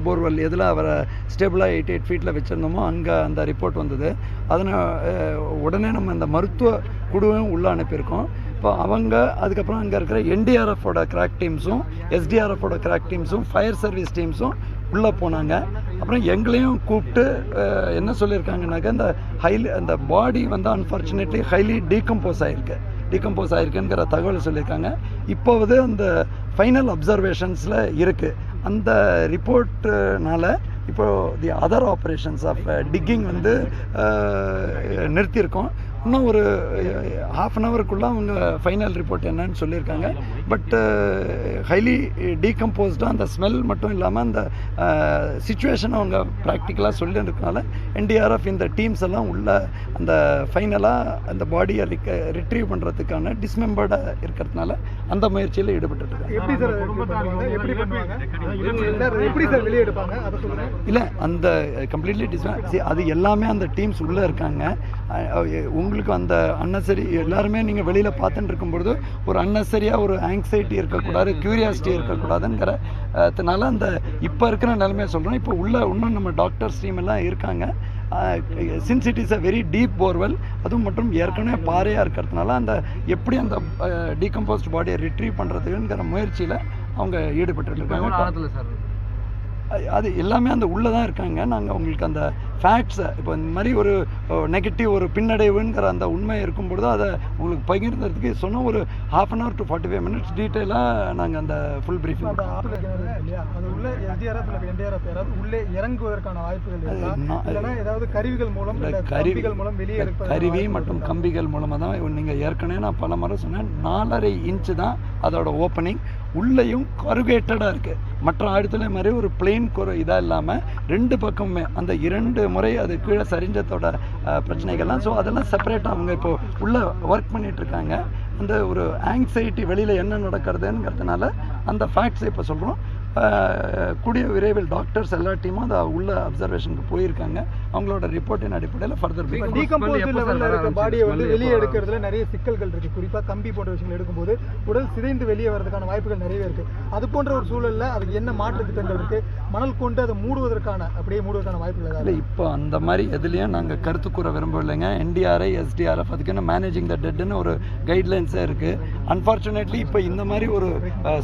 Borewell எதில் அவரை ஸ்டேபிளாக 88 ஃபீட்டில் வச்சுருந்தோமோ அங்கே அந்த ரிப்போர்ட் வந்தது. அதனால் உடனே நம்ம இந்த மருத்துவ குழுவையும் உள்ளே அனுப்பியிருக்கோம். இப்போ அவங்க அதுக்கப்புறம் அங்கே இருக்கிற என்டிஆர்எஃபோட கிராக் டீம்ஸும் எஸ்டிஆர்எஃபோட கிராக் டீம்ஸும் ஃபயர் சர்வீஸ் டீம்ஸும் உள்ளே போனாங்க. அப்புறம் எங்களையும் கூப்பிட்டு என்ன சொல்லியிருக்காங்கனாக்கா, அந்த பாடி வந்து அன்ஃபார்ச்சுனேட்லி ஹைலி டீகம்போஸ் ஆகிருக்குங்கிற தகவல் சொல்லியிருக்காங்க. இப்போது அந்த ஃபைனல் அப்சர்வேஷன்ஸில் இருக்குது. அந்த ரிப்போர்ட்னால இப்போது the other operations of ticking வந்து நிறுத்தியிருக்கோம். இன்னும் ஒரு ½ அன் ஹவருக்குள்ளே அவங்க ஃபைனல் ரிப்போர்ட் என்னன்னு சொல்லியிருக்காங்க. பட் ஹைலி டீகம்போஸ்டாக அந்த ஸ்மெல் மட்டும் இல்லாமல் அந்த சிச்சுவேஷனை அவங்க ப்ராக்டிக்கலாக சொல்லியிருக்கனால என்டிஆர்எஃப் இந்த டீம்ஸ் எல்லாம் உள்ள அந்த ஃபைனலாக அந்த பாடியை ரிட்ரீவ் பண்ணுறதுக்கான டிஸ்மெம்பர்டாக இருக்கிறதுனால அந்த முயற்சியில் ஈடுபட்டுருக்காங்க. இல்லை, அந்த கம்ப்ளீட்லி அது எல்லாமே அந்த டீம்ஸ் உள்ளே இருக்காங்க. உங்களுக்கு அந்த அன்னசரி எல்லாருமே நீங்கள் வெளியில் பார்த்துட்டு இருக்கும்பொழுது ஒரு அன்னசரியாக ஒரு ஆங்ஸைட்டி இருக்கக்கூடாது, க்யூரியாசிட்டி இருக்கக்கூடாதுங்கிறதுனால அந்த இப்போ இருக்கிற நிலைமையை சொல்கிறோம். இப்போ இன்னும் நம்ம டாக்டர்ஸ் டீம் எல்லாம் இருக்காங்க. Since it is a very deep borewell, அதுவும் மற்றும் ஏற்கனவே பாறையாக இருக்கிறதுனால அந்த எப்படி அந்த டீகம்போஸ்ட் பாடியை ரிட்ரீவ் பண்ணுறதுங்கிற முயற்சியில் அவங்க ஈடுபட்டுருக்காங்க. அது எல்லாமே அந்த உள்ளே தான் இருக்காங்க. நாங்கள் உங்களுக்கு அந்த ஃபேக்ட்ஸை இப்போ இந்த மாதிரி ஒரு நெகட்டிவ் ஒரு பின்னடைவுங்கிற அந்த உண்மை இருக்கும்பொழுது அதை உங்களுக்கு பகிர்ந்ததுக்கு சொன்ன ஒரு ½ அன் ஹவர் டு 45 மினிட்ஸ் டீட்டெயிலாக நாங்கள் அந்த ஃபுல் ப்ரீஃபிங் கருவி மற்றும் கம்பிகள் மூலமாக தான். நீங்கள் ஏற்கனவே நான் பல முறை சொன்னேன், 4.5 இன்ச்சு தான் அதோட ஓப்பனிங். உள்ளேயும் கருகேட்டடாக இருக்குது. மற்ற ஆழத்துல மாதிரி ஒரு பிளெயின் இதாக இல்லாமல் 2 பக்கமுமே அந்த 2 முறை அது கீழே சரிஞ்சத்தோட பிரச்சனைகள்லாம். ஸோ அதெல்லாம் செப்பரேட்டாக அவங்க இப்போ உள்ளே ஒர்க் பண்ணிகிட்ருக்காங்க. அந்த ஒரு ஆங்ஸைட்டி வெளியில் என்ன நடக்கிறதுங்கிறதுனால அந்த ஃபேக்ட்ஸை இப்போ சொல்கிறோம். கூடிய விரைவில் டாக்டர்ஸ் எல்லா டீமும் அதை உள்ள அப்சர்வேஷனுக்கு போயிருக்காங்க. அவங்களோட ரிப்போர்ட்டின் அடிப்படையில் ஃபர்தர் பாடியை வந்து வெளியே எடுக்கிறதுல நிறைய சிக்கல்கள் இருக்கு. குறிப்பாக கம்பி போன்ற விஷயங்கள் எடுக்கும்போது உடல் சிதைந்து வெளியே வரதுக்கான வாய்ப்புகள் நிறையவே இருக்கு. அது போன்ற ஒரு சூழல்ல அதுக்கு என்ன மாற்று திட்டங்கள் இருக்கு? மணல் கொண்டு அதை மூடுவதற்கான வாய்ப்புகள் இல்லை. இப்போ அந்த மாதிரி எதுலையும் நாங்கள் கருத்து கூற விரும்பவில்லைங்க. என்டிஆர்ஐ எஸ்டிஆர்எஃப் அதுக்குன்னு மேனேஜிங் த டெட்னு ஒரு கைட்லைன்ஸே இருக்கு. அன்ஃபார்ச்சுனேட்லி இப்போ இந்த மாதிரி ஒரு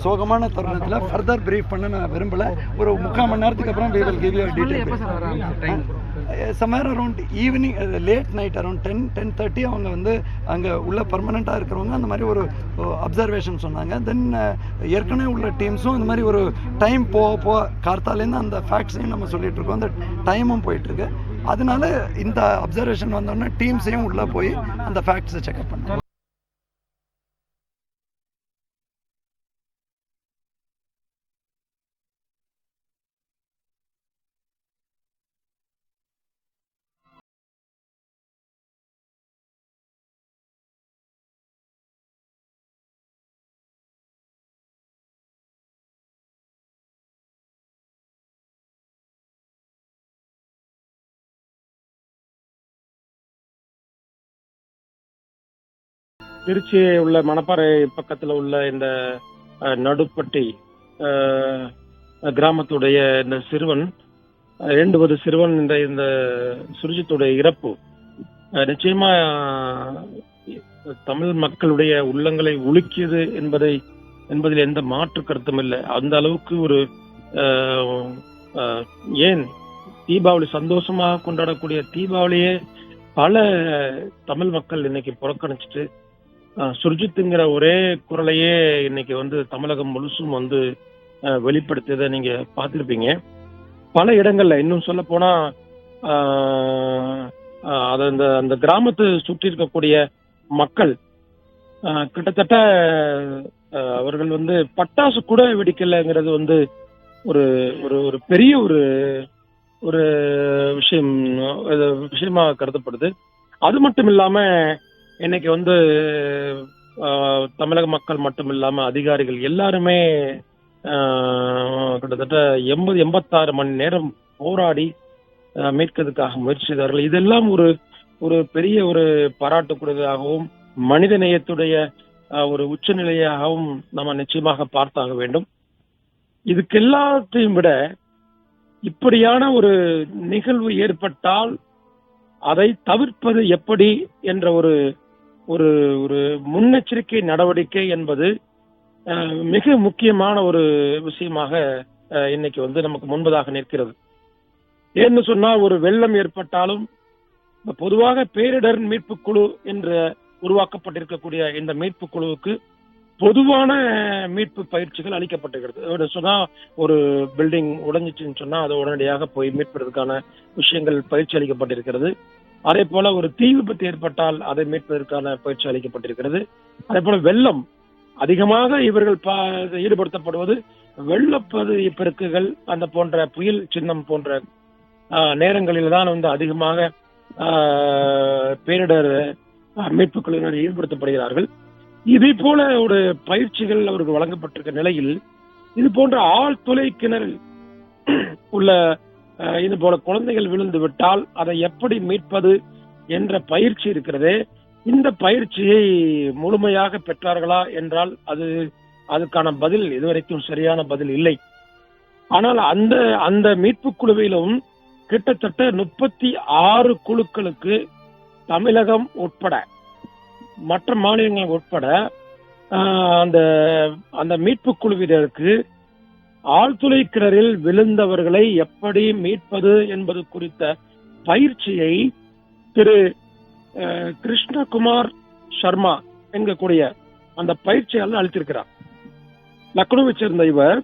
சோகமான தருணத்தில் ஃபர்தர் பிரீஃப் நான் விரும்பல. ஒரு 3/4 மணி நேரத்துக்கு அப்புறம் we will give you a detail. somewhere around evening, late night around 10-10:30 அவங்க வந்து அங்கே உள்ள பர்மனெண்ட்டாக இருக்கிறவங்க அந்த மாதிரி ஒரு அப்சர்வேஷன் சொன்னாங்க. தென் ஏற்கனவே உள்ள டீம்ஸும் இந்த மாதிரி ஒரு டைம் போக கார்த்தாலேருந்து அந்த ஃபேக்ட்ஸையும் நம்ம சொல்லிட்டு இருக்கோம். அந்த டைமும் போயிட்டுருக்கு. அதனால இந்த அப்சர்வேஷன் வந்தோடனே டீம்ஸையும் உள்ளே போய் அந்த ஃபேக்ட்ஸை செக்அப் பண்ணோம். திருச்சி உள்ள மணப்பாறை பக்கத்துல உள்ள இந்த நடுப்பட்டி கிராமத்துடைய இந்த சிறுவன் 2 சிறுவன் இந்த சுர்ஜித்துடைய இறப்பு நிச்சயமா தமிழ் மக்களுடைய உள்ளங்களை உலுக்கியது என்பதில் எந்த மாற்று கருத்தும் இல்லை. அந்த அளவுக்கு ஒரு ஏன் தீபாவளி சந்தோஷமாக கொண்டாடக்கூடிய தீபாவளியே பல தமிழ் மக்கள் இன்னைக்கு புறக்கணிச்சுட்டு சுர்ஜித்துங்கிற ஒரே குரலையே இன்னைக்கு வந்து தமிழகம் முழுசும் வந்து வெளிப்படுத்தியதை நீங்க பார்த்திருப்பீங்க. பல இடங்கள்ல இன்னும் சொல்ல போனா அந்த கிராமத்தை சுற்றி இருக்கக்கூடிய மக்கள் கிட்டத்தட்ட அவர்கள் வந்து பட்டாசு கூட வெடிக்கலைங்கிறது வந்து ஒரு ஒரு பெரிய ஒரு விஷயமா கருதப்படுது. அது மட்டும் இல்லாம இன்னைக்கு வந்து தமிழக மக்கள் மட்டும் இல்லாம அதிகாரிகள் எல்லாருமே கிட்டத்தட்ட 80-86 மணி நேரம் போராடி மீட்கிறதுக்காக முயற்சி செய்தார்கள். இதெல்லாம் ஒரு பெரிய ஒரு பாராட்டுக்குரியதாகவும் மனித நேயத்துடைய ஒரு உச்சநிலையாகவும் நம்ம நிச்சயமாக பார்த்தாக வேண்டும். இதுக்கு எல்லாத்தையும் விட இப்படியான ஒரு நிகழ்வு ஏற்பட்டால் அதை தவிர்ப்பது எப்படி என்ற ஒரு ஒரு ஒரு முன்னெச்சரிக்கை நடவடிக்கை என்பது மிக முக்கியமான ஒரு விஷயமாக இன்னைக்கு வந்து நமக்கு முன்பதாக நிற்கிறது. ஏன்னு சொன்னா, ஒரு வெள்ளம் ஏற்பட்டாலும் பொதுவாக பேரிடர் மீட்பு குழு என்று உருவாக்கப்பட்டிருக்கக்கூடிய இந்த மீட்பு குழுவுக்கு பொதுவான மீட்பு பயிற்சிகள் அளிக்கப்பட்டிருக்கிறது. சொன்னா, ஒரு பில்டிங் உடைஞ்சிச்சுன்னு சொன்னா அதை உடனடியாக போய் மீட்பதற்கான விஷயங்கள் பயிற்சி அளிக்கப்பட்டிருக்கிறது. அதே போல ஒரு தீ விபத்து ஏற்பட்டால் அதை மீட்பதற்கான பயிற்சி அளிக்கப்பட்டிருக்கிறது. அதே போல வெள்ளம் அதிகமாக இவர்கள் ஈடுபடுத்தப்படுவது வெள்ளப்பது பெருக்குகள் அந்த போன்ற புயல் சின்னம் போன்ற நேரங்களில் தான் வந்து அதிகமாக பேரிடர் மீட்புக் குழுவினர் ஈடுபடுத்தப்படுகிறார்கள். இதே போல ஒரு பயிற்சிகள் அவருக்கு வழங்கப்பட்டிருக்க நிலையில் இது போன்ற ஆழ்துளை கிணறு உள்ள இது போல குழந்தைகள் விழுந்து விட்டால் அதை எப்படி மீட்பது என்ற பயிற்சி இருக்கிறதே, இந்த பயிற்சியை முழுமையாக பெற்றார்களா என்றால் அதுக்கான பதில் இதுவரைக்கும் சரியான பதில் இல்லை. ஆனால் அந்த மீட்பு குழுவிலும் கிட்டத்தட்ட 36 குழுக்களுக்கு தமிழகம் உட்பட மற்ற மாநிலங்கள் உட்பட அந்த மீட்பு குழுவினருக்கு ஆழ்துளை கிணறில் விழுந்தவர்களை எப்படி மீட்பது என்பது குறித்த பயிற்சியை திரு கிருஷ்ணகுமார் சர்மா என்கக்கூடிய அந்த பயிற்சியாளர் அளித்திருக்கிறார். லக்னோவை சேர்ந்த இவர்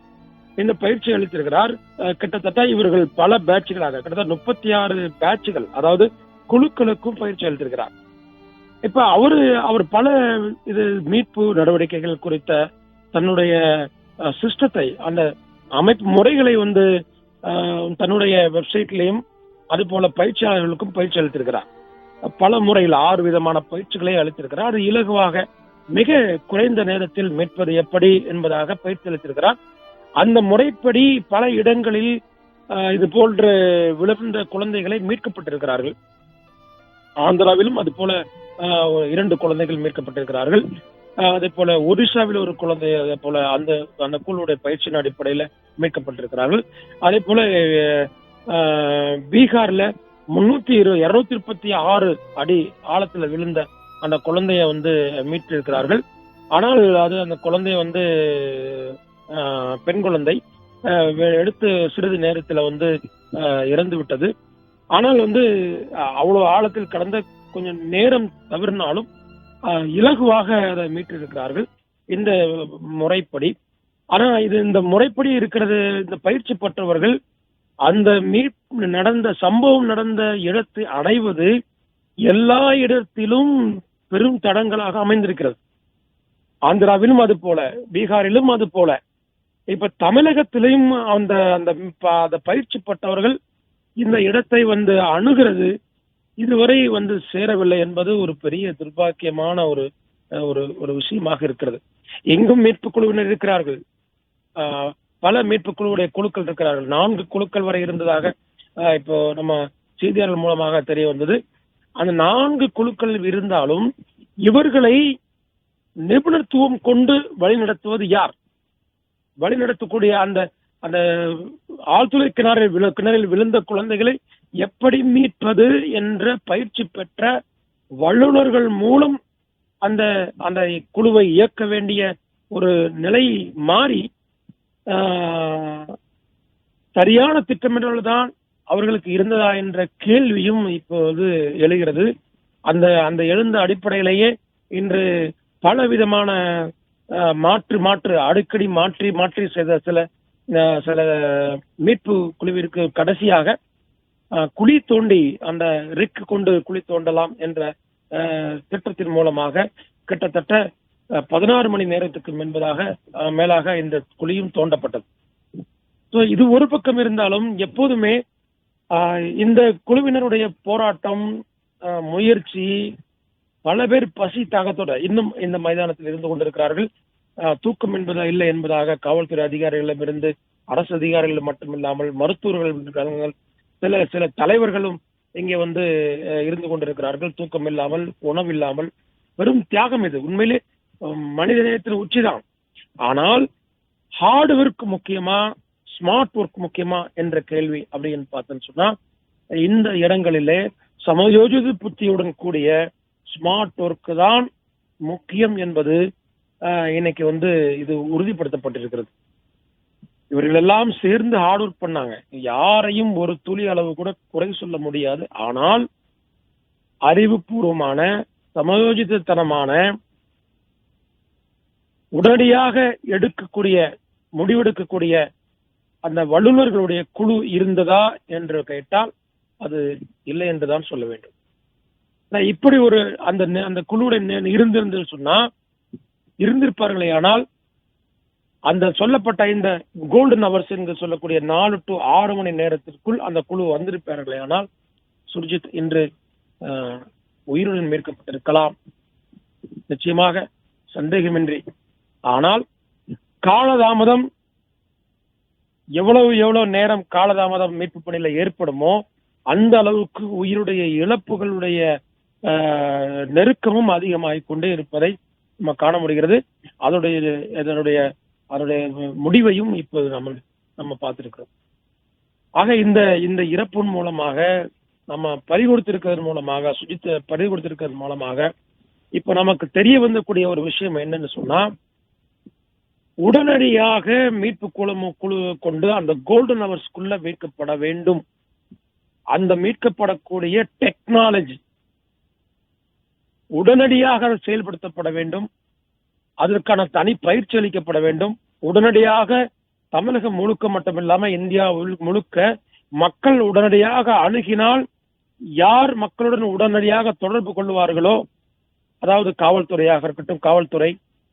இந்த பயிற்சி அளித்திருக்கிறார். கிட்டத்தட்ட இவர்கள் பல பேட்சுகளாக கிட்டத்தட்ட 36 பேட்சுகள், அதாவது குழுக்களுக்கும் பயிற்சி அளித்திருக்கிறார். இப்ப அவர் பல இது மீட்பு நடவடிக்கைகள் குறித்த தன்னுடைய சிஸ்டத்தை, அந்த அமைப்பு முறைகளை வந்து தன்னுடைய வெப்சைட்லயும் அது போல பயிற்சியாளர்களுக்கும் பயிற்சி அளித்திருக்கிறார். பல முறையில் 6 விதமான பயிற்சிகளை அளித்திருக்கிறார். அது இலகுவாக மிக குறைந்த நேரத்தில் மீட்பது எப்படி என்பதாக பயிற்சி அளித்திருக்கிறார். அந்த முறைப்படி பல இடங்களில் இது போன்ற விழுந்த குழந்தைகளை மீட்கப்பட்டிருக்கிறார்கள். ஆந்திராவிலும் அது போல 2 குழந்தைகள் மீட்கப்பட்டிருக்கிறார்கள். அதே போல ஒடிசாவில் ஒரு குழந்தை அதே போல அந்த குழுவுடைய பயிற்சியின் அடிப்படையில மீட்கப்பட்டிருக்கிறார்கள். அதே போல பீகார்ல 236 அடி ஆழத்துல விழுந்த அந்த குழந்தைய வந்து மீட்டிருக்கிறார்கள். ஆனால் அந்த குழந்தைய வந்து பெண் குழந்தை எடுத்து சிறிது நேரத்துல வந்து இறந்து விட்டது. ஆனால் வந்து அவ்வளவு ஆழத்தில் கடந்த கொஞ்சம் நேரம் தவிர்னாலும் இலகுவாக அதை மீட்டிருக்கிறார்கள் இந்த முறைப்படி. ஆனா இந்த முறைப்படி இருக்கிறது, இந்த பயிற்சி பெற்றவர்கள் அந்த சம்பவம் நடந்த இடத்தை அடைவது எல்லா இடத்திலும் பெரும் தடங்களாக அமைந்திருக்கிறது. ஆந்திராவிலும் அது போல, பீகாரிலும் அது போல, இப்ப தமிழகத்திலையும் அந்த பயிற்சி பெற்றவர்கள் இந்த இடத்தை வந்து அணுகிறது இதுவரை வந்து சேரவில்லை என்பது ஒரு பெரிய துர்பாக்கியமான ஒரு விஷயமாக இருக்கிறது. எங்கும் மீட்பு குழுவினர் இருக்கிறார்கள், பல மீட்பு குழுவுடைய குழுக்கள் இருக்கிறார்கள். 4 குழுக்கள் வரை இருந்ததாக இப்போ நம்ம செய்தியாளர்கள் மூலமாக தெரிய வந்தது. அந்த 4 குழுக்கள் இருந்தாலும் இவர்களை நிபுணத்துவம் கொண்டு வழிநடத்துவது யார்? வழிநடத்தக்கூடிய அந்த ஆழ்துளை கிணறில் விழுந்த குழந்தைகளை எப்படி மீட்பது என்ற பயிற்சி பெற்ற வல்லுநர்கள் மூலம் அந்த குழுவை இயக்க வேண்டிய ஒரு நிலை மாறி சரியான திட்டமிடல் தான் அவர்களுக்கு இருந்ததா என்ற கேள்வியும் இப்போது எழுகிறது. அந்த எழுந்த அடிப்படையிலேயே இன்று பல விதமான அடிக்கடி மாற்றி செய்த சில மீட்பு குழுவிற்கு கடைசியாக குழி தோண்டி அந்த ரிக் கொண்டு குழி தோண்டலாம் என்ற திட்டத்தின் மூலமாக கிட்டத்தட்ட 16 மணி நேரத்துக்கு மேலாக இந்த குழியும் தோண்டப்பட்டது. இது ஒரு பக்கம் இருந்தாலும் எப்போதுமே இந்த குழுவினருடைய போராட்டம் முயற்சி பல பேர் பசி தாகத்தோட இன்னும் இந்த மைதானத்தில் இருந்து கொண்டிருக்கிறார்கள். தூக்கம் என்பதா இல்லை என்பதாக காவல்துறை அதிகாரிகளிடமிருந்து அரசு அதிகாரிகள் மட்டுமில்லாமல் மருத்துவர்கள் சில தலைவர்களும் இங்கே வந்து இருந்து கொண்டிருக்கிறார்கள். தூக்கம் இல்லாமல், உணவில்லாமல், வெறும் தியாகம். இது உண்மையிலே மனித நேயத்தின் உச்சிதான். ஆனால் ஹார்ட் ஒர்க் முக்கியமா, ஸ்மார்ட் ஒர்க் முக்கியமா என்ற கேள்வி அப்படின்னு பார்த்தேன்னு சொன்னா, இந்த இடங்களிலே சமயோஜித புத்தியுடன் கூடிய ஸ்மார்ட் ஒர்க் தான் முக்கியம் என்பது இன்னைக்கு இது உறுதிப்படுத்தப்பட்டிருக்கிறது. இவர்கள் எல்லாம் சேர்ந்து ஹார்ட் ஒர்க் பண்ணாங்க. யாரையும் ஒரு துளி அளவு கூட குறை சொல்ல முடியாது. ஆனால் அறிவுபூர்வமான சமயோஜிதத்தனமான உடனடியாக முடிவெடுக்கக்கூடிய அந்த வல்லுநர்களுடைய குழு இருந்ததா என்று கேட்டால் அது இல்லை என்றுதான் சொல்ல வேண்டும். இப்படி ஒரு அந்த குழுவுடைய இருந்திருந்து சொன்னா இருந்திருப்பார்களே, ஆனால் அந்த சொல்லப்பட்ட இந்த கோல்டன் ஹவர்ஸ் என்று சொல்லக்கூடிய 4 to 6 மணி நேரத்திற்குள் அந்த குழு வந்திருப்பார்களே, ஆனால் சுர்ஜித் இன்று உயிருடன் மீட்கப்பட்டிருக்கலாம், நிச்சயமாக, சந்தேகமின்றி. ஆனால் காலதாமதம் எவ்வளவு நேரம் காலதாமதம் மீட்பு பணியில ஏற்படுமோ அந்த அளவுக்கு உயிருடைய இழப்புகளுடைய நெருக்கமும் அதிகமாகிக் கொண்டே இருப்பதை நம்ம காண முடிகிறது. அதனுடைய முடிவையும் இப்போது நம்ம பார்த்திருக்கிறோம். ஆக இந்த இறப்பின் மூலமாக நம்ம பறிகொடுத்திருக்கிறது மூலமாக, சுஜித்தை பறிகொடுத்திருக்கிறது மூலமாக இப்ப நமக்கு தெரிய வந்தக்கூடிய ஒரு விஷயம் என்னன்னு சொன்னா, உடனடியாக மீட்பு குழு கொண்டு அந்த கோல்டன் ஹவர்ஸ்க்குள்ள மீட்கப்பட வேண்டும். அந்த மீட்கப்படக்கூடிய டெக்னாலஜி உடனடியாக செயல்படுத்தப்பட வேண்டும். அதற்கான தனி பயிற்சி அளிக்கப்பட வேண்டும். உடனடியாக தமிழகம் முழுக்க மட்டுமில்லாம இந்தியா முழுக்க மக்கள் உடனடியாக அணுகினால் யார் மக்களுடன் உடனடியாக தொடர்பு கொள்வார்களோ, அதாவது காவல்துறையாக இருக்கட்டும், காவல்துறை,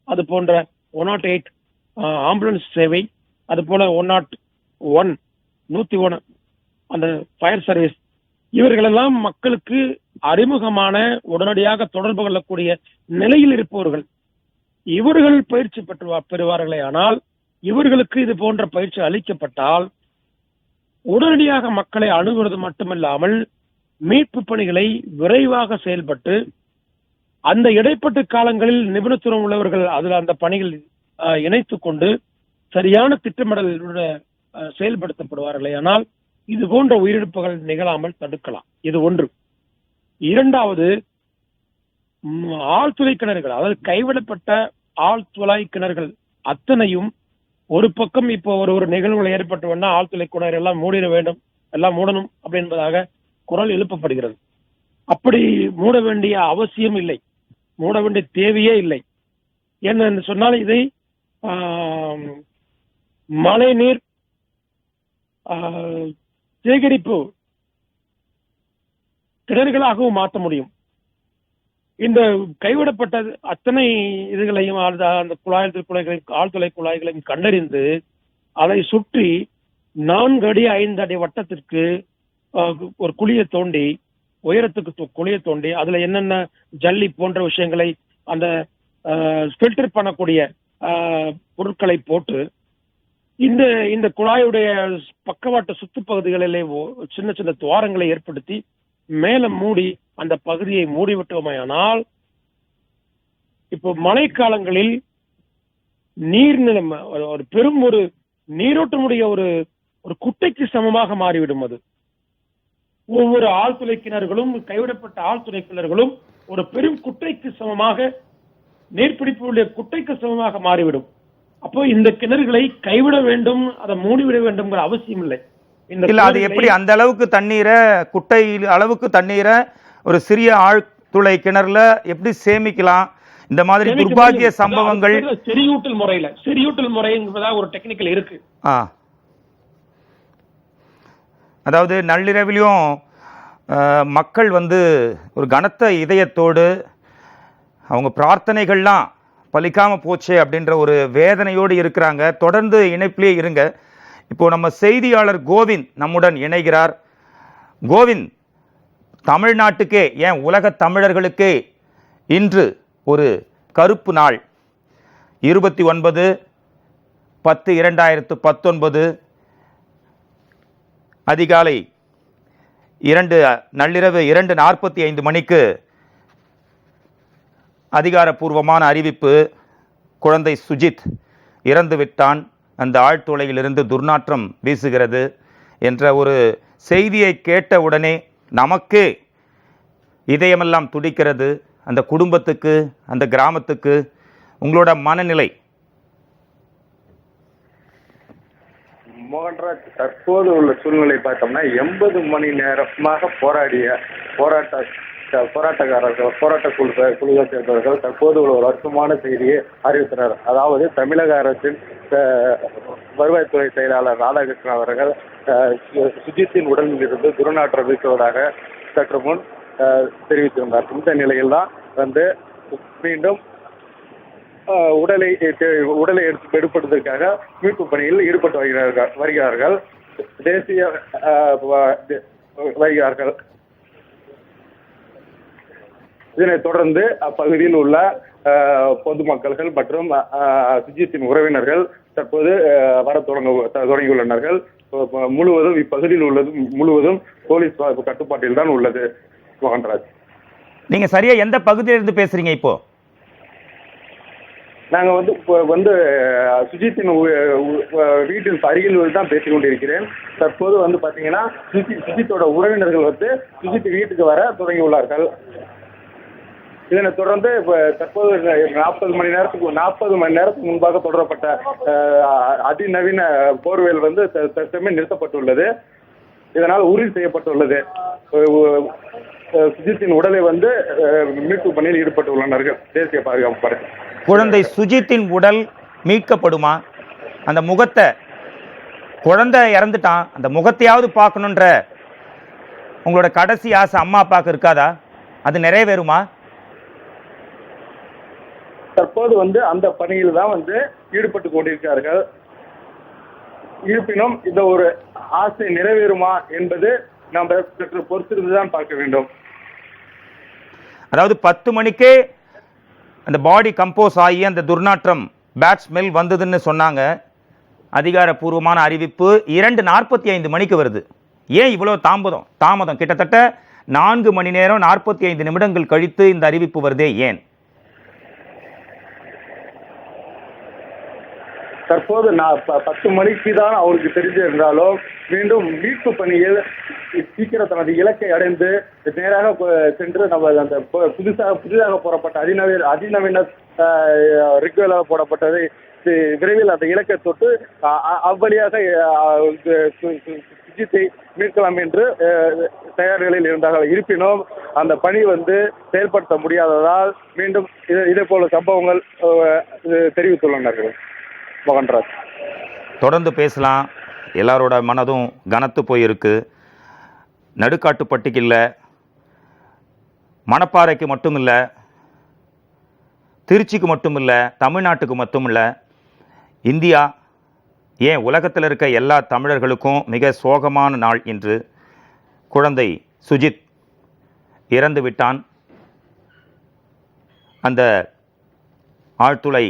அது போன்ற 108 ஆம்புலன்ஸ் சேவை, அது போல 101 அந்த ஃபயர் சர்வீஸ், இவர்களெல்லாம் மக்களுக்கு அறிமுகமான உடனடியாக தொடர்பு கொள்ளக்கூடிய நிலையில் இருப்பவர்கள். இவர்கள் பயிற்சி பெறுவார்களே, ஆனால் இவர்களுக்கு இது போன்ற பயிற்சி அளிக்கப்பட்டால் உடனடியாக மக்களை அணுகுவது மட்டுமில்லாமல் மீட்பு பணிகளை விரைவாக செயல்பட்டு அந்த இடைப்பட்ட காலங்களில் நிபுணத்துவம் உள்ளவர்கள் அதில் அந்த பணிகள் இணைத்துக் கொண்டு சரியான திட்டமிடலுடன் செயல்படுத்தப்படுவார்களே, ஆனால் இது போன்ற உயிரிழப்புகள் நிகழாமல் தடுக்கலாம். இது ஒன்று. இரண்டாவது, ஆழ்துளை கிணறுகள், அதாவது கைவிடப்பட்ட ஆழ்துளை கிணறுகள் அத்தனையும் ஒரு பக்கம் இப்போ ஒரு நிகழ்வுகள் ஏற்பட்டு ஆழ்துளை கிணறு எல்லாம் மூடிட வேண்டும், எல்லாம் மூடணும் அப்படி என்பதாக குரல் எழுப்பப்படுகிறது. அப்படி மூட வேண்டிய அவசியம் இல்லை, மூட வேண்டிய தேவையே இல்லை. என்ன சொன்னால் இதை மழை நீர் சேகரிப்பு கிணறுகளாகவும் மாற்ற முடியும். இந்த கைவிடப்பட்ட அத்தனை இதுகளையும் அந்த ஆழ்துளை குழாய்களையும் கண்டறிந்து அதை சுற்றி 4 அடி 5 அடி வட்டத்திற்கு ஒரு குழியை தோண்டி, உயரத்துக்கு குழியை தோண்டி அதுல என்னென்ன ஜல்லி போன்ற விஷயங்களை அந்த ஃபில்டர் பண்ணக்கூடிய பொருட்களை போட்டு இந்த குழாயுடைய பக்கவாட்டு சுத்து பகுதிகளிலே சின்ன சின்ன துவாரங்களை ஏற்படுத்தி மேல மூடி அந்த பகுதியை மூடிவிட்டோமையானால் இப்போ மழைக்காலங்களில் நீர்நிலம் ஒரு பெரும் ஒரு நீரோட்டமுடைய ஒரு குட்டைக்கு சமமாக மாறிவிடும். அது ஒவ்வொரு ஆழ்துளை கிணறுகளும், கைவிடப்பட்ட ஆழ்துளை கிணறுகளும் ஒரு பெரும் குட்டைக்கு சமமாக, நீர்பிடிப்புடைய குட்டைக்கு சமமாக மாறிவிடும். அப்போ இந்த கிணறுகளை கைவிட வேண்டும், அதை மூடிவிட வேண்டும் அவசியம் இல்லை. இல்ல, அது எப்படி அந்த அளவுக்கு தண்ணீரை, குட்டை அளவுக்கு தண்ணீரை ஒரு சிறிய ஆழ்துளை கிணறுல எப்படி சேமிக்கலாம்? இந்த மாதிரி துர்பாகிய சம்பவங்கள் செறியூட்டல் முறை என்பதாக ஒரு டெக்னிக்கல் இருக்கு. அதாவது நள்ளிரவிலையும் மக்கள் ஒரு கனத்த இதயத்தோடு அவங்க பிரார்த்தனைகள்லாம் பலிக்காம போச்சு அப்படின்ற ஒரு வேதனையோடு இருக்கிறாங்க. தொடர்ந்து இணைப்பிலே இருங்க. இப்போ நம்ம செய்தியாளர் கோவிந்த் நம்முடன் இணைகிறார். கோவிந்த், தமிழ்நாட்டுக்கே, ஏன் உலக தமிழர்களுக்கே இன்று ஒரு கருப்பு நாள். 29/10/2019 அதிகாலை நள்ளிரவு 2:45 மணிக்கு அதிகாரப்பூர்வமான அறிவிப்பு, குழந்தை சுஜித் இறந்து விட்டான். அந்த ஆழ்துளையிலிருந்து துர்நாற்றம் வீசுகிறது என்ற ஒரு செய்தியை கேட்ட உடனே நமக்கே இதயமெல்லாம் துடிக்கிறது. அந்த குடும்பத்துக்கு, அந்த கிராமத்துக்கு உங்களோட மனநிலை? மோகன்ராஜ், தற்போது உள்ள சூழ்நிலை பார்த்தோம்னா 80 மணி நேரமாக போராட்ட குழுவை சேர்ந்தவர்கள் தற்போது ஒரு வருத்தமான செய்தியை அறிவித்தனர். அதாவது தமிழக அரசின் வருவாய்த்துறை செயலாளர் ராதாகிருஷ்ணன் அவர்கள் சுஜித்தின் உடலில் இருந்து துர்நாற்றம் வீசுவதாக சற்று முன் தெரிவித்திருந்தார். இந்த நிலையில் தான் வந்து மீண்டும் உடலை எடுப்பதற்காக மீட்பு பணியில் ஈடுபட்டு வருகிறார்கள். வருகிறார்கள். இதனைத் தொடர்ந்து அப்பகுதியில் உள்ள பொதுமக்கள்கள் மற்றும் சுஜித்தின் உறவினர்கள் தற்போது வர தொடங்கியுள்ளனர். முழுவதும் இப்பகுதியில் முழுவதும் போலீஸ் கட்டுப்பாட்டில் தான் உள்ளது. மோகன்ராஜ், நீங்க சரியா எந்த பகுதியிலிருந்து பேசுறீங்க? இப்போ நாங்க வந்து சுஜித்தின் வீட்டின் அருகில் தான் பேசிக் கொண்டிருக்கிறேன். தற்போது வந்து பாத்தீங்கன்னா சுஜித்தோட உறவினர்கள் வந்து சுஜித் வீட்டுக்கு வர தொடங்கியுள்ளார்கள். இதனைத் தொடர்ந்து தற்போது 40 மணி நேரத்துக்கு முன்பாக தொடரப்பட்ட அதிநவீன போர்வேல் வந்து தற்சமயம் நிறுத்தப்பட்டுள்ளது. இதனால் உறுதி செய்யப்பட்டுள்ளது சுஜித்தின் உடலை வந்து மீட்பு பணியில் ஈடுபட்டுள்ளனர் தேசிய பாதுகாப்பு படை. குழந்தை சுஜித்தின் உடல் மீட்கப்படுமா? அந்த முகத்தை, குழந்தை இறந்துட்டான், அந்த முகத்தையாவது பார்க்கணுன்ற உங்களோட கடைசி ஆசை அம்மா அப்பாவுக்கு இருக்காதா? அது நிறைவேறுமா? தற்போது வந்து அந்த பணியில் தான் வந்து ஈடுபட்டு கொண்டிருக்கிறார்கள். இருப்பினும் இந்த ஒரு ஆசை நிறைவேறுமா என்பது நாம் சற்று பொறுத்திருந்து தான் பார்க்க வேண்டும். அதாவது 10 மணிக்கே அந்த பாடி கம்போஸ் ஆகி அந்த துர்நாற்றம் பேட் ஸ்மெல் வந்ததுன்னு சொன்னாங்க. அதிகாரப்பூர்வமான அறிவிப்பு 2:45 மணிக்கு வருது. ஏன் இவ்வளோ தாமதம்? கிட்டத்தட்ட 4 மணி நேரம் 45 நிமிடங்கள் கழித்து இந்த அறிவிப்பு வருதே, ஏன்? தற்போது 10 மணிக்கு தான் அவருக்கு தெரிஞ்சிருந்தாலும் மீண்டும் மீட்பு பணியில் சீக்கிரம் தனது இலக்கை அடைந்து நேராக சென்று நம்ம அந்த புதிதாக போடப்பட்ட அதிநவீன ரிக்வெலாக போடப்பட்டதை விரைவில் அந்த இலக்கை தொட்டு அவ்வழியாக சுஜித்தை மீட்கலாம் என்று தயார் நிலையில் இருந்தார்கள். இருப்பினும் அந்த பணி வந்து செயல்படுத்த முடியாததால் மீண்டும் இதே போல சம்பவங்கள் தெரிவித்துள்ளனர். மோகன்ராஜ், தொடர்ந்து பேசலாம். எல்லாரோட மனதும் கனத்து போயிருக்கு. நடுக்காட்டுப்பட்டிக்கு இல்லை, மணப்பாறைக்கு மட்டும் இல்லை, திருச்சிக்கு மட்டும் இல்லை, தமிழ்நாட்டுக்கு மட்டும் இல்லை, இந்தியா ஏன் உலகத்தில் இருக்க எல்லா தமிழர்களுக்கும் மிக சோகமான நாள் இன்று. குழந்தை சுஜித் இறந்து விட்டான். அந்த ஆழ்துளை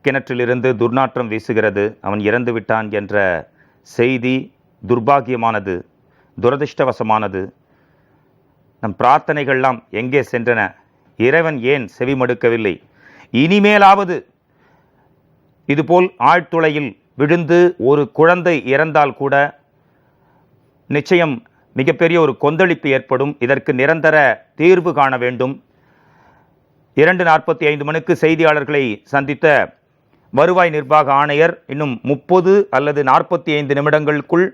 கிணற்றிலிருந்து துர்நாற்றம் வீசுகிறது. அவன் இறந்து விட்டான் என்ற செய்தி துர்பாகியமானது, துரதிர்ஷ்டவசமானது. நம் பிரார்த்தனைகள்லாம் எங்கே சென்றன? இறைவன் ஏன் செவிமடுக்கவில்லை? இனிமேலாவது இதுபோல் ஆழ்துளையில் விழுந்து ஒரு குழந்தை இறந்தால் கூட நிச்சயம் மிகப்பெரிய ஒரு கொந்தளிப்பு ஏற்படும். இதற்கு நிரந்தர தீர்வு காண வேண்டும். 2:45 மணிக்கு செய்தியாளர்களை சந்தித்த வருவாய் நிர்வாக ஆணையர் இன்னும் 30 அல்லது 45 நிமிடங்களுக்குள்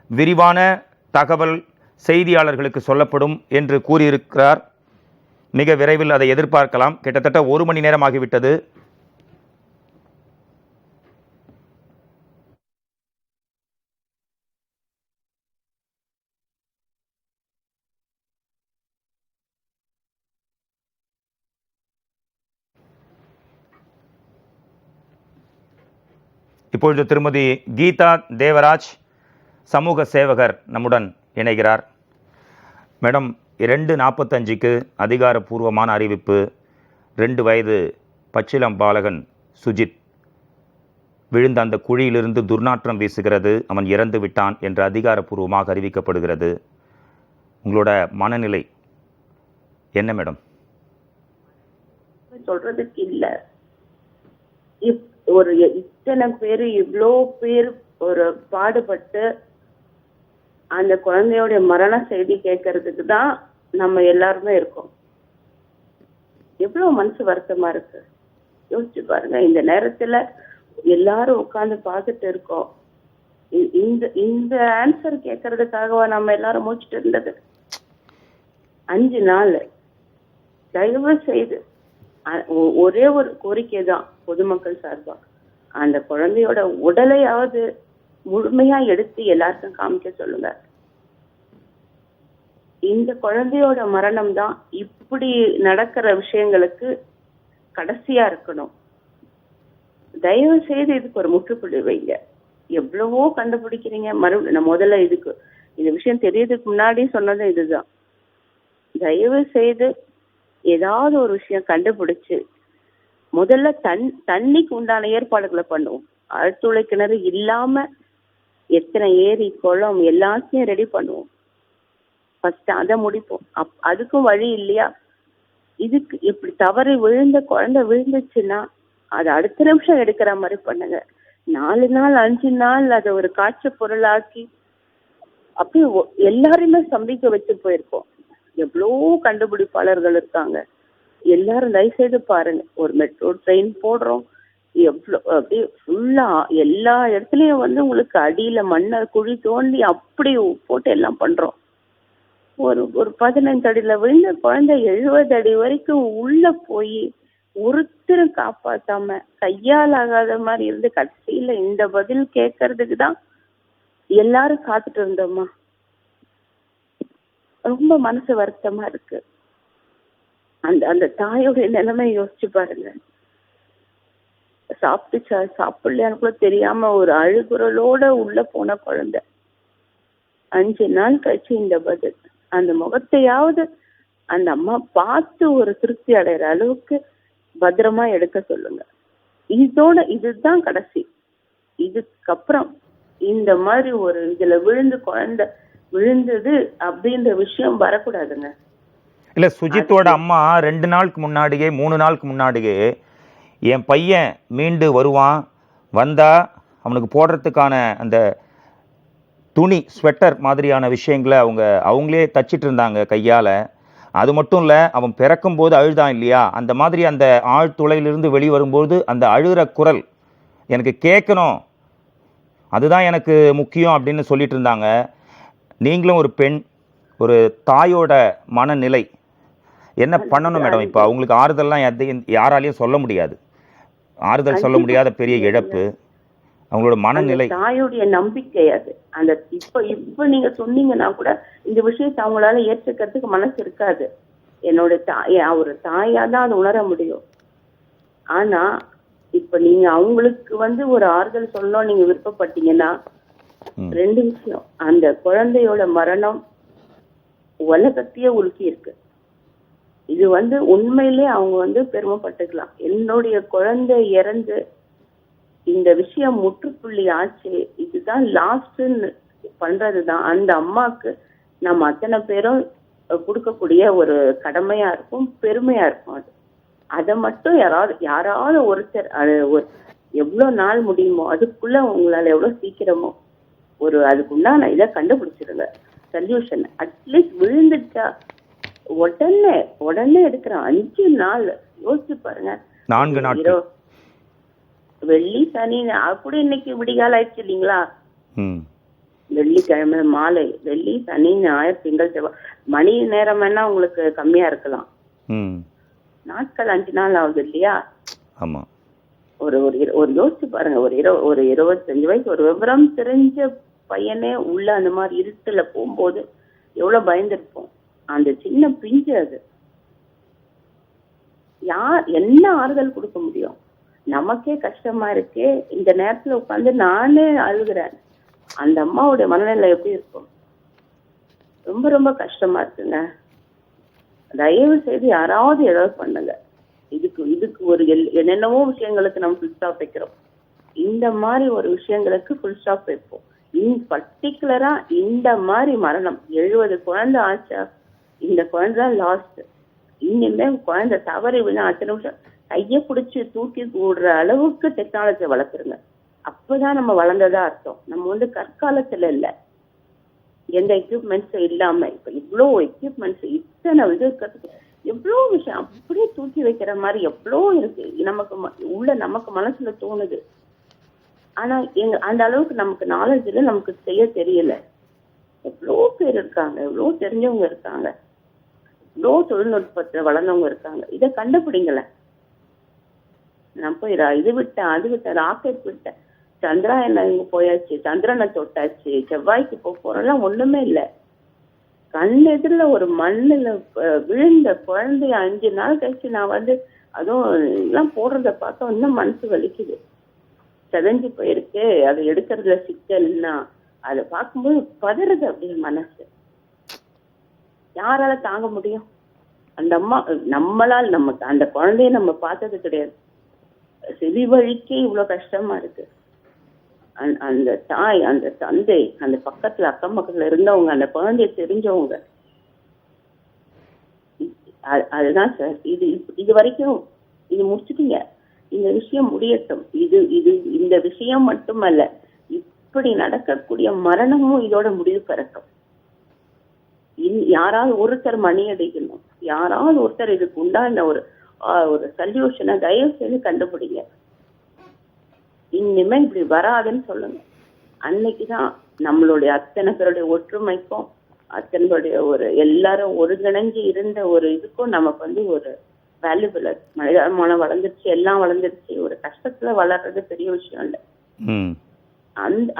விரிவான தகவல் செய்தியாளர்களுக்கு சொல்லப்படும் என்று கூறியிருக்கிறார். மிக விரைவில் அதை எதிர்பார்க்கலாம். கிட்டத்தட்ட 1 மணி நேரம் ஆகிவிட்டது. இப்பொழுது திருமதி கீதா தேவராஜ், சமூக சேவகர், நம்முடன் இணைகிறார். மேடம், 2:45க்கு அதிகாரப்பூர்வமான அறிவிப்பு. 2 வயது பச்சிளம் பாலகன் சுஜித் விழுந்த அந்த குழியிலிருந்து துர்நாற்றம் வீசுகிறது, அவன் இறந்து விட்டான் என்று அதிகாரப்பூர்வமாக அறிவிக்கப்படுகிறது. உங்களோட மனநிலை என்ன மேடம்? சொல்றதுக்கு இல்ல. ஒரு இத்தனை பேர் இவ்வளோ பேர் ஒரு பாடுபட்டு அந்த குழந்தையோட மரண செய்தி கேட்கறதுக்கு தான் நம்ம எல்லாருமே இருக்கோம். எவ்வளவு மனசு வருத்தமா இருக்கு யோசிச்சு பாருங்க. இந்த நேரத்துல எல்லாரும் உட்கார்ந்து பார்த்துட்டு இருக்கோம். இந்த ஆன்சர் கேட்கறதுக்காகவா நம்ம எல்லாரும் முடிச்சுட்டு இருந்தது? 5 நாள் தயவு செய்து ஒரே ஒரு கோரிக்கை தான் பொதுமக்கள் சார்பா, அந்த குழந்தையோட உடலையாவது முழுமையா எடுத்து எல்லாருக்கும் காமிக்க சொல்லுங்க. இந்த குழந்தையோட மரணம் தான் இப்படி நடக்கிற விஷயங்களுக்கு கடைசியா இருக்கணும். தயவு செய்து இதுக்கு ஒரு முற்றுப்புள்ளி வைங்க. எவ்வளவோ கண்டுபிடிக்கிறீங்க, நான் முதல்ல இதுக்கு இந்த விஷயம் தெரியறதுக்கு முன்னாடி சொன்னது இதுதான். தயவு செய்து ஏதாவது ஒரு விஷயம் கண்டுபிடிச்சு முதல்ல தண்ணிக்கு உண்டான ஏற்பாடுகளை பண்ணுவோம். ஆழ்துளை கிணறு இல்லாம எத்தனை ஏரி குளம் எல்லாத்தையும் ரெடி பண்ணுவோம். ஃபர்ஸ்ட் அதை முடிப்போம். அதுக்கும் வழி இல்லையா? இதுக்கு இப்படி தவறி விழுந்த குழந்தை விழுந்துச்சுன்னா அது அடுத்த நிமிஷம் எடுக்கிற மாதிரி பண்ணுங்க. 4 நாள் 5 நாள் அதை ஒரு காட்சி பொருளாக்கி அப்படி எல்லாருமே சம்பிக்க வச்சு போயிருக்கோம். எவ்வளோ கண்டுபிடிப்பாளர்கள் இருக்காங்க. எல்லாரும் தயவுசெய்து பாருங்க. ஒரு மெட்ரோ ட்ரெயின் போடுறோம், எவ்வளோ அப்படியே ஃபுல்லா எல்லா இடத்துலயும் உங்களுக்கு அடியில மண்ணை குழி தோண்டி அப்படி போட்டு எல்லாம் பண்றோம். ஒரு 15 அடியில விழுந்த குழந்தை 70 அடி வரைக்கும் உள்ள போய் ஒருத்தரும் காப்பாத்தாம கையால் ஆகாத மாதிரி இருந்து கடைசியில இந்த பதில் கேட்கறதுக்கு தான் எல்லாரும் காத்துட்டு இருந்தோமா. ரொம்ப மனசு வருத்தமா இருக்கு. அந்த தாயோட நிலைமை யோசிச்சு பாருங்க. சாப்பிடலையான்னு கூட தெரியாம ஒரு அழுகுறலோட உள்ள போன குழந்தை 5 நாள் கழிச்சு இந்த பதில். அந்த முகத்தையாவது அந்த அம்மா பார்த்து ஒரு திருப்தி அடைகிற அளவுக்கு பத்திரமா எடுக்க சொல்லுங்க. இதுதான் கடைசி. இதுக்கப்புறம் இந்த மாதிரி ஒரு இதுல குழந்தை விழுந்தது அப்படின்ற விஷயம் வரக்கூடாதுங்க. இல்ல, சுஜித்தோட அம்மா 2 நாளுக்கு முன்னாடியே 3 நாளுக்கு முன்னாடியே என் பையன் மீண்டு வருவான், வந்தா அவனுக்கு போடுறதுக்கான அந்த துணி ஸ்வெட்டர் மாதிரியான விஷயங்களை அவங்களே தச்சிட்டு இருந்தாங்க கையால். அது மட்டும் இல்லை, அவன் பிறக்கும் போது அழுதான் இல்லையா, அந்த மாதிரி அந்த ஆழ்துளையிலிருந்து வெளிவரும்போது அந்த அழுகிற குரல் எனக்கு கேட்கணும், அதுதான் எனக்கு முக்கியம் அப்படின்னு சொல்லிட்டு இருந்தாங்க. நீங்களும் ஒரு பெண், ஒரு தாயோட மனநிலை என்ன பண்ணணும் மேடம்? இப்போ அவங்களுக்கு ஆறுதல்லாம் யாராலையும் சொல்ல முடியாது, ஆறுதல் சொல்ல முடியாத பெரிய இழப்பு, அவங்களோட மனநிலை. தாயோடைய நம்பிக்கை அது. அந்த இப்ப நீங்க சொன்னீங்கன்னா கூட இந்த விஷயத்தை அவங்களால ஏற்றுக்கிறதுக்கு மனசு இருக்காது. என்னோட ஒரு தாயா தான் அதை உணர முடியும். ஆனா இப்ப நீங்க அவங்களுக்கு ஒரு ஆறுதல் சொல்லணும் நீங்க விருப்பப்பட்டீங்கன்னா 2 விஷயம். அந்த குழந்தையோட மரணம் உலகத்தையே உலுக்கி இருக்கு. இது உண்மையிலே அவங்க பெருமைப்பட்டுக்கலாம். என்னுடைய குழந்தை இறந்து இந்த விஷயம் முற்றுப்புள்ளி ஆச்சு, இதுதான் லாஸ்ட்ன்னு பண்றதுதான் அந்த அம்மாக்கு நம்ம அத்தனை பேரும் கொடுக்கக்கூடிய ஒரு கடமையா இருக்கும், பெருமையா இருக்கும். அதை மட்டும் யாராவது ஒருத்தர் எவ்வளவு நாள் முடியுமோ அதுக்குள்ள உங்களால எவ்வளவு சீக்கிரமோ அதுக்குண்டான இதை கண்டுபிடிச்சிருங்க, சொல்யூஷன். அட்லீஸ்ட் விழுந்துட்டா உடனே எடுக்கிறோம். 5 நாள் யோசிச்சு பாருங்க. 4 நாட்கள் வெள்ளி சனி அப்படி இன்னைக்கு விடிகால ஆயிடுச்சு இல்லைங்களா? வெள்ளிக்கிழமை மாலை, வெள்ளி சனி ஞாயிறு திங்கள் செவ்வாய், மணி நேரம் வேணா உங்களுக்கு கம்மியா இருக்கலாம், நாட்கள் 5 நாள் ஆகுது இல்லையா? ஆமா. ஒரு யோசிச்சு பாருங்க. ஒரு 25 வயசு ஒரு விவரம் தெரிஞ்ச பையனே உள்ள அந்த மாதிரி இருட்டுல போகும்போது எவ்வளவு பயந்துருப்போம். அந்த சின்ன பிஞ்சு அது என்ன ஆறுதல் கொடுக்க முடியும்? நமக்கே கஷ்டமா இருக்கே, இந்த நேரத்துல உட்காந்து நானே அழுகிறேன். அந்த அம்மாவுடைய மனநிலை எப்படி இருக்கும்? ரொம்ப ரொம்ப கஷ்டமா இருக்குங்க. தயவு செய்து யாராவது ஏதாவது பண்ணுங்க. இதுக்கு ஒரு என்னென்னவோ விஷயங்களுக்கு நம்ம ஃபுல் ஸ்டாப் வைக்கிறோம். இந்த மாதிரி ஒரு விஷயங்களுக்கு ஃபுல் ஸ்டாப் வைப்போம். பர்டிகுலரா இந்த மாதிரி மரணம் 70 குழந்தை ஆச்சா, இந்த குழந்தை லாஸ்ட். இனிமே குழந்தை தவறி விழா 5 நிமிஷம் கையை பிடிச்சி தூக்கி கூடுற அளவுக்கு டெக்னாலஜியை வளர்த்துருங்க. அப்பதான் நம்ம வளர்ந்ததா அர்த்தம். நம்ம வந்து கற்காலத்துல இல்லை, எந்த எக்யூப்மெண்ட்ஸும் இல்லாம இப்ப இவ்வளோ எக்யூப்மெண்ட்ஸ் இத்தனை இது இருக்கிறதுக்கு எவ்வளோ விஷயம் அப்படியே தூக்கி வைக்கிற மாதிரி எவ்வளோ இருக்கு நமக்கு உள்ள நமக்கு மனசுல தோணுது. ஆனா அந்த அளவுக்கு நமக்கு நாலேஜ் இல்லை, நமக்கு செய்ய தெரியல. எவ்வளோ பேர் இருக்காங்க, எவ்வளோ தெரிஞ்சவங்க இருக்காங்க, எவ்வளோ தொழில்நுட்பத்தை வளர்ந்தவங்க இருக்காங்க. இதை கண்டுபிடிங்களேன். நான் போய் இது விட்டேன், அது விட்டேன், ராக்கெட் விட்டேன், சந்திராயன் இங்க போயாச்சு, சந்திரனை தொட்டாச்சு, செவ்வாய்க்கு போறோம்லாம் ஒண்ணுமே இல்லை. கண் எதிரில ஒரு மண்ணுல விழுந்த குழந்தைய 5 நாள் கழிச்சு நான் வந்து அதுவும் எல்லாம் போடுறத பார்த்தா இன்னும் மனசு வலிக்குது. செதஞ்சு போயிருக்கு, அதை எடுக்கிறதுல சிக்கல்னா அதை பார்க்கும்போது பதறது அப்படியே மனசு. யாரால தாங்க முடியும்? அந்த அம்மா நம்மளால் நமக்கு அந்த குழந்தைய நம்ம பார்த்தது கிடையாது. செவி வழிக்கே இவ்வளவு கஷ்டமா இருக்கு. அந்த தாய், அந்த தந்தை, அந்த பக்கத்துல அக்கம் பக்கத்துல இருந்தவங்க, அந்த குழந்தைய தெரிஞ்சவங்க, அதுதான் சார். இது வரைக்கும் இது முடிச்சுட்டீங்க, இந்த விஷயம் முடியட்டும். இந்த விஷயம் மட்டுமல்ல, இப்படி நடக்கக்கூடிய மரணமும் இதோட முடிவு பெறட்டும். யாராவது ஒருத்தர் மணி அடிக்கணும், யாராவது ஒருத்தர் இதுக்கு உண்டான ஒரு சொல்யூஷனை தயவு செய்து கண்டுபிடிங்க. இனிமே இப்படி வராதுன்னு சொல்லுங்க. அன்னைக்குதான் நம்மளுடைய அத்தனை பேருடைய ஒற்றுமைக்கும் அத்தனை பேருடைய ஒரு எல்லாரும் ஒருங்கிணைஞ்சு இருந்த ஒரு இதுக்கும் நமக்கு வந்து ஒரு வேல்யூபிள். மனிதாபிமானம் வளர்ந்துருச்சு, எல்லாம் வளர்ந்துருச்சு. ஒரு கஷ்டத்துல வளர்றது பெரிய விஷயம் இல்லை.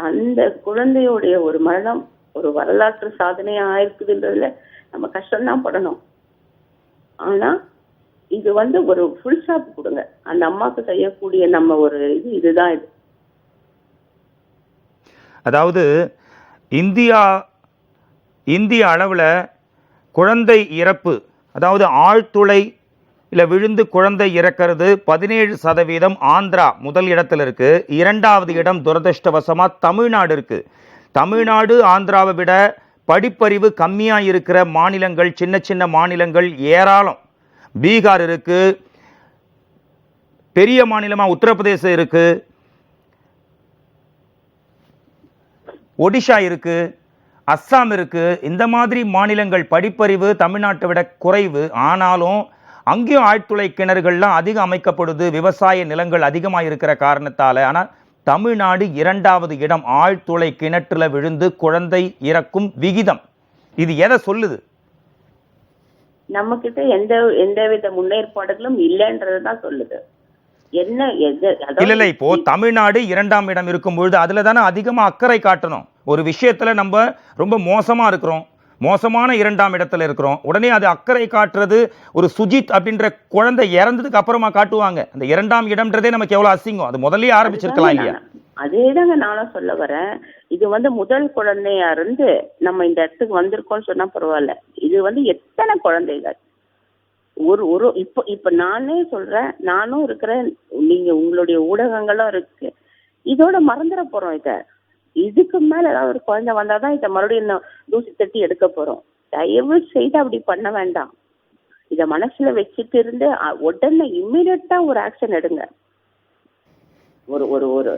அந்த குழந்தையுடைய ஒரு மரணம் ஒரு வரலாற்று சாதனையா ஆயிருக்குதுன்றதுல நம்ம கஷ்டம்தான் படணும். ஆனா இது வந்து ஒரு ஃபுல் ஸ்டாப் கொடுங்க. அந்த அம்மாவுக்கு செய்யக்கூடிய நம்ம ஒரு இதுதான் இது. அதாவது இந்திய அளவில் குழந்தை இறப்பு, அதாவது ஆழ்துளை இல்லை விழுந்து குழந்தை இறக்கிறது 17%. ஆந்திரா முதல் இடத்துல இருக்கு. 2வது இடம் துரதிருஷ்டவசமாக தமிழ்நாடு இருக்கு. தமிழ்நாடு ஆந்திராவை விட படிப்பறிவு கம்மியாக இருக்கிற மாநிலங்கள், சின்ன சின்ன மாநிலங்கள் ஏராளம். பீகார் இருக்கு, பெரிய மாநிலமா உத்தரப்பிரதேசம் இருக்கு, ஒடிஷா இருக்கு, அஸ்ஸாம் இருக்கு. இந்த மாதிரி மாநிலங்கள் படிப்பறிவு தமிழ்நாட்டை விட குறைவு. ஆனாலும் அங்கேயும் ஆழ்துளை கிணறுகள்லாம் அதிகம் அமைக்கப்படுது, விவசாய நிலங்கள் அதிகமாக இருக்கிற காரணத்தால. ஆனால் தமிழ்நாடு 2வது இடம் ஆழ்துளை கிணற்றுல விழுந்து குழந்தை இறக்கும் விகிதம். இது எதை சொல்லுது? நம்ம கிட்ட எந்தவித முன்னேற்பாடுகளும் இல்லைன்றதுதான் சொல்லுது. இல்ல இப்போ தமிழ்நாடு 2ஆம் இடம் இருக்கும் பொழுது அதுல தானே அதிகமா அக்கறை காட்டணும். ஒரு விஷயத்துல நம்ம ரொம்ப மோசமா இருக்கிறோம், மோசமான 2ஆம் இடத்துல இருக்கிறோம், உடனே அது அக்கறை காட்டுறது ஒரு சுஜித் அப்படின்ற குழந்தை இறந்ததுக்கு அப்புறமா காட்டுவாங்க. அந்த 2ஆம் இடம்ன்றதே நமக்கு எவ்வளவு அசிங்கம். அது முதல்லயே ஆரம்பிச்சிருக்கலாம் இல்லையா? அதேதாங்க நானும் சொல்ல வரேன். இது வந்து முதல் குழந்தையா இருந்து நம்ம இந்த இடத்துக்கு வந்திருக்கோம்னு சொன்னா பரவாயில்ல. இது வந்து எத்தனை குழந்தைகள் இப்ப நானே சொல்றேன், நானும் இருக்கிறேன், நீங்க உங்களுடைய ஊடகங்களும் இருக்கு. இதோட மறந்துட போறோம். இதுக்கு மேல ஏதாவது ஒரு குழந்தை வந்தாதான் இதை மறுபடியும் தூசி தட்டி எடுக்க போறோம். தயவு செய்து அப்படி பண்ண வேண்டாம். இத மனசுல வச்சுட்டு இருந்து உடனே இம்மிடியட்டா ஒரு ஆக்ஷன் எடுங்க. ஒரு ஒரு ஒரு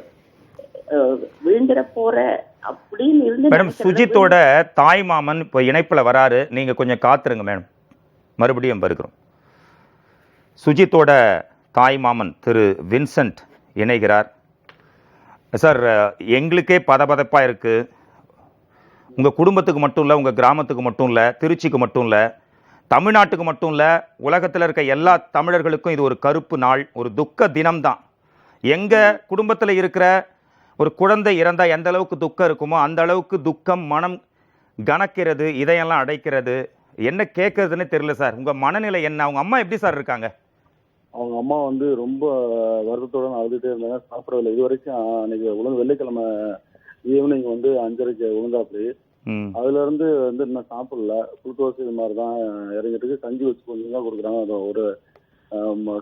விழுந்துட போற அப்படின்னு இருந்து. மேடம், சுஜித்தோட தாய் மாமன் இப்போ இணைப்புல வராரு, நீங்க கொஞ்சம் காத்துருங்க மேடம், மறுபடியும் வருகிறோம். சுஜித்தோட தாய் மாமன் திரு வின்சென்ட் இணைகிறார். சார், எங்களுக்கே பதபதப்பாக இருக்குது. உங்கள் குடும்பத்துக்கு மட்டும் இல்லை, உங்கள் கிராமத்துக்கு மட்டும் இல்லை, திருச்சிக்கு மட்டும் இல்லை, தமிழ்நாட்டுக்கு மட்டும் இல்லை, உலகத்தில் இருக்க எல்லா தமிழர்களுக்கும் இது ஒரு கருப்பு நாள், ஒரு துக்க தினம்தான். எங்கள் குடும்பத்தில் இருக்கிற ஒரு குழந்தை இறந்தால் எந்த அளவுக்கு துக்கம் இருக்குமோ அந்த அளவுக்கு துக்கம், மனம் கனக்கிறது, இதையெல்லாம் அடைக்கிறது. என்ன கேட்கறதுன்னு தெரியல சார். உங்கள் மனநிலை என்ன? அவங்க அம்மா எப்படி சார் இருக்காங்க? அவங்க அம்மா வந்து ரொம்ப வருத்தத்தோட அழுதுகிட்டே இருந்தாங்க, சாப்பிடவில்லை இது வரைக்கும். அன்னைக்கு வெள்ளிக்கிழமை ஈவினிங் வந்து 5:30க்கு விழுந்தாப்படி. அதுல இருந்து வந்து இன்னும் சாப்பிடல. குளுக்கோஸ் இது மாதிரி தான் இறங்கிட்டு கஞ்சி வச்சு கொஞ்சம் தான் கொடுக்குறாங்க. அது ஒரு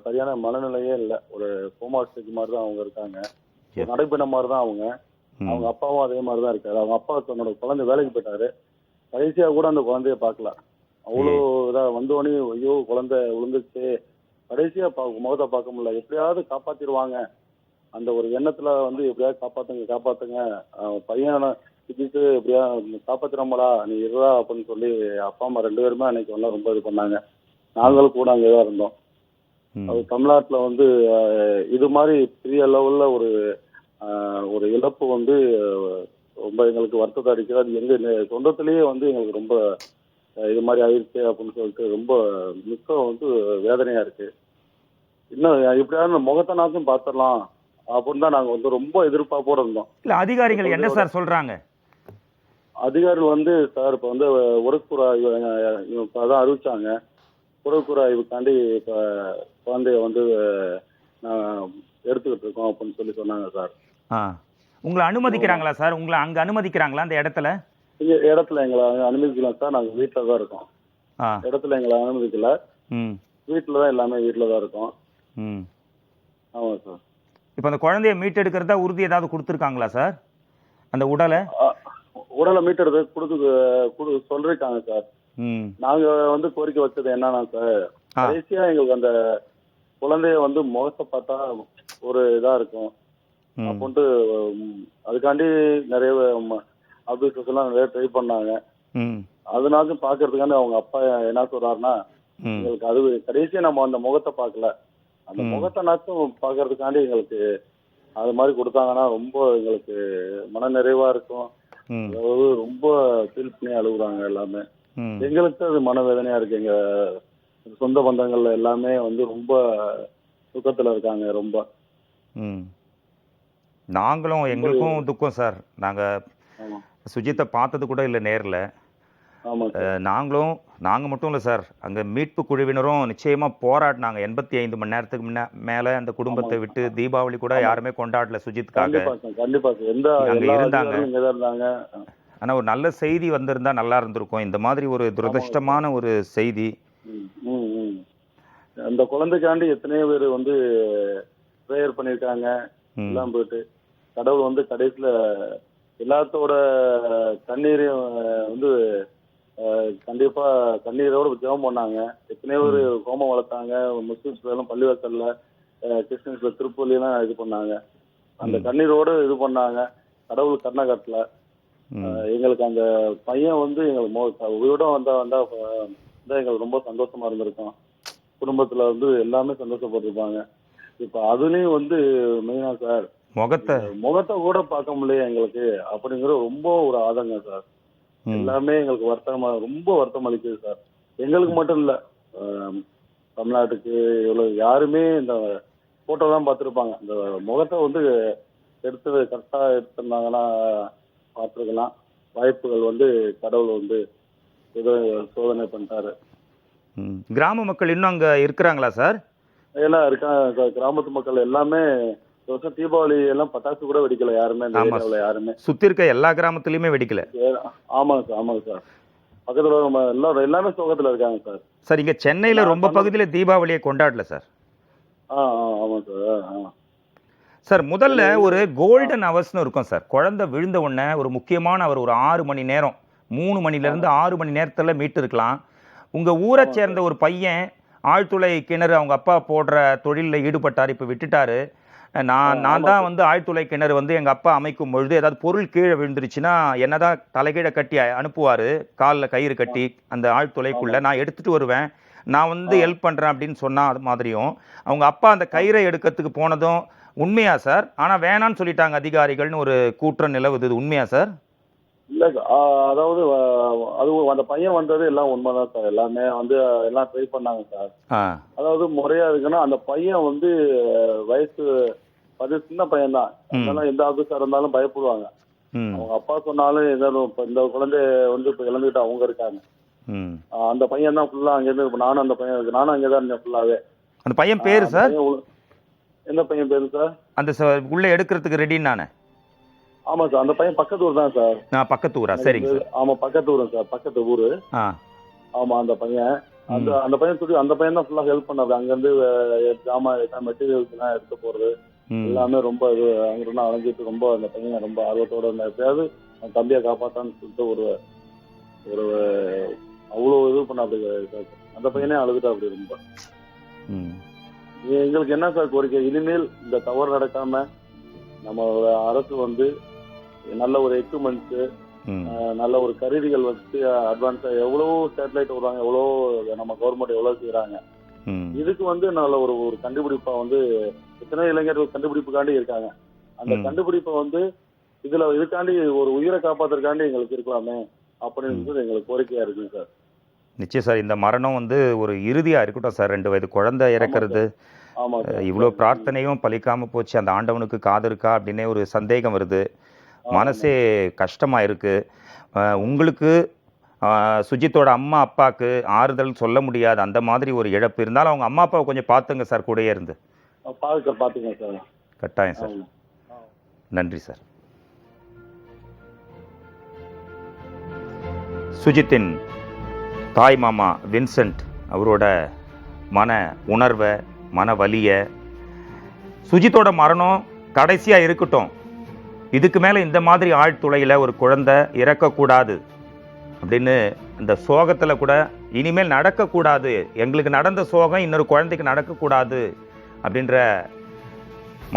சரியான மனநிலையே இல்லை. ஒரு கோமா ஸ்டேஜ் மாதிரி தான் அவங்க இருக்காங்க. நடைபெற மாதிரி தான் அவங்க அப்பாவும் அதே மாதிரி தான் இருக்காரு. அவங்க அப்பா தன்னோட குழந்தை வேலைக்கு போயிட்டாரு. கடைசியா கூட அந்த குழந்தைய பார்க்கல. அவ்வளோ இதாக வந்தோடனே ஐயோ குழந்தை விழுந்துச்சு கடைசியா முகத்தை பார்க்க முடியல. எப்படியாவது காப்பாத்திடுவாங்க அந்த ஒரு எண்ணத்துல வந்து எப்படியாவது காப்பாத்துங்க பையனை திட்டிட்டு எப்படியா காப்பாத்திரமாடா நீ இருடா அப்படின்னு சொல்லி அப்பா அம்மா 2 பேருமே அன்னைக்கு வந்து ரொம்ப இது பண்ணாங்க. நாங்களும் கூட அங்கேதான் இருந்தோம். அது தமிழ்நாட்டுல வந்து இது மாதிரி பெரிய லெவல்ல ஒரு இழப்பு வந்து ரொம்ப எங்களுக்கு வருத்தத்தை அடிக்கிறது. அது எங்க சொந்தத்திலேயே வந்து எங்களுக்கு ரொம்ப இது மாதிரி ஆயிடுச்சு அப்படின்னு சொல்லிட்டு ரொம்ப மிக்க வந்து வேதனையா இருக்கு. இன்னும் எப்படியாவது முகத்தை நாச்சும் பார்த்துடலாம் அப்படின்னு தான் நாங்க வந்து ரொம்ப எதிர்பார்ப்போட இருந்தோம். இல்ல அதிகாரிகள் என்ன சார் சொல்றாங்க? அதிகாரிகள் வந்து சார் இப்ப வந்து உடற்கூறு ஆய்வு இப்பதான் அறிவிச்சாங்க. உடற்கூறு ஆய்வுக்காண்டி இப்ப குழந்தைய வந்து எடுத்துக்கிட்டு இருக்கோம் அப்படின்னு சொல்லி சொன்னாங்க சார். உங்களை அனுமதிக்கிறாங்களா சார்? உங்களை அங்க அனுமதிக்கிறாங்களா அந்த இடத்துல? இடத்துல எங்களை அனுமதிக்கலாம் சார். நாங்க வீட்டுல தான் இருக்கோம். இடத்துல எங்களை அனுமதிக்கல. வீட்டுலதான் எல்லாமே வீட்டுலதான் இருக்கோம். ஆமா சார். இப்ப அந்த குழந்தைய மீட்டெடுக்கிறதா உறுதி ஏதாவது கொடுத்துருக்காங்களா சார்? அந்த உடலை மீட்டெடுத்து சொல்லிருக்காங்க சார். நாங்க வந்து கோரிக்கை வச்சது என்னன்னா சார், கடைசியா எங்களுக்கு அந்த குழந்தைய வந்து முகத்தை பார்த்தா ஒரு இதா இருக்கும் அப்படின்ட்டு அதுக்காண்டி நிறைய ஆபீசர்ஸ் எல்லாம் நிறைய ட்ரை பண்ணாங்க. அதனாச்சும் பாக்குறதுக்காண்டி அவங்க அப்பா என்ன சொல்றாருன்னா, எங்களுக்கு அது கடைசியா நம்ம அந்த முகத்தை பார்க்கல, அந்த முகத்தை நாச்சும் பாக்குறதுக்காண்டி எங்களுக்கு அது மாதிரி கொடுத்தாங்கன்னா ரொம்ப எங்களுக்கு மன நிறைவா இருக்கும். அதாவது ரொம்ப ஃபீல் பண்ணி அழுகுறாங்க எல்லாமே. எங்களுக்கு அது மனவேதனையா இருக்கு. எங்க சொந்த பந்தங்கள்ல எல்லாமே வந்து ரொம்ப துக்கத்துல இருக்காங்க. ரொம்ப நாங்களும் எங்களுக்கும் துக்கம் சார். நாங்க சுஜித்தை பார்த்தது கூட இல்லை நேர்ல. நாங்க மட்டும் இல்லை சார், அங்க மீட்பு குழுவினரும் நிச்சயமா போராடினாங்க. 85 மணி நேரத்துக்கு மேல அந்த குடும்பத்தை விட்டு தீபாவளி கூட யாருமே கொண்டாடல சுஜித்துக்காக. அங்க இருந்தாங்க. ஆனா ஒரு நல்ல செய்தி வந்திருந்தா நல்லா இருந்திருக்கும். இந்த மாதிரி ஒரு துரதிருஷ்டமான ஒரு செய்தி. அந்த குழந்தைக்காண்டி எத்தனையோ பேர் வந்து ப்ரேயர் பண்ணிருக்காங்க. எல்லாம் போயிட்டு கடவுள் வந்து கடைசியில எல்லாத்தோட கண்ணீரையும் வந்து கண்டிப்பா கண்ணீரோட ஜெபம் பண்ணாங்க. எத்தனையோ பேர் ஹோமம் வளர்த்தாங்க. முஸ்லிம்ஸ்ல எல்லாம் பள்ளிவாசல்ல, கிறிஸ்டின்ஸ்ல திருப்பள்ளி எல்லாம் இது பண்ணாங்க. அந்த கண்ணீரோட இது பண்ணாங்க. கடவுள் கர்நாடகத்துல எங்களுக்கு அந்த பையன் வந்து எங்களுக்கு உயிரோட வந்தா எங்களுக்கு ரொம்ப சந்தோஷமா இருந்திருக்கும். குடும்பத்துல வந்து எல்லாமே சந்தோஷப்பட்டிருப்பாங்க. இப்ப அதுலயும் வந்து மெயினா சார் முகத்தை கூட பார்க்க முடியல எங்களுக்கு அப்படிங்கிற ரொம்ப ஒரு ஆதங்கம் சார். எல்லாமே எங்களுக்கு ரொம்ப வருத்தம் அளிக்குது சார். எங்களுக்கு மட்டும் இல்ல, தமிழ்நாட்டுக்கு இவ்வளவு யாருமே இந்த போட்டோ தான் பார்த்துருப்பாங்க. இந்த முகத்தை வந்து கரெக்டா எடுத்திருந்தாங்கன்னா பார்த்துருக்கலாம். வாய்ப்புகள் வந்து கடவுள் வந்து ஏதோ சோதனை பண்ணிட்டாரு. கிராம மக்கள் இன்னும் அங்க இருக்கிறாங்களா சார்? எல்லாம் இருக்காங்க. கிராமத்து மக்கள் எல்லாமே தீபாவளி எல்லாம் பட்டாசு கூட வெடிக்கல யாருமே. யாருமே சுத்தி இருக்க எல்லா கிராமத்துலயுமே வெடிக்கல. ஆமாங்க சார். ஆமாங்க சார். பக்கத்துல எல்லாமே சோகத்துல இருக்காங்க சார். சார் இங்க சென்னையில ரொம்ப பகுதியில தீபாவளியை கொண்டாடல சார். ஆமாம் சார். சார் முதல்ல ஒரு கோல்டன் ஹவர்ஸ்னு இருக்கும் சார். குழந்தை விழுந்த உடனே ஒரு முக்கியமான அவர் ஒரு 6 மணி நேரம், 3 மணில இருந்து 6 மணி நேரத்துல மீட்டு இருக்கலாம். உங்க ஊரை சேர்ந்த ஒரு பையன் ஆழ்துளை கிணறு அவங்க அப்பா போடுற தொழிலில் ஈடுபட்டார், இப்போ விட்டுட்டாரு. நான் தான் வந்து ஆழ்துளை கிணறு வந்து எங்கள் அப்பா அமைக்கும் பொழுது ஏதாவது பொருள் கீழே விழுந்துருச்சுன்னா என்னதான் தலைகீழே கட்டி அனுப்புவார், காலில் கயிறு கட்டி அந்த ஆழ்துளைக்குள்ளே நான் எடுத்துகிட்டு வருவேன், நான் வந்து ஹெல்ப் பண்ணுறேன் அப்படின்னு சொன்னால் அது மாதிரியும் அவங்க அப்பா அந்த கயிறை எடுக்கிறதுக்கு போனதும் உண்மையா சார்? ஆனால் வேணான்னு சொல்லிட்டாங்க அதிகாரிகள்னு ஒரு கூற்றம் நிலவுது, உண்மையா சார்? இல்லை அதாவது அது அந்த பையன் வந்தது எல்லாம் உண்மைதான் சார். எல்லாமே வந்து எல்லாம் ட்ரை பண்ணாங்க சார். அதாவது முறையா இருக்குன்னா அந்த பையன் வந்து வயசு சின்ன பையன் தான். அதனால எந்த ஆபீஸா இருந்தாலும் பயப்படுவாங்க. அவங்க அப்பா சொன்னாலும் ஏதாவது இந்த குழந்தை வந்து இப்போ இழந்துகிட்டு அவங்க இருக்காங்க. அந்த பையன் தான் ஃபுல்லா அங்கேருந்து நானும் அங்கேதான் இருந்தேன் ஃபுல்லாவே. அந்த பையன் பேரு சார்? எந்த பையன் பேரு சார்? அந்த உள்ள எடுக்கிறதுக்கு ரெடி நானே. ஆமா சார். அந்த பையன் பக்கத்து ஊர் தான் சார். பக்கத்து ஊரா? சரிங்க சார். ஆமா பக்கத்து ஊர் சார். பக்கத்து ஊரு. ஆமா அந்த பையன் அந்த பையன் சொல்லி அந்த பையன் தான் ஃபுல்லா ஹெல்ப் பண்ணாரு. அங்கிருந்து மெட்டீரியல்ஸ் எல்லாம் எடுத்து போறது எல்லாமே ரொம்ப அங்கிருந்து அலைஞ்சிட்டு ரொம்ப அந்த பையன் ரொம்ப ஆர்வத்தோட எப்பயாவது தம்பியை காப்பாத்தான்னு சொல்லிட்டு ஒரு அவ்வளோ இது பண்ண அப்படி அந்த பையனே அழுதுட்டா அப்படி ரொம்ப. எங்களுக்கு என்ன சார் கோரிக்கை, இனிமேல் இந்த தவறு நடக்காம நம்மளோட அரசு வந்து நல்ல ஒரு எக்யூப்மெண்ட்ஸ், நல்ல ஒரு கருவிகள் வச்சு அட்வான்ஸா எவ்வளவோ சேட்டலைட் விடுறாங்க, எவ்வளோ நம்ம கவர்மெண்ட் எவ்வளவு செய்யறாங்க. இதுக்கு வந்து நல்ல ஒரு ஒரு கண்டுபிடிப்பா வந்து எத்தனை இளைஞர்கள் கண்டுபிடிப்புக்காண்டி இருக்காங்க. அந்த கண்டுபிடிப்பை வந்து இதுக்காண்டி ஒரு உயிரை காப்பாத்துறதுக்காண்டி எங்களுக்கு இருக்கலாமே அப்படின்னு எங்களுக்கு கோரிக்கையா இருக்குங்க சார். நிச்சயம் சார். இந்த மரணம் வந்து ஒரு இறுதியா இருக்கட்டும் சார். 2 வயது குழந்தை இறக்கிறது, இவ்வளோ பிரார்த்தனையும் பலிக்காம போச்சு, அந்த ஆண்டவனுக்கு காது இருக்கா அப்படின்னே ஒரு சந்தேகம் வருது. மனசே கஷ்டமா இருக்கு. உங்களுக்கு சுஜித்தோட அம்மா அப்பாவுக்கு ஆறுதல் சொல்ல முடியாது, அந்த மாதிரி ஒரு இழப்பு இருந்தாலும் அவங்க அம்மா அப்பாவை கொஞ்சம் பார்த்துங்க சார், கூடயே இருந்து. பாத்துங்க சார். கட்டாயம் சார். நன்றி சார். சுஜித்தின் தாய் மாமா வின்சென்ட் அவரோட மன உணர்வை, மன வலியை, சுஜித்தோட மரணம் கடைசியாக இருக்கட்டும், இதுக்கு மேலே இந்த மாதிரி ஆழ்துளையில் ஒரு குழந்தை இறக்கக்கூடாது அப்படின்னு இந்த சோகத்தில் கூட இனிமேல் நடக்கக்கூடாது, எங்களுக்கு நடந்த சோகம் இன்னொரு குழந்தைக்கு நடக்கக்கூடாது அப்படின்ற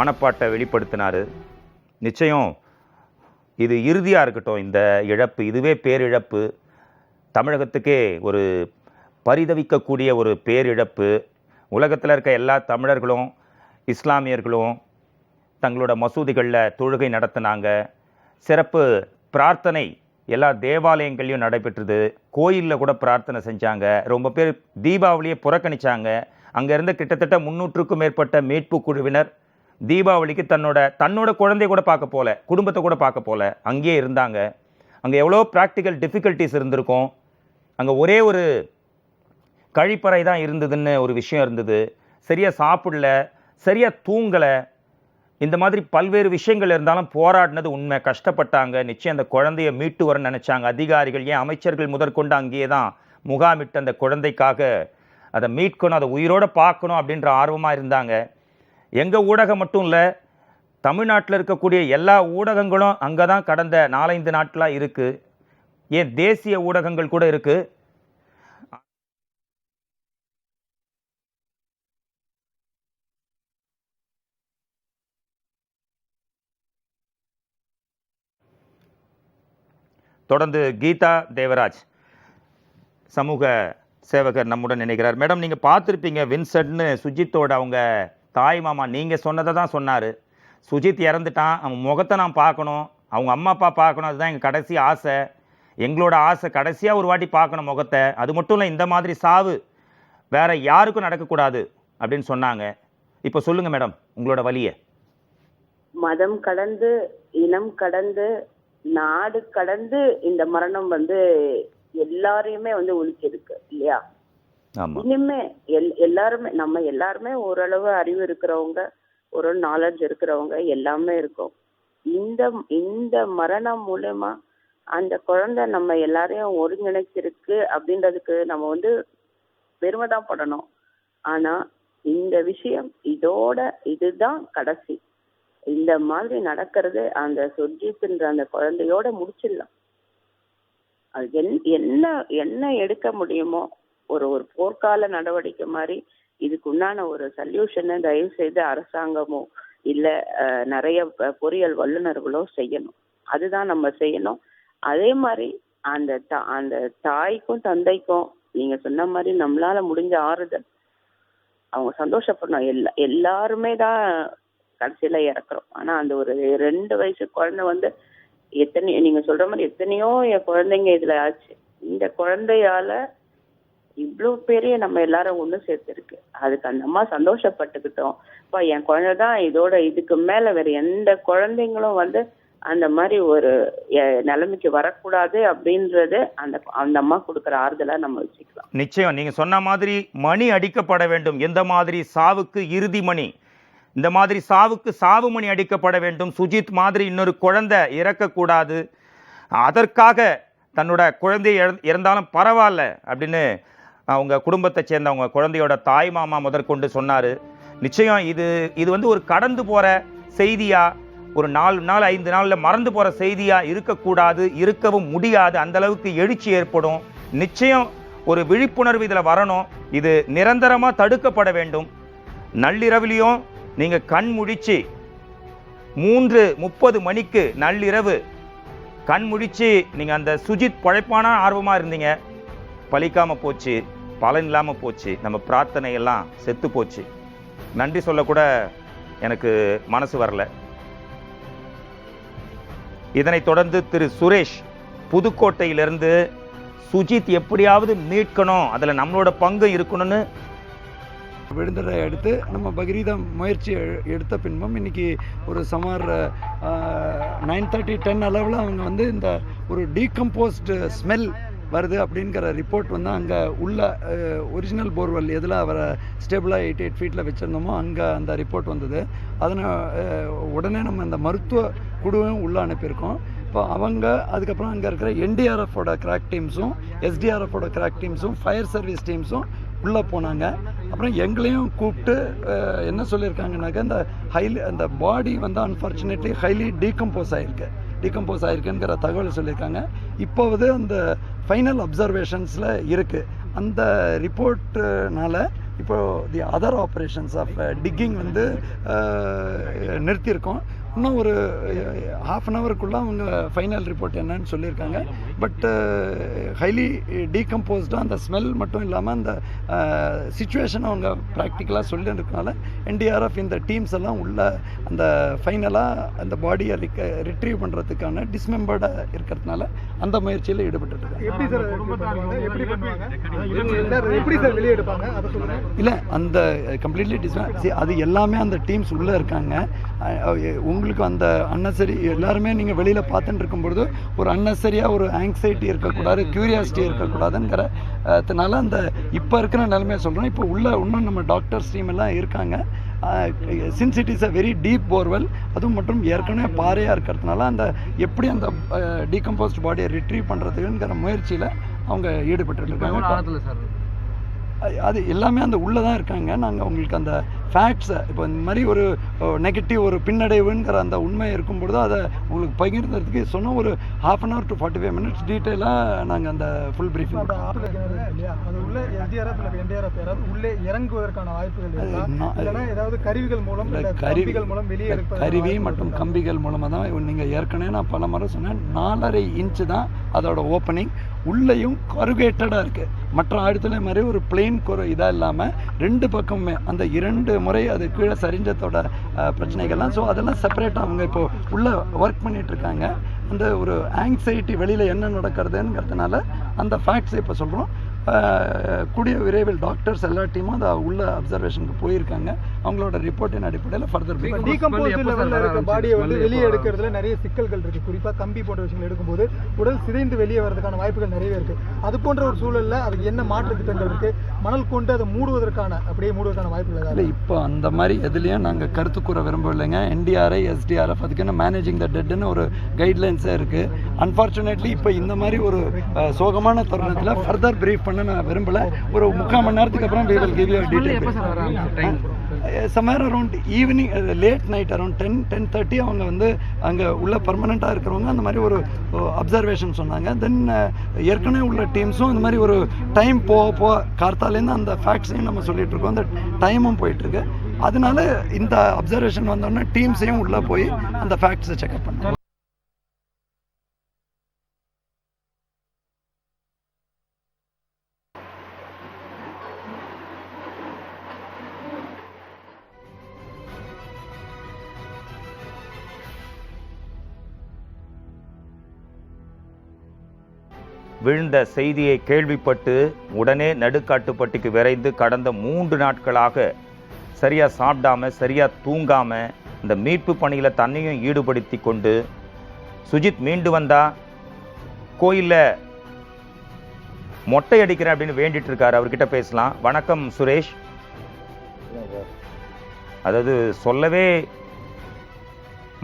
மனப்பாட்டை வெளிப்படுத்தினார். நிச்சயம் இது இறுதியாக இருக்கட்டும் இந்த இழப்பு, இதுவே பேரிழப்பு, தமிழகத்துக்கே ஒரு பரிதவிக்கக்கூடிய ஒரு பேரிழப்பு. உலகத்தில் இருக்க எல்லா தமிழர்களும் இஸ்லாமியர்களும் தங்களோட மசூதிகளில் தொழுகை நடத்தினாங்க, சிறப்பு பிரார்த்தனை எல்லா தேவாலயங்கள்லையும் நடைபெற்றது, கோயிலில் கூட பிரார்த்தனை செஞ்சாங்க. ரொம்ப பேர் தீபாவளியை புறக்கணித்தாங்க. அங்கே இருந்த கிட்டத்தட்ட 300க்கும் மேற்பட்ட மீட்பு குழுவினர் தீபாவளிக்கு தன்னோட குழந்தைய கூட பார்க்க போல, குடும்பத்தை கூட பார்க்க போல அங்கேயே இருந்தாங்க. அங்கே எவ்வளோ ப்ராக்டிக்கல் டிஃபிகல்ட்டிஸ் இருந்திருக்கும். அங்கே ஒரே ஒரு கழிப்பறை தான் இருந்ததுன்னு ஒரு விஷயம் இருந்தது. சரியாக சாப்பிடல, சரியாக தூங்கலை, இந்த மாதிரி பல்வேறு விஷயங்கள் இருந்தாலும் போராடினது உண்மை, கஷ்டப்பட்டாங்க. நிச்சயம் அந்த குழந்தைய மீட்டு வரன்னு நினச்சாங்க அதிகாரிகள், ஏன் அமைச்சர்கள் முதற்கொண்டு அங்கேயே தான் முகாமிட்டு அந்த குழந்தைக்காக அதை மீட்கணும், அதை உயிரோடு பார்க்கணும் அப்படின்ற ஆர்வமாக இருந்தாங்க. எங்கள் ஊடகம் மட்டும் இல்லை, தமிழ்நாட்டில் இருக்கக்கூடிய எல்லா ஊடகங்களும் அங்கே தான் கடந்த 4-5 நாட்களாக இருக்குது. ஏன் தேசிய ஊடகங்கள் கூட இருக்குது. தொடர்ந்து கீதா தேவராஜ் சமூக சேவகர் நம்முடன் நினைக்கிறார். மேடம், நீங்கள் பார்த்துருப்பீங்க, வின்சென்ட்னு சுஜித்தோட அவங்க தாய் மாமா நீங்கள் சொன்னதை தான் சொன்னார். சுஜித் இறந்துட்டான், அவன் முகத்தை நான் பார்க்கணும், அவங்க அம்மா அப்பா பார்க்கணும், அதுதான் எங்கள் கடைசி ஆசை, எங்களோட ஆசை, கடைசியாக ஒரு வாட்டி பார்க்கணும் முகத்தை. அது மட்டும் இல்லை, இந்த மாதிரி சாவு வேற யாருக்கும் நடக்கக்கூடாது அப்படின்னு சொன்னாங்க. இப்போ சொல்லுங்க மேடம் உங்களோட வலியை. மதம் கடந்து, இனம் கடந்து, நாடு கடந்து இந்த மரணம் வந்து எல்லாரையுமே வந்து ஒழிச்சிருக்கு இல்லையா? இனிமே எல்லாருமே நம்ம எல்லாருமே ஓரளவு அறிவு இருக்கிறவங்க, ஒரு நாலேஜ் இருக்கிறவங்க எல்லாமே இருக்கும். இந்த மரணம் மூலமா அந்த குழந்தை நம்ம எல்லாரையும் ஒருங்கிணைச்சிருக்கு அப்படின்றதுக்கு நம்ம வந்து பெருமை தான் படணும். ஆனா இந்த விஷயம் இதுதான் கடைசி. இந்த மாதிரி நடக்கிறது அந்த சுர்ஜித்ன்ற அந்த குழந்தையோட முடிச்சிடலாம். அது என்ன எடுக்க முடியுமோ ஒரு போர்க்கால நடவடிக்கை மாதிரி இதுக்கு உண்டான ஒரு சொல்யூஷனை தயவு செய்து அரசாங்கமோ இல்ல நிறைய பொறியியல் வல்லுநர்களோ செய்யணும். அதுதான் நம்ம செய்யணும். அதே மாதிரி அந்த தாய்க்கும் தந்தைக்கும் நீங்க சொன்ன மாதிரி நம்மளால முடிஞ்ச ஆறுதல், அவங்க சந்தோஷப்படணும். எல்லாருமே தான் கடைசியில இறக்குறோம். ஆனா அந்த ஒரு 2 வயசு குழந்தை வந்து நீங்க சொல்ற மாதிரி எத்தனையோ என் குழந்தைங்க இதுல ஆச்சு. இந்த குழந்தையால இவ்வளவு பெரிய நம்ம எல்லாரும் ஒண்ணு சேர்த்துருக்கு. அதுக்கு அந்த அம்மா சந்தோஷப்பட்டுக்கிட்டோம். என் குழந்தைதான் இதுக்கு மேல வேற எந்த குழந்தைங்களும் வந்து அந்த மாதிரி ஒரு நிலைமைக்கு வரக்கூடாது அப்படின்றது அந்த அம்மா கொடுக்குற ஆறுதலா நம்ம வச்சுக்கலாம். நிச்சயம் நீங்க சொன்ன மாதிரி மணி அடிக்கப்பட வேண்டும். எந்த மாதிரி சாவுக்கு இறுதி மணி, இந்த மாதிரி சாவுக்கு சாவு மணி அடிக்கப்பட வேண்டும். சுஜித் மாதிரி இன்னொரு குழந்தை இறக்கக்கூடாது. அதற்காக தன்னோட குழந்தை இறந்தாலும் பரவாயில்ல அப்படின்னு அவங்க குடும்பத்தை சேர்ந்தவங்க குழந்தையோட தாய் மாமா முதற்கொண்டு சொன்னார். நிச்சயம் இது வந்து ஒரு கடந்து போகிற செய்தியா, ஒரு 4 நாள் 5 நாளில் மறந்து போகிற செய்தியா இருக்கக்கூடாது, இருக்கவும் முடியாது. அந்த அளவுக்கு எழுச்சி ஏற்படும். நிச்சயம் ஒரு விழிப்புணர்வு இதில் வரணும். இது நிரந்தரமாக தடுக்கப்பட வேண்டும். நள்ளிரவிலையும் நீங்கள் கண் முழிச்சு 3:30 மணிக்கு நள்ளிரவு கண் முழிச்சு நீங்கள் அந்த சுஜித் பழைப்பான ஆர்வமாக இருந்தீங்க, பலிக்காமல் போச்சு, பலன் இல்லாமல் போச்சு, நம்ம பிரார்த்தனை எல்லாம் செத்து போச்சு. நன்றி சொல்லக்கூட எனக்கு மனசு வரல. இதனைத் தொடர்ந்து திரு சுரேஷ் புதுக்கோட்டையிலிருந்து சுஜித் எப்படியாவது மீட்கணும், அதில் நம்மளோட பங்கு இருக்கணும்னு விடுதலை எடுத்து நம்ம பக்ரீதா முயற்சி எடுத்த பின்பும் இன்னைக்கு ஒரு சுமார் 9:30 10 அளவில் அவங்க வந்து இந்த ஒரு டீகம்போஸ்டு ஸ்மெல் வருது அப்படிங்கிற ரிப்போர்ட் வந்து அங்கே உள்ள ஒரிஜினல் போர்வெல் எதில் அவரை ஸ்டேபிளாக 88 ஃபீட்டில் வச்சுருந்தோமோ அங்கே அந்த ரிப்போர்ட் வந்தது. அதனை உடனே நம்ம இந்த மருத்துவ குழுவும் உள்ளே அனுப்பியிருக்கோம். இப்போ அவங்க அதுக்கப்புறம் அங்கே இருக்கிற என்டிஆர்எஃபோட கிராக் டீம்ஸும் எஸ்டிஆர்எஃபோட கிராக் டீம்ஸும் ஃபயர் சர்வீஸ் டீம்ஸும் உள்ளே போனாங்க. அப்புறம் எங்களையும் கூப்பிட்டு என்ன சொல்லியிருக்காங்கனாக்கா அந்த பாடி வந்து அன்ஃபார்ச்சுனேட்லி ஹைலி டீகம்போஸ் ஆகிருக்குங்கிற தகவல் சொல்லியிருக்காங்க. இப்போது அந்த ஃபைனல் அப்சர்வேஷன்ஸில் இருக்குது. அந்த ரிப்போர்ட்னால இப்போது the other operations of ticking வந்து நிறுத்தியிருக்கோம். இன்னும் ஒரு ½ அன் ஹவருக்குள்ளே அவங்க ஃபைனல் ரிப்போர்ட் என்னன்னு சொல்லியிருக்காங்க. பட் ஹைலி டீகம்போஸ்டாக அந்த ஸ்மெல் மட்டும் இல்லாமல் அந்த சுச்சுவேஷன் அவங்க ப்ராக்டிக்கலாக சொல்லியிருக்கனால என்டிஆர்எஃப் இந்த டீம்ஸ் எல்லாம் உள்ள அந்த ஃபைனலாக அந்த பாடியை ரிட்ரீவ் பண்ணுறதுக்கான டிஸ்மெம்பர்டாக இருக்கிறதுனால அந்த முயற்சியில் ஈடுபட்டுருக்காங்க. இல்லை, அந்த கம்ப்ளீட்லி அது எல்லாமே அந்த டீம்ஸ் உள்ளே இருக்காங்க. உங்களுக்கு அந்த அன்னசரி எல்லாருமே நீங்கள் வெளியில் பார்த்துட்டு இருக்கும்பொழுது ஒரு அன்னசரியாக ஒரு ஆங்ஸைட்டி இருக்கக்கூடாது, க்யூரியாசிட்டி இருக்கக்கூடாதுங்கிறதுனால அந்த இப்போ இருக்கிற நிலைமையை சொல்கிறோம். இப்போ இன்னும் நம்ம டாக்டர்ஸ் டீம் எல்லாம் இருக்காங்க. Since it is a very deep borewell, அதுவும் மற்றும் ஏற்கனவே பாறையாக இருக்கிறதுனால அந்த எப்படி அந்த டீகம்போஸ்ட் பாடியை ரிட்ரீவ் பண்ணுறதுக்குங்கிற முயற்சியில் அவங்க ஈடுபட்டு இருக்காங்க. அது எல்லாமே அந்த உள்ளே தான் இருக்காங்க. நாங்கள் உங்களுக்கு அந்த ஃபேக்ட்ஸை இப்போ இந்த மாதிரி ஒரு நெகட்டிவ் ஒரு பின்னடைவுங்கிற அந்த உண்மை இருக்கும்பொழுது அதை உங்களுக்கு பகிர்ந்ததுக்கு சொன்ன ஒரு ½ அன் ஹவர் to 45 மினிட்ஸ் டீட்டெயிலாக நாங்கள் அந்த ஃபுல் ப்ரீஃபிங் கருவி மற்றும் கம்பிகள் மூலமாக தான். நீங்கள் ஏற்கனவே நான் பல முறை சொன்னேன், 4.5 இன்ச்சு தான் அதோட ஓப்பனிங். உள்ளேயும் கருகேட்டடாக இருக்குது. மற்ற ஆழத்துல மாதிரி ஒரு பிளெயின் இதாக இல்லாமல் 2 பக்கமுமே அந்த 2 முறை அது கீழே சரிஞ்சத்தோட பிரச்சனைகள்லாம். ஸோ அதெல்லாம் செப்பரேட்டாக அவங்க இப்போ உள்ளே ஒர்க் பண்ணிட்டு இருக்காங்க. அந்த ஒரு ஆங்ஸைட்டி வெளியில் என்ன நடக்கிறதுங்கிறதுனால அந்த ஃபேக்ட்ஸை இப்போ சொல்கிறோம். கூடிய விரைவில் டாக்டர்ஸ் எல்லா டீமும் அதை உள்ள அப்சர்வேஷனுக்கு போயிருக்காங்க. அவங்களோட ரிப்போர்ட்டின் அடிப்படையில் ஃபர்தர் பாடியை வந்து வெளியே எடுக்கிறதுல நிறைய சிக்கல்கள் இருக்கு. குறிப்பாக கம்பி போன்ற விஷயங்கள் எடுக்கும்போது உடல் சிதைந்து வெளியே வரதுக்கான வாய்ப்புகள் நிறைய இருக்கு. அது போன்ற ஒரு சூழல்ல அதுக்கு என்ன மாற்று திட்டங்கள் இருக்கு? மணல் கொண்டு அதை மூடுவதற்கான வாய்ப்புகள் இல்லை. இப்போ அந்த மாதிரி எதுலையும் நாங்கள் கருத்து கூற விரும்பவில்லைங்க. என்டிஆர்ஐ எஸ்டிஆர்எஃப் அதுக்குன்னு மேனேஜிங் த டெட்னு ஒரு கைட்லைன்ஸே இருக்கு. அன்ஃபார்ச்சுனேட்லி இப்போ இந்த மாதிரி ஒரு சோகமான தருணத்தில் ஃபர்தர் பிரீஃப் பண்ண நான் விரும்பல. ஒரு 3/4 மணி நேரத்துக்கு அப்புறம் we will give you a detail. somewhere around evening late night around 10:30 அவங்க வந்து அங்கே உள்ள பர்மனெண்ட்டாக இருக்கிறவங்க அந்த மாதிரி ஒரு அப்சர்வேஷன் சொன்னாங்க. தென் ஏற்கனவே உள்ள டீம்ஸும் அந்த மாதிரி ஒரு டைம் போக கார்த்தாலேருந்து அந்த ஃபேக்ட்ஸையும் நம்ம சொல்லிட்டு இருக்கோம். அந்த டைமும் போயிட்டுருக்கு. அதனால இந்த அப்சர்வேஷன் வந்தோடனே டீம்ஸையும் உள்ளே போய் அந்த ஃபேக்ட்ஸை செக்அப் பண்ணோம். விழுந்த செய்தியை கேள்விப்பட்டு உடனே நடுக்காட்டுப்பட்டிக்கு விரைந்து கடந்த 3 நாட்களாக சரியா சாப்பிடாம சரியா தூங்காம இந்த மீட்பு பணியில் தன்னையும் ஈடுபடுத்தி கொண்டு சுஜித் மீண்டு வந்தா கோயிலில் மொட்டை அடிக்கிறேன் அப்படின்னு வேண்டிட்டு இருக்காரு. அவர்கிட்ட பேசலாம். வணக்கம் சுரேஷ். அதாவது சொல்லவே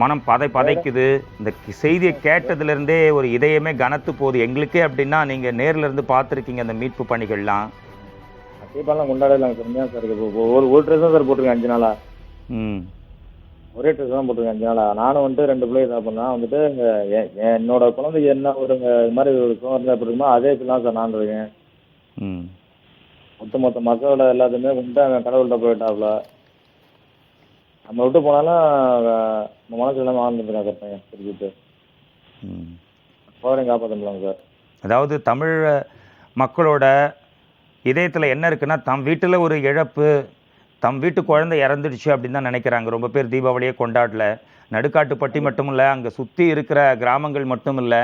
மனம் பதைக்குது. இந்த செய்தியை கேட்டதுலேருந்தே ஒரு இதயமே கனத்து போகுது எங்களுக்கே. அப்படின்னா நீங்கள் நேரில் இருந்து பார்த்துருக்கீங்க அந்த மீட்பு பணிகள்லாம். தீபாவளிலாம் கொண்டாடலாம் சார். சார் ஒரு ட்ரெஸ் தான் சார் போட்டிருக்கேன் 5 நாளா. ஒரே ட்ரெஸ் தான் போட்டிருக்கேன் 5 நாளா. நானும் வந்துட்டு 2 பிள்ளை இதாக பண்ணேன். வந்துட்டு என்னோட குழந்தைக்கு என்ன ஒரு இது மாதிரி ஒரு சோதனை எப்படி இருக்குமோ அதே தான் சார் நான் இருக்கேன். மொத்த மக்களோட எல்லாத்தையுமே கொண்டு அங்கே கடவுள்கிட்ட போயிட்டாப்ல. நம்ம விட்டு போனாலும் நம்ம மனசு எல்லாமே ஆழ்ந்துருக்காங்க சார் பையன் திருப்பிட்டு ம். பவரையும் காப்பாற்ற முடியல சார். அதாவது தமிழ் மக்களோட இதயத்தில் என்ன இருக்குன்னா, தம் வீட்டில் ஒரு இழப்பு, தம் வீட்டு குழந்தை இறந்துடுச்சு அப்படின்னு தான் நினைக்கிறாங்க. ரொம்ப பேர் தீபாவளியே கொண்டாடல. நடுக்காட்டுப்பட்டி மட்டும் இல்லை, அங்கே சுற்றி இருக்கிற கிராமங்கள் மட்டும் இல்லை,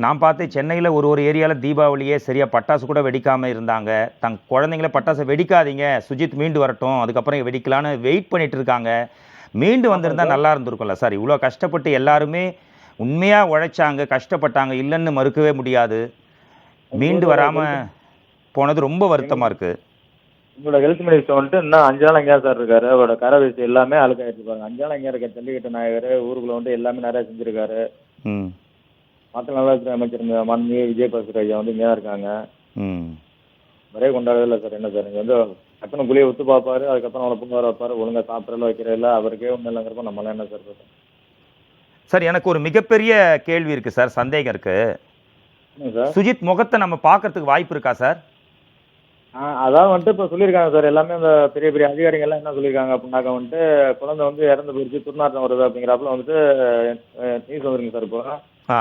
நான் பார்த்தேன் சென்னையில் ஒரு ஏரியாவில் தீபாவளியே சரியாக பட்டாசு கூட வெடிக்காமல் இருந்தாங்க. தன் குழந்தைங்கள பட்டாசை வெடிக்காதீங்க, சுஜித் மீண்டு வரட்டும், அதுக்கப்புறம் வெடிக்கலான்னு வெயிட் பண்ணிட்டு இருக்காங்க. மீண்டு வந்திருந்தா நல்லா இருந்திருக்கும்ல சார். இவ்வளோ கஷ்டப்பட்டு எல்லாருமே உண்மையாக உழைச்சாங்க, கஷ்டப்பட்டாங்க, இல்லைன்னு மறுக்கவே முடியாது. மீண்டு வராமல் போனது ரொம்ப வருத்தமாக இருக்குது. உங்களோட ஹெல்த் மினிஸ்டர் வந்துட்டு இன்னும் 5 நாள் எங்கேயா சார் இருக்காரு. அவரோட கரை வயசு எல்லாமே அழுக்காயிட்டு இருப்பாங்க. 5 நாள் எங்கேயா இருக்காரு. ஜல்லிக்கட்டு நாயகர் ஊருக்குள்ள வந்துட்டு எல்லாமே நிறையா செஞ்சிருக்காரு. ம் மக்கள் நலத்துறை அமைச்சர் மாண்புமிகு விஜயபாஸ்கர் ஐயா வந்து இங்கே தான் இருக்காங்க. ம் ஒரே கொண்டாடவே இல்லை சார். என்ன சார் இங்கே வந்து டக்குனு புளியை ஒத்து பார்ப்பாரு, அதுக்கப்புறம் அவளை பொங்க வர வைப்பாரு, ஒழுங்காக சாப்பிட்றல வைக்கிறதில்ல, அவருக்கே ஒன்றும் இல்லைங்கிறப்ப நம்மளாம் என்ன சார் சொல்றோம்? சார், எனக்கு ஒரு மிகப்பெரிய கேள்வி இருக்குது சார், சந்தேகம் இருக்குது. என்ன சார்? சுஜித் முகத்தை நம்ம பார்க்கறதுக்கு வாய்ப்பு இருக்கா சார்? அதான் வந்துட்டு இப்போ சொல்லியிருக்காங்க சார். எல்லாமே அந்த பெரிய பெரிய அதிகாரிகள்லாம் என்ன சொல்லியிருக்காங்க அப்படின்னாக்க வந்துட்டு குழந்தை வந்து இறந்து போயிடுச்சு, துர்நாற்றம் வருது அப்படிங்கிறப்பல வந்துட்டு நியூஸ் வந்துருங்க சார். இப்போ ஆ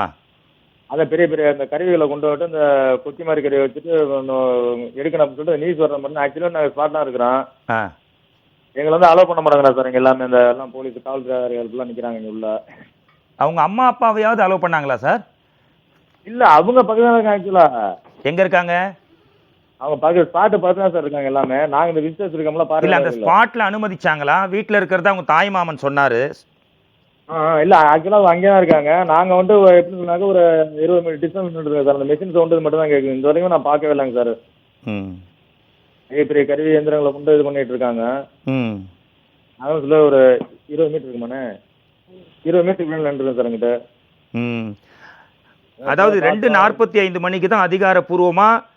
அதை பெரிய பெரிய அந்த கருவிகளை கொண்டு வந்துட்டு இந்த கொத்தி மாதிரி கருவியை வச்சுட்டு எடுக்கணும் அப்படின்னு சொல்லிட்டு நியூஸ் வர்ற மாதிரி ஆக்சுவலாக நாங்கள் ஸ்பாட்லாம் இருக்கிறோம். ஆ எங்களை வந்து அலோவ் பண்ண மாட்டாங்கிறா சார். இங்கே எல்லாமே இந்த எல்லாம் போலீஸ் காவல்துறை அதிகாரிகள்லாம் நிற்கிறாங்க இங்கே உள்ள. அவங்க அம்மா அப்பாவையாவது அலோவ் பண்ணாங்களா சார்? இல்லை, அவங்க பக்கத்தில் இருக்காங்க. ஆக்சுவலாக எங்கே இருக்காங்க? அவங்க பக்கத்து ஸ்பாட்டு பார்த்து தான் சார் இருக்காங்க எல்லாமே. நாங்கள் இந்த விசிட்டர்ஸ் இருக்கோம்ல இல்லை, அந்த பாருங்க. ஸ்பாட்டில் அனுமதிச்சாங்களா? வீட்டில் இருக்கிறது அவங்க தாய் மாமன் சொன்னார். இல்லை, ஆக்சுவலாக அவங்க அங்கே தான் இருக்காங்க. நாங்கள் வந்து எப்படி சொன்னாக்க ஒரு 20 மினிட் டிஸ்டன்ஸ் இருக்குது சார். அந்த மெஷின் சவுண்டு மட்டும் தான் கேட்குது. இந்த வரைக்கும் நான் பார்க்கவே இல்லைங்க சார். ம் பெரிய பெரிய கருவி இயந்திரங்களை கொண்டு இது பண்ணிட்டு இருக்காங்க. ம் அதான் சொல்ல ஒரு 20 மீட்டர் இருக்குமாண்ணே, 20 மீட்டருக்கு மேலே நின்றுருக்கேன் சார் எங்கிட்ட. ம் அதாவது 2:45 மணிக்கு தான் அதிகாரப்பூர்வமாக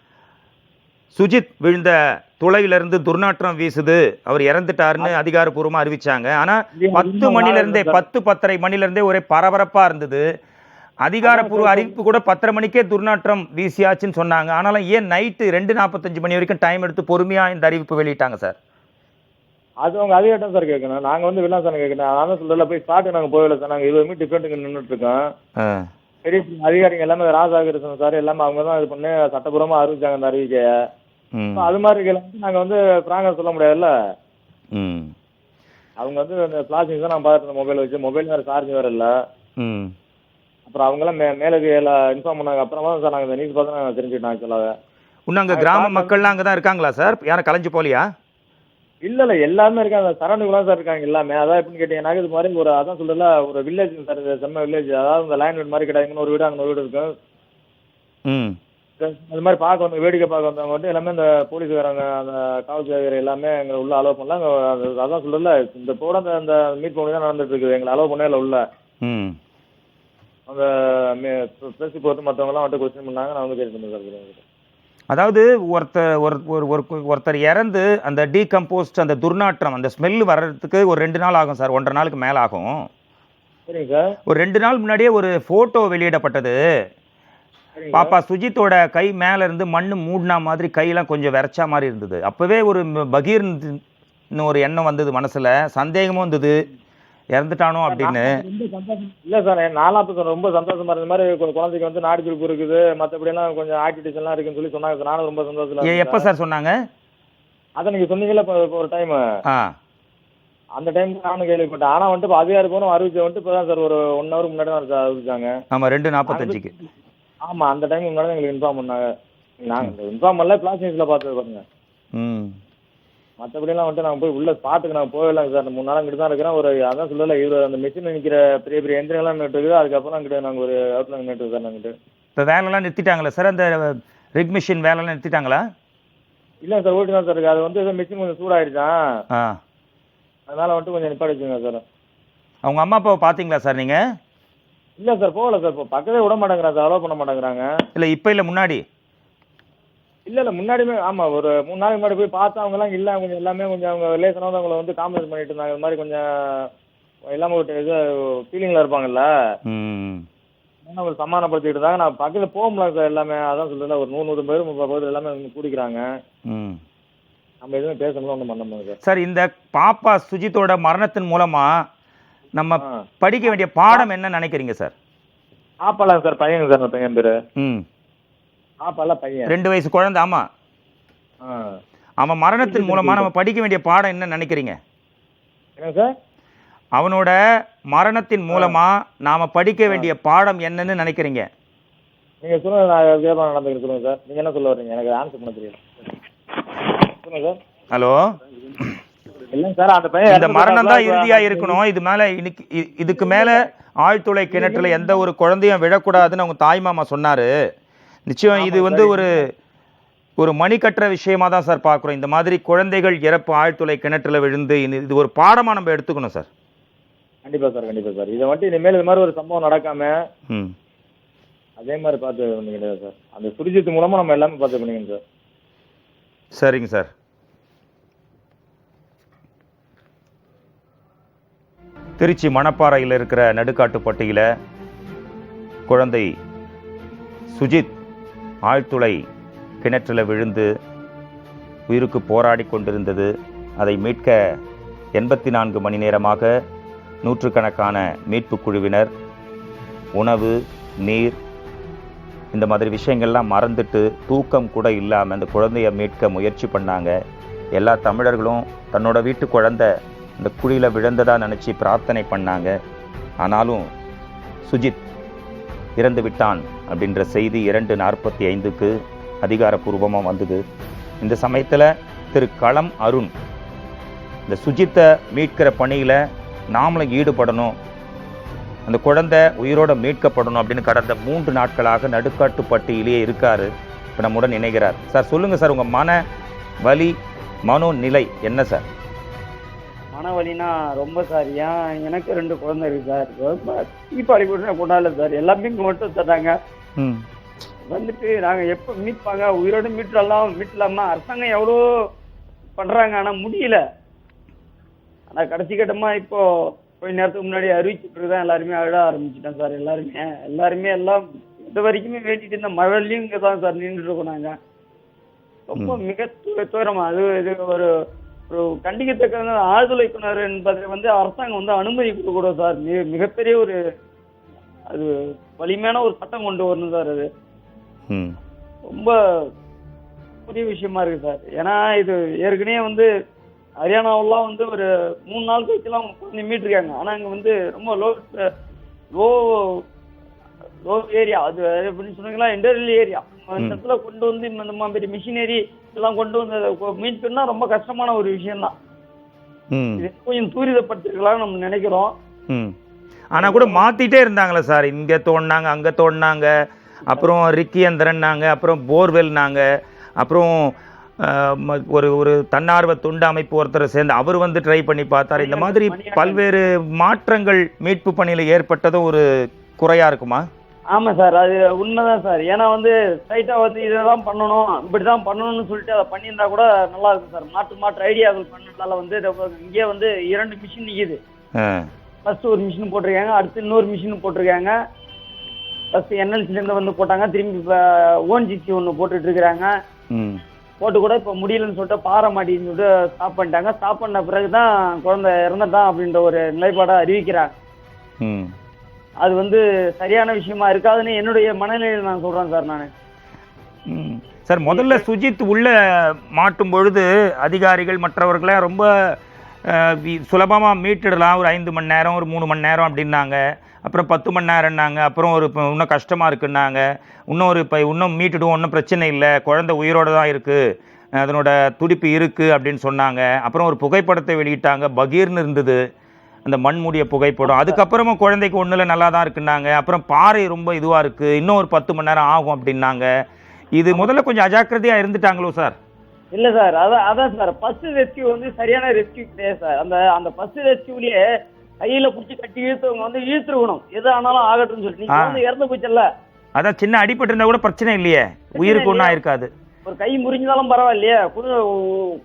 சுஜித் விழுந்த துளையிலிருந்து துர்நாற்றம் வீசுது, அவர் இறந்துட்டாருன்னு அதிகாரப்பூர்வமாக அறிவிச்சாங்க. ஆனால் 10 மணிலேருந்தே 10-10:30 மணிலேருந்தே ஒரே பரபரப்பாக இருந்தது. அதிகாரப்பூர்வ அறிவிப்பு கூட 10:30 மணிக்கே துர்நாற்றம் வீசியாச்சுன்னு சொன்னாங்க. ஆனாலும் ஏன் நைட்டு 2:45 மணி வரைக்கும் டைம் எடுத்து பொறுமையாக இந்த அறிவிப்பு வெளியிட்டாங்க சார்? அது அவங்க அதிகாரம் சார் கேட்கணும். நாங்கள் வந்து விழா சார் கேட்கணும். அதான் சொல்லல, போய் ஸ்பாட்டு நாங்கள் போகல சார். நாங்கள் 20 மீட்டர் டிஃப்ரெண்ட்டுக்கு நின்றுட்டு இருக்கோம். பெரிய அதிகாரிங்க எல்லாமே ராஜாகிருஷ்ணன் சார் எல்லாமே அவங்க தான் இது பண்ணி சட்டப்பூர்வமாக அறிவிச்சாங்க அந்த அறிவிக்கையை. அது மாதிரி வந்து நாங்கள் வந்து ஃப்ராங்காக சொல்ல முடியாதுல்ல. அவங்க வந்து அந்த பிளாஸ்டிக் தான் நான் பார்த்துருந்தேன் மொபைல் வச்சு. மொபைல் வேறு சார்ஜ் வேறு இல்லை. அப்புறம் அவங்களாம் மேலே இன்ஃபார்ம் பண்ணாங்க. அப்புறமா சார் நாங்கள் இந்த நியூஸ் பார்த்து நாங்கள் தெரிஞ்சுக்கிட்டோம் ஆக்சுவலாக. இன்னும் அங்கே கிராம மக்கள்லாம் அங்கே தான் இருக்காங்களா சார்? யாரும் கலைஞ்சு போலியா? இல்லை, எல்லாமே இருக்காங்க. சரௌண்டிங்லாம் சார் இருக்காங்க எல்லாமே. அதான் எப்படின்னு கேட்டீங்கன்னா இது மாதிரி ஒரு அதான் சொல்றல ஒரு வில்லேஜ் சார், செம்ம வில்லேஜ். அதாவது இந்த லைன் வீடு மாதிரி கிடையாது. ஒரு வீடு அங்கே ஒரு வீடு இருக்கும். அது மாதிரி பார்க்க வந்து வேடிக்கை பார்க்க வந்தவங்க வந்து எல்லாமே இந்த போலீஸ்காரங்க அந்த காவல்துறை எல்லாமே எங்களை உள்ள அலோவ் பண்ணலாம். அதான் சொல்றல இந்த போட அந்த மீட் பண்ணி தான் நடந்துட்டு இருக்குது. எங்களை அலோவ் பண்ணல உள்ள. அந்த பேசி போட்டு மற்றவங்கலாம் வந்துட்டு கொஸ்டின் பண்ணாங்க. நான் வந்து கேட்டு சார். அதாவது ஒருத்தர் இறந்து அந்த டீகம்போஸ்ட் அந்த துர்நாற்றம் அந்த ஸ்மெல் வர்றதுக்கு ஒரு 2 நாள் ஆகும் சார். 1.5 நாளுக்கு மேலே ஆகும். சரிங்க சார். ஒரு 2 நாள் முன்னாடியே ஒரு ஃபோட்டோ வெளியிடப்பட்டது. பாப்பா சுஜித்தோட கை மேலே இருந்து மண் மூடினா மாதிரி கையெல்லாம் கொஞ்சம் விரைச்சா மாதிரி இருந்தது. அப்போவே ஒரு பகீர்னு ஒரு எண்ணம் வந்தது மனசில். சந்தேகமும் வந்தது இறந்துட்டானோ அப்படின்னு. இல்லை சார், நாலாம் ரொம்ப சந்தோஷமா இருந்த மாதிரி குழந்தைக்கு வந்து நாடி துடிப்பு இருக்குது, மற்றபடியெல்லாம் கொஞ்சம் ஆக்டிவிட்டிஸ் எல்லாம் இருக்குன்னு சொல்லி சொன்னாங்க சார். நானும் ரொம்ப சந்தோஷம். எப்போ சார் சொன்னாங்க? அதை நீங்கள் சொன்னீங்கல்ல இப்போ ஒரு டைம். அந்த டைம் நானும் கேள்விப்பட்டேன். ஆனால் வந்துட்டு இப்போ அதிகாரி போகணும் அறிவிச்ச வந்துட்டு இப்போ தான் சார் ஒரு 1 ஹவர் முன்னாடி தான் சார் அறிவிச்சாங்க. ஆமாம், 2:45க்கு. ஆமாம், அந்த டைம் முன்னாடி தான் எங்களுக்கு இன்ஃபார்ம் பண்ணாங்க. நாங்கள் இன்ஃபார்ம் பண்ணல, பிளாஸ் நியூஸில் பார்த்தது பாருங்க. மற்றபடியெல்லாம் வந்துட்டு நாங்கள் போய் உள்ள ஸ்பாட்டுக்கு நாங்கள் போகலாங்க சார். 3 நாள் அங்கிட்டு தான் இருக்கிறோம். ஒரு அதான் சொல்லலை, இவர் அந்த மிஷின் நிற்கிற பெரிய பெரிய எந்திரங்கள்லாம் நின்று இருக்குது. அதுக்கப்புறம் அங்கிட்ட நாங்கள் ஒரு அவுட்ல நின்று சார். நாங்கிட்டு இப்போ வேலைலாம் நிறுத்திட்டாங்களா சார்? அந்த ரிக் மிஷின் வேலைலாம் நிறுத்திட்டாங்களா? இல்லை சார், ஓட்டி தான் சார் இருக்குது. அது வந்து ஏதோ மிஷின் கொஞ்சம் சூடாகிடுச்சான். அதனால் வந்துட்டு கொஞ்சம் நிப்பாடி வச்சுங்க சார். அவங்க அம்மா அப்பாவை பார்த்தீங்களா சார் நீங்கள்? இல்லை சார், போகல சார். இப்போ பக்கத்தே விட மாட்டேங்கிறாங்க சார், அலோவ் பண்ண மாட்டேங்கிறாங்க. இல்லை இப்போ இல்லை, முன்னாடி? இல்லை முன்னாடியுமே ஆமாம், ஒரு 3 நாளைக்கு முன்னாடி போய் பார்த்தா அவங்கலாம் இல்லை. கொஞ்சம் எல்லாமே கொஞ்சம் அவங்க ரிலேஷனாக வந்து அவங்கள வந்து காம்ப்ரமைஸ் பண்ணிட்டு இருந்தாங்க. இது மாதிரி கொஞ்சம் எல்லாமே ஒரு இது ஃபீலிங்கில் இருப்பாங்கல்ல, அவங்க சமாதானப்படுத்திட்டு இருந்தாங்க. நான் பக்கத்தில் போக முடியல சார் எல்லாமே. அதான் சொல்கிறேன், ஒரு 100 பேர் 30 பேர் எல்லாமே குடிக்கிறாங்க. நம்ம எதுவும் பேசணும் ஒன்றும் பண்ண முடியாது சார். சார் இந்த பாப்பா சுஜித்தோட மரணத்தின் மூலமா நம்ம படிக்க வேண்டிய பாடம் என்ன நினைக்கிறீங்க சார்? ஆப்பாலாம் சார் பையன் சார், பையன் பேரு ஆப்பாலாம் பையன் 2 வயசு குழந்தை. ஆமா, அவன் மரணத்தின் மூலமா நம்ம படிக்க வேண்டிய பாடம் என்ன நினைக்கிறீங்க? என்ன சார்? அவனோட மரணத்தின் மூலமா நாம படிக்க வேண்டிய பாடம் என்னன்னு நினைக்கிறீங்க? நீங்க சொல்லுங்க, நான் வியாபாரம் நடந்துக்கிட்டு சொல்லுங்க சார். நீங்க என்ன சொல்ல வர்றீங்க? எனக்கு ஆன்சர் பண்ண தெரியல. சொல்லுங்க சார். ஹலோ. இல்லைங்க சார், அந்த பையன் இந்த மரணம் தான் இறுதியா இருக்கணும். இது மேல இதுக்கு மேல ஆழ்துளை கிணற்றுல எந்த ஒரு குழந்தையும் விழக்கூடாதுன்னு அவங்க தாய்மாமா சொன்னாரு. நிச்சயம் இது வந்து ஒரு மணிக்கட்டுற விஷயமா தான் சார் பார்க்குறோம். இந்த மாதிரி குழந்தைகள் இறப்பு ஆழ்துளை கிணற்றுல விழுந்து இது ஒரு பாடமா நம்ம எடுத்துக்கணும் சார். கண்டிப்பா சார், கண்டிப்பா சார். இதை மட்டும் இனிமேல் இது மாதிரி ஒரு சம்பவம் நடக்காம அதே மாதிரி பார்த்து பண்ணிக்கிட்டேன் சார். அந்த சுர்ஜித் மூலமா நம்ம எல்லாமே பார்த்து பண்ணிக்கணும் சார். சரிங்க சார். திருச்சி மணப்பாறையில் இருக்கிற நடுக்காட்டுப்பட்டியில் குழந்தை சுஜித் ஆழ்துளை கிணற்றில் விழுந்து உயிருக்கு போராடி கொண்டிருந்தது. அதை மீட்க 84 மணி நேரமாக நூற்றுக்கணக்கான மீட்பு குழுவினர் உணவு, நீர், இந்த மாதிரி விஷயங்கள்லாம் மறந்துட்டு தூக்கம் கூட இல்லாமல் அந்த குழந்தைய மீட்க முயற்சி பண்ணாங்க. எல்லா தமிழர்களும் தன்னோட வீட்டு குழந்தை இந்த குழியில் விழுந்ததாக நினச்சி பிரார்த்தனை பண்ணாங்க. ஆனாலும் சுஜித் இறந்து விட்டான் அப்படின்ற செய்தி 2:45க்கு அதிகாரப்பூர்வமாக வந்தது. இந்த சமயத்தில் திரு களம் அருண் இந்த சுஜித்தை மீட்கிற பணியில் நாமளும் ஈடுபடணும், அந்த குழந்தை உயிரோடு மீட்கப்படணும் அப்படின்னு கடந்த 3 நாட்களாக நடுக்காட்டுப்பட்டியிலேயே இருக்காரு. இப்போ நம்முடன் இணைகிறார். சார் சொல்லுங்கள் சார், உங்கள் மன வலி மனோநிலை என்ன சார்? மனவலினா ரொம்ப சார். எனக்கு 2 குழந்தை இருக்கு சார். தீபாவளி கூட கொண்டாடல சார். எல்லாமே மட்டும் தர்றாங்க. வந்துட்டு நாங்கள் எப்போ மீட்பாங்க, உயிரோடு மீட்டலாமா? அரசாங்கம் எவ்வளோ பண்ணுறாங்க, ஆனால் முடியல. ஆனால் கடைசி கட்டமாக இப்போ கொஞ்ச நேரத்துக்கு முன்னாடி அறிவிச்சுட்டு தான் எல்லாருமே அழ ஆரம்பிச்சிட்டோம் சார். எல்லாருமே எல்லாம் இது வரைக்குமே வேண்டிட்டு இருந்த மழையும் இங்கே தான் சார் நின்றுட்டு இருக்கோம். நாங்கள் ரொம்ப மிக துயரமா. இது ஒரு கண்டிக்கத்தக்க ஆழ்துளை கிணறு என்பதை அரசாங்கம் அனுமதி கொடுக்கக்கூடாது சார். மிகப்பெரிய ஒரு அது வலிமையான ஒரு சட்டம் கொண்டு வரணும் சார். அது ரொம்ப பெரிய விஷயமா இருக்கு சார். ஏன்னா இது ஏற்கனவே ஹரியானாவெல்லாம் ஒரு 3 நாள் கழிச்சுலாம் குழந்தை மீட்டிருக்காங்க. ஆனால் அங்கே ரொம்ப லோ ஏரியா, அது எப்படின்னு சொன்னீங்களா, இண்டஸ்ட்ரியல் ஏரியா. அந்த இடத்துல கொண்டு இந்த மாதிரி மிஷினரி எல்லாம் கொண்டு மீட்புன்னா ரொம்ப கஷ்டமான ஒரு விஷயம்தான். இது கொஞ்சம் தூரிதப்படுத்திருக்கலாம் நம்ம நினைக்கிறோம். ஆனா கூட மாத்திட்டே இருந்தாங்களே சார். இங்க தோண்டினாங்க, அங்க தோண்டினாங்க, அப்புறம் ரிக்கியந்திரன்னாங்க, அப்புறம் போர்வெல்னாங்க, அப்புறம் ஒரு தன்னார்வ தொண்டு அமைப்பு ஒருத்தரை சேர்ந்து அவர் ட்ரை பண்ணி பார்த்தாரு. இந்த மாதிரி பல்வேறு மாற்றங்கள் மீட்பு பணியில ஏற்பட்டதும் ஒரு குறையா இருக்குமா? ஆமா சார், அது உண்மைதான் சார். ஏன்னா ஸ்ட்ரைட்டா இதெல்லாம் பண்ணணும், இப்படிதான் பண்ணணும்னு சொல்லிட்டு அதை பண்ணியிருந்தா கூட நல்லா இருக்கும் சார். மாற்று ஐடியாக்கள் பண்ணதால இங்கே 2 மிஷின் நிக்குது. ஃபர்ஸ்ட் ஒரு மிஷின் போட்டிருக்காங்க, அடுத்து இன்னொரு மிஷின் போட்டிருக்காங்க. ஃபர்ஸ்ட் என்எல்சில இருந்து போட்டாங்க, திரும்பி ஓஎன்ஜிசி ஒன்று போட்டுட்டு இருக்கிறாங்க. போட்டு கூட இப்போ முடியலன்னு சொல்லிட்டு பாறை மாட்டின்னு சொல்லிட்டு ஸ்டாப் பண்ணிட்டாங்க. ஸ்டாப் பண்ண பிறகுதான் குழந்தை இறந்துட்டான் அப்படின்ற ஒரு நிலைப்பாடை அறிவிக்கிறாங்க. அது சரியான விஷயமா இருக்காதுன்னு என்னுடைய மனநிலையில் நான் சொல்றேன் சார். நான் சார் முதல்ல சுஜித் உள்ள மாட்டும் பொழுது அதிகாரிகள் மற்றவர்களை ரொம்ப சுலபமாக மீட்டுடலாம், ஒரு 5 மணி நேரம், ஒரு 3 மணி நேரம் அப்படின்னாங்க. அப்புறம் 10 மணி நேரம்னாங்க. அப்புறம் இன்னும் கஷ்டமாக இருக்குன்னாங்க. இன்னும் மீட்டுடுவோம், ஒன்றும் பிரச்சனை இல்லை, குழந்தை உயிரோடு தான் இருக்குது, அதனோட துடிப்பு இருக்குது அப்படின்னு சொன்னாங்க. அப்புறம் ஒரு புகைப்படத்தை வெளியிட்டாங்க, பகீர்னு இருந்தது அந்த மண்மூடிய புகைப்படம். அதுக்கப்புறமா குழந்தைக்கு ஒன்றில் நல்லா தான் இருக்குன்னாங்க. அப்புறம் பாறை ரொம்ப இதுவாக இருக்குது, இன்னும் ஒரு 10 மணி நேரம் ஆகும் அப்படின்னாங்க. இது முதல்ல கொஞ்சம் அஜாக்கிரதையாக இருந்துட்டாங்களோ சார்? இல்லை சார், அதான் சார், ஃபர்ஸ்ட் ரெஸ்கியூ சரியான ரெஸ்கியூ கிடையாது சார். அந்த ஃபர்ஸ்ட் ரெஸ்கியூலயே கையில பிடிச்சி கட்டி இழுத்தவங்க இழுத்துருக்கணும், எது ஆனாலும் ஆகட்டும்னு சொல்லி. நீங்க இறந்து போச்சல்ல, அதான் சின்ன அடிபட்டு இருந்தா கூட பிரச்சனை இல்லையே, உயிருக்கு ஒன்றும் ஆயிருக்காது. ஒரு கை முறிஞ்சாலும் பரவாயில்லையே,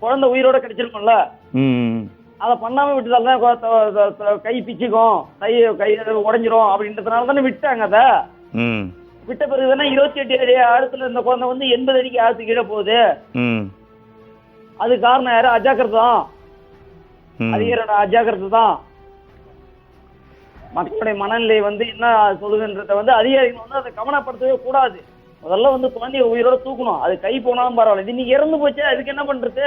குழந்தை உயிரோட கிடைச்சிருக்கும்ல. அதை பண்ணாம விட்டுதான் கை பிச்சுக்கும், கை உடைஞ்சிரும் அப்படின்றதுனால தானே விட்டாங்க. அதை விட்ட பிறகு தானே 28 அடி ஆழத்துல இந்த குழந்தை 80 அடிக்கு ஆழத்துக்கு கீழே போகுது. அது காரணம் யாரு? அஜாக்கிரதை தான், அதிகாரோட அஜாக்கிரதை தான். மக்களுடைய மனநிலை வந்து என்ன சொல்லுதுன்றத வந்து அதிகாரிகள் வந்து அதை கவனப்படுத்தவே கூடாது. முதல்ல வந்து குழந்தைய உயிரோட தூக்கணும். அது கை போனாலும் பரவாயில்ல. இது இன்னைக்கு இறந்து போச்சு, அதுக்கு என்ன பண்றது?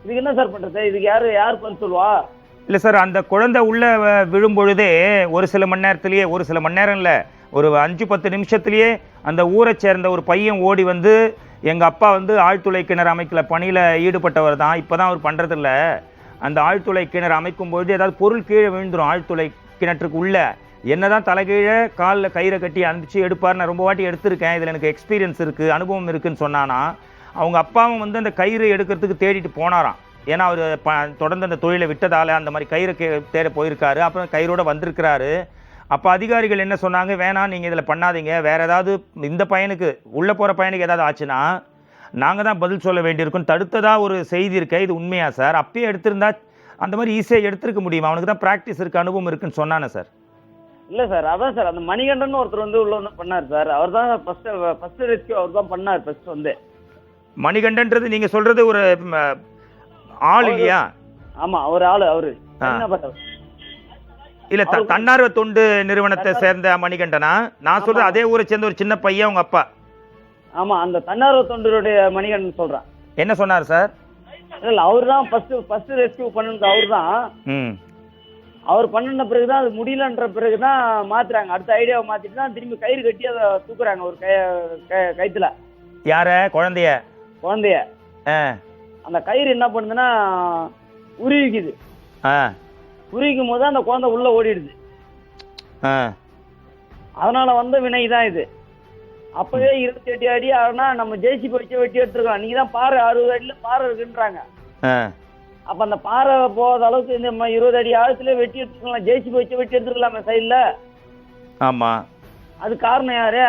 இதுக்கு என்ன சார் பண்றது? இதுக்கு யார் பண்ண சொல்லுவா? இல்லை சார், அந்த குழந்தை உள்ள விழும்பொழுதே ஒரு சில மணி நேரத்திலேயே, ஒரு சில மணி நேரம் இல்லை, ஒரு 5-10 நிமிஷத்துலேயே அந்த ஊரை சேர்ந்த ஒரு பையன் ஓடி வந்து எங்கள் அப்பா வந்து ஆழ்துளை கிணறு அமைக்கல பணியில் ஈடுபட்டவர் தான், இப்போ தான் அவர் பண்ணுறதில்ல, அந்த ஆழ்துளை கிணறு அமைக்கும்பொழுது ஏதாவது பொருள் கீழே விழுந்துடும் ஆழ்துளை கிணற்றுக்கு உள்ள, என்ன தான் தலைகீழே காலில் கயிறை கட்டி அனுப்பிச்சு எடுப்பார். நான் ரொம்ப வாட்டி எடுத்திருக்கேன், இதில் எனக்கு எக்ஸ்பீரியன்ஸ் இருக்குது, அனுபவம் இருக்குதுன்னு சொன்னானா, அவங்க அப்பாவும் வந்து அந்த கயிறு எடுக்கிறதுக்கு தேடிட்டு போனாராம். ஏன்னா அவர் தொடர்ந்து அந்த தொழிலை விட்டதால் அந்த மாதிரி கயிறை தேட போயிருக்காரு. அப்புறம் கயிறோடு வந்திருக்கிறாரு. அப்போ அதிகாரிகள் என்ன சொன்னாங்க, வேணாம் நீங்கள் இதில் பண்ணாதீங்க, வேறு ஏதாவது இந்த பையனுக்கு உள்ளே போகிற பையனுக்கு ஏதாவது ஆச்சுன்னா நாங்கள் தான் பதில் சொல்ல வேண்டியிருக்கும், தடுத்ததாக ஒரு செய்தி இருக்க, இது உண்மையா சார்? அப்பயே எடுத்திருந்தா அந்த மாதிரி ஈஸியாக எடுத்துருக்க முடியுமா? அவனுக்கு தான் ப்ராக்டிஸ் இருக்குது, அனுபவம் இருக்குன்னு சொன்னானே சார். இல்லை சார், அதான் சார், அந்த மணிகண்டன் ஒருத்தர் வந்து உள்ள வந்து பண்ணார் சார். அவர் தான் ஃபர்ஸ்ட் ரெஸ்கியூ அவர் தான் பண்ணார். ஃபர்ஸ்ட் வந்து மணிகண்டன்றது நீங்கள் சொல்கிறது ஒரு ஆள் இல்லையா? ஆமா, ஒரு ஆளு. அவரு என்ன பண்ணார்? இல்ல, தன்னார்வ தொண்டு நிறுவனத்தை சேர்ந்த மணிகண்டனா? நான் சொல்றது அதே ஊரை சேர்ந்த ஒரு சின்ன பையன் உங்க அப்பா. ஆமா, அந்த தன்னார்வ தொண்டருடைய மணிகண்டன் சொல்றேன். என்ன சொன்னார் சார்? இல்ல, அவர் தான் ஃபர்ஸ்ட் ரெஸ்கியூ பண்ணது. அவர் தான் அவர் பண்ணின பிறகுதான் அது முடியலன்ற பிறகுதான் மாத்துறாங்க. அடுத்த ஐடியாவை மாத்திட்டு தான் திரும்பி கயிறு கட்டி அதை தூக்குறாங்க ஒரு கயித்துல. யார? குழந்தைய அந்த கயிறு என்ன பண்ணுதுன்னா உருவிக்குது. உருவிக்கும் போது அந்த குழந்தை உள்ள ஓடிடுது. அதனால வந்த வினை தான் இது. அப்பவே 28 அடி ஆனா நம்ம ஜேசிபி வச்சு வெட்டி எடுத்துருக்கோம். நீங்க தான் பாறை 60 அடியில பாறை இருக்குன்றாங்க. அப்ப அந்த பாறை போகாத அளவுக்கு இந்த 20 அடி ஆழத்துல வெட்டி எடுத்துக்கலாம். ஜேசிபி வச்சு வெட்டி எடுத்துக்கலாமே சைட்ல. ஆமா, அது காரணம் யாரு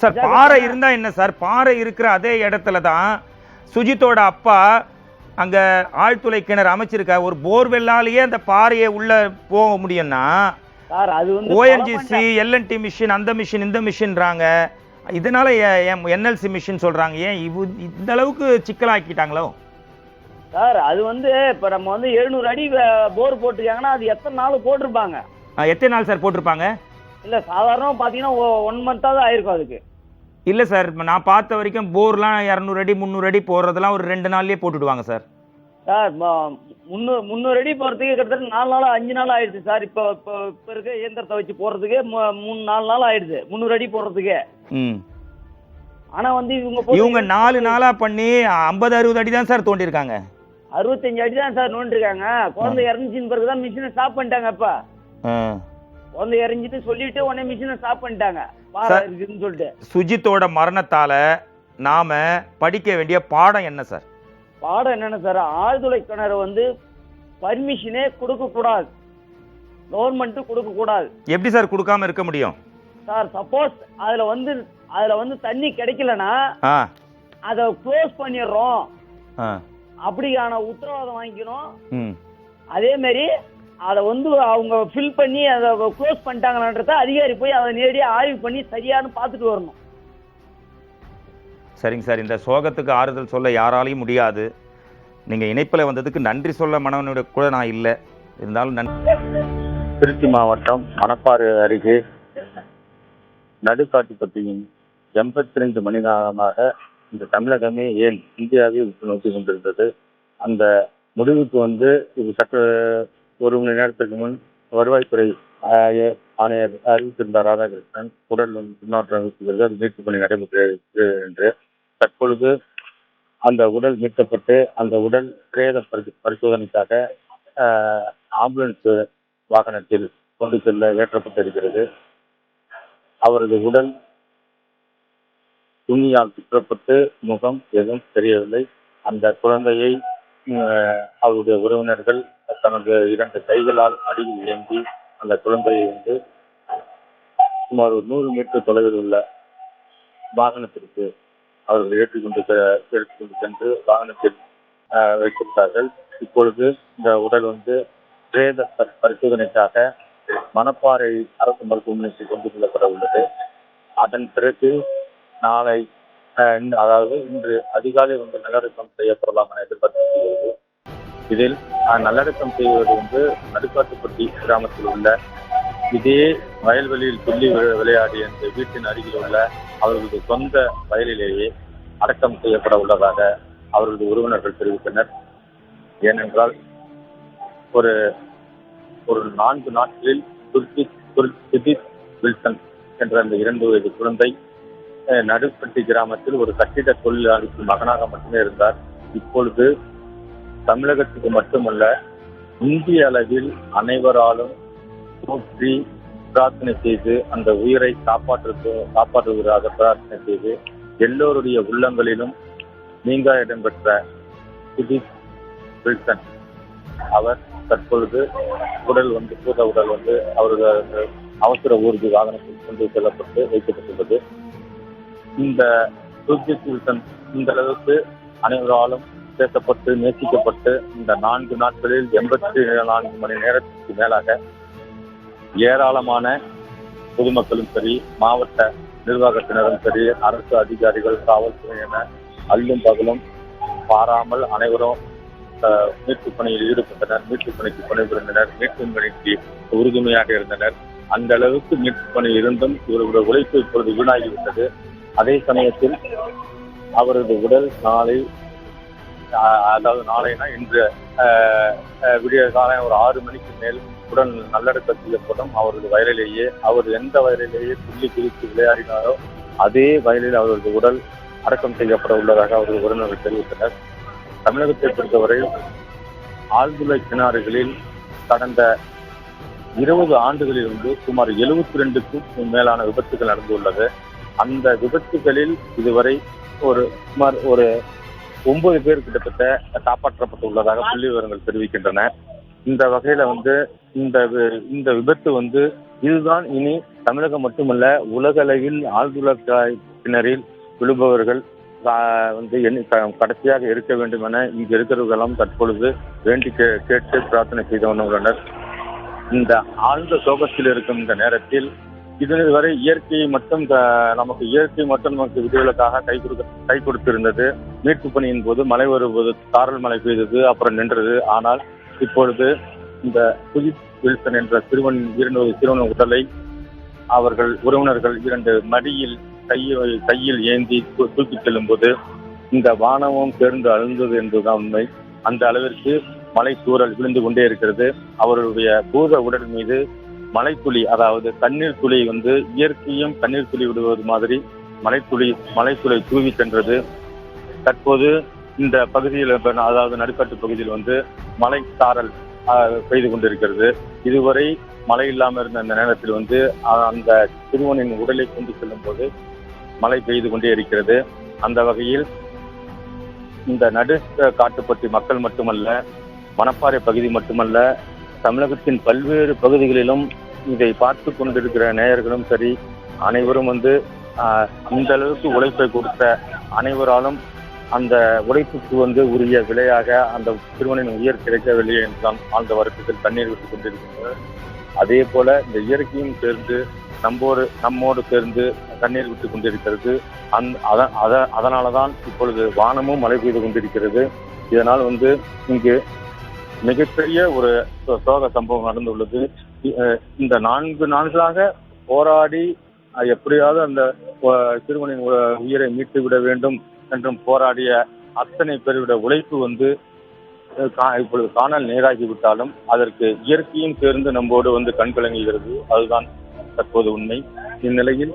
சார்? பாறை இருந்தா என்ன சார்? பாறை இருக்கிற அதே இடத்துல தான் சுஜித்தோட அப்பா அங்க ஆழ்துளை கிணறு அமைச்சிருக்க. ஒரு போர்வெல்லாலேயே அந்த பாறையை உள்ள போக முடியும்னா சார், அது வந்து ஓஎன்ஜிசி, எல்என்டி மிஷின், அந்த மிஷின், இந்த மிஷின்றாங்க. இதனால என்எல்சி மிஷின் சொல்றாங்க. ஏன் இந்த அளவுக்கு சிக்கலாக்கிட்டாங்களோ சார்? அது வந்து இப்ப நம்ம வந்து 700 அடி போர் போட்டிருக்காங்கன்னா அது எத்தனை நாள் போட்டிருப்பாங்க? எத்தனை நாள் சார் போட்டிருப்பாங்க? இல்ல, சாதாரணமா பாத்தீங்கன்னா 1 மந்த்தாவது ஆயிருக்கும் அதுக்கு. இல்ல சார், நான் பார்த்த வரைக்கும் போர்லாம் 200 அடி 300 அடி போடுறதெல்லாம் ஒரு 2 நாள்லயே போட்டுடுவாங்க சார். சார் 300 அடி போறதுக்கு கிட்டத்தட்ட 4 நாள் 5 நாள் ஆயிடுச்சு சார். இப்ப இருக்க இயந்திரத்தை வச்சு போறதுக்கு 3-4 நாள் ஆயிடுது 300 அடி போடுறதுக்கு. ஆனா வந்து இவங்க 4 நாளா பண்ணி 50-60 அடி தான் சார் தோண்டி இருக்காங்க. 65 அடி தான் சார் நோண்டி இருக்காங்க. குழந்தை இறந்துச்சின்னு பிறகுதான் மிஷினை ஸ்டாப் பண்ணிட்டாங்க. அப்ப குழந்தை இறஞ்சிட்டு சொல்லிட்டு உடனே மிஷினை ஸ்டாப் பண்ணிட்டாங்க இருக்குன்னு சொல்லிட்டு. சுஜித்தோட மரணத்தால நாம படிக்க வேண்டிய பாடம் என்ன சார்? பாடம் என்னன்னு சார், ஆழ்துளை கிணறு வந்து பர்மிஷனே கொடுக்க கூடாது, கவர்மெண்ட் கொடுக்க கூடாது. எப்படி சார் கொடுக்காம இருக்க முடியும் சார்? சப்போஸ் அதுல வந்து தண்ணி கிடைக்கலன்னா அதை க்ளோஸ் பண்ணிடுறோம் அப்படியான உத்தரவாதம் வாங்கிக்கணும். அதே மாதிரி அதை வந்து அவங்க ஃபில் பண்ணி அதை க்ளோஸ் பண்ணிட்டாங்கன்றத அதிகாரி போய் அதை நேரடியாக ஆய்வு பண்ணி சரியானு பார்த்துட்டு வரணும். சரிங்க சார், இந்த சோகத்துக்கு ஆறுதல் சொல்ல யாராலையும் முடியாது. நீங்கள் இணைப்பில் வந்ததுக்கு நன்றி சொல்ல மனவனோட கூட நான் இல்லை, இருந்தாலும் நன்றி. திருச்சி மாவட்டம் மணப்பாறை அருகே நடுக்காட்டுப்பட்டியின் 82 மணி நேரமாக இந்த தமிழகமே ஏன் இந்தியாவை உற்று நோக்கி கொண்டிருந்தது. அந்த முடிவுக்கு வந்து இது சற்று 1 மணி நேரத்துக்கு முன் வருவாய்த்துறை ஆணையர் அறிவித்திருந்தார் ராதாகிருஷ்ணன். உடல் பின்னோட்டம் அது மீட்பு பணி நடைபெற்று என்று. தற்பொழுது அந்த உடல் மீட்கப்பட்டு அந்த உடல் பிரேத பரிசோதனைக்காக ஆம்புலன்ஸ் வாகனத்தில் கொண்டு செல்ல ஏற்றப்பட்டிருக்கிறது. அவரது உடல் துணியால் சுற்றப்பட்டு முகம் எதுவும் தெரியவில்லை. அந்த குழந்தையை அவருடைய உறவினர்கள் தனது 2 கைகளால் அடியில் ஏந்தி அந்த குழந்தையை வந்து சுமார் 100 மீட்டர் தொலைவில் உள்ள வாகனத்திற்கு அவர்கள் எடுத்துக்கொண்டு சென்று வாகனத்தில் வைத்திருந்தார்கள். இப்பொழுது இந்த உடல் வந்து பிரேத பரிசோதனைக்காக மணப்பாறை அரசு மருத்துவமனைக்கு கொண்டு செல்லப்பட உள்ளது. அதன் பிறகு நாளை அதாவது இன்று அதிகாலை நல்லடக்கம் செய்யப்படலாம் என எதிர்பார்க்கப்படுகிறது. இதில் நல்லடக்கம் செய்வது நடுக்காட்டுப்பட்டி கிராமத்தில் உள்ள இதே வயல்வெளியில் துள்ளி விளையாடிய இந்த வீட்டின் அருகில் உள்ள அவர்களது சொந்த வயலிலேயே அடக்கம் செய்யப்பட உள்ளதாக அவர்களது உறவினர்கள் தெரிவித்தனர். ஏனென்றால் ஒரு 4 நாட்களில் சுர்ஜித் வில்சன் என்ற அந்த 2 வயது குழந்தை நடுப்பட்டி கிராமத்தில் ஒரு கட்டிட தொழிலாளிக்கு மகனாக மட்டுமே இருந்தார். இப்பொழுது தமிழகத்துக்கு மட்டுமல்ல, இந்திய அளவில் அனைவராலும் போற்றி பிரார்த்தனை செய்து அந்த உயிரை காப்பாற்றுவதாக பிரார்த்தனை செய்து எல்லோருடைய உள்ளங்களிலும் நீங்கா இடம்பெற்ற சுர்ஜித் வில்சன் அவர் தற்பொழுது பூத உடல் அவரது அவசர ஊர்தி வாகனத்தில் கொண்டு செல்லப்பட்டு வைக்கப்பட்டுள்ளது. இந்த சுர்ஜித் வில்சன் இந்த அளவுக்கு அனைவராலும் பேசப்பட்டு நேசிக்கப்பட்டு இந்த 4 நாட்களில் 84 மணி நேரத்திற்கு மேலாக ஏராளமான பொதுமக்களும் சரி, மாவட்ட நிர்வாகத்தினரும் சரி, அரசு அதிகாரிகள், காவல்துறை என அல்லும் பகலும் பாராமல் அனைவரும் மீட்பு பணியில் ஈடுபட்டனர். மீட்பு பணிக்கு பணிபுரிந்தனர். மீட்பு பணிக்கு உறுதுணையாக இருந்தனர். அந்த அளவுக்கு மீட்பு பணி இருந்தும் இவருடைய உழைப்பு இப்பொழுது வீணாகிவிட்டது. அதே சமயத்தில் அவரது உடல் நாளைனா இன்று விடிய காலை ஒரு 6 மணிக்கு மேல் உடல் நல்லடக்கம் செய்யப்படும். அவரது வயலிலேயே அவர் எந்த வயலிலேயே துள்ளி குதித்து விளையாடினாரோ அதே வயலில் அவரது உடல் அடக்கம் செய்யப்பட உள்ளதாக அவரது உறவினர்கள் தெரிவித்தனர். தமிழகத்தை பொறுத்தவரை ஆழ்துளை கிணறுகளில் கடந்த 20 ஆண்டுகளில் சுமார் 72க்கும் மேலான விபத்துகள் நடந்துள்ளது. அந்த விபத்துகளில் இதுவரை சுமார் 9 பேர் கிட்டத்தட்ட காப்பாற்றப்பட்டுள்ளதாக புள்ளி விவரங்கள் தெரிவிக்கின்றன. இந்த வகையில இந்த விபத்து இதுதான் இனி தமிழகம் மட்டுமல்ல, உலக அளவில் ஆழ்துளை கிணறில் விழுபவர்கள் கடைசியாக இருக்க வேண்டும் என இங்கு இருக்கிறவர்களும் தற்பொழுது வேண்டி கேட்டு பிரார்த்தனை செய்து வந்துள்ளனர். இந்த ஆழ்ந்த சோகத்தில் இருக்கும் இந்த நேரத்தில் இதுவரை இயற்கை மட்டும் நமக்கு விதிவிலக்காக கை கொடுத்திருந்தது. மீட்பு பணியின் போது மழை வரும்போது சாரல் மழை பெய்தது, அப்புறம் நின்றது. ஆனால் இப்பொழுது இந்த சுர்ஜித் வில்சன் என்ற சிறுவன் உடலை அவர்கள் உறவினர்கள் 2 மடியில் கையில் ஏந்தி தூக்கி செல்லும் போது இந்த வானமும் சேர்ந்து அழுந்தது என்பதுதான் உண்மை. அந்த அளவிற்கு மழை தூறல் விழுந்து கொண்டே இருக்கிறது. அவருடைய பூத உடல் மீது மலைத்துளி, அதாவது தண்ணீர் துளி இயற்கையும் தண்ணீர் துளி விடுவது மாதிரி மலைத்துளை தூவி சென்றது. தற்போது இந்த பகுதியில், அதாவது நடுக்காட்டு பகுதியில் மலை சாரல் பெய்து கொண்டிருக்கிறது. இதுவரை மழை இல்லாமல் இருந்த அந்த நேரத்தில் அந்த சிறுவனின் உடலை கொண்டு செல்லும் போது மழை பெய்து கொண்டே இருக்கிறது. அந்த வகையில் இந்த காட்டுப்பட்டி மக்கள் மட்டுமல்ல, மணப்பாறை பகுதி மட்டுமல்ல, தமிழகத்தின் பல்வேறு பகுதிகளிலும் இதை பார்த்து கொண்டிருக்கிற நேயர்களும் சரி, அனைவரும் இந்த அளவுக்கு உழைப்பை கொடுத்த அனைவராலும் அந்த உழைப்புக்கு உரிய விலையாக அந்த சிறுவனின் உயிர் கிடைக்கவில்லை என்றுதான் ஆழ்ந்த வருத்தத்தில் தண்ணீர் விட்டுக் கொண்டிருக்கின்றனர். அதே போல இந்த இயற்கையும் சேர்ந்து நம்மோடு சேர்ந்து தண்ணீர் விட்டுக் கொண்டிருக்கிறது. அதனாலதான் இப்பொழுது வானமும் மழை பெய்து கொண்டிருக்கிறது. இதனால் இங்கு மிகப்பெரிய ஒரு சோக சம்பவம் நடந்துள்ளது. இந்த 4 நாட்களாக போராடி எப்படியாவது அந்த சிறுவனின் உயிரை மீட்டு விட வேண்டும் என்றும் போராடிய அத்தனை பேருடைய உழைப்பு இப்பொழுது காணல் நீராகிவிட்டாலும் அதற்கு இயற்கையும் சேர்ந்து நம்மோடு கண்கலங்குகிறது. அதுதான் தற்போது உண்மை. இந்நிலையில்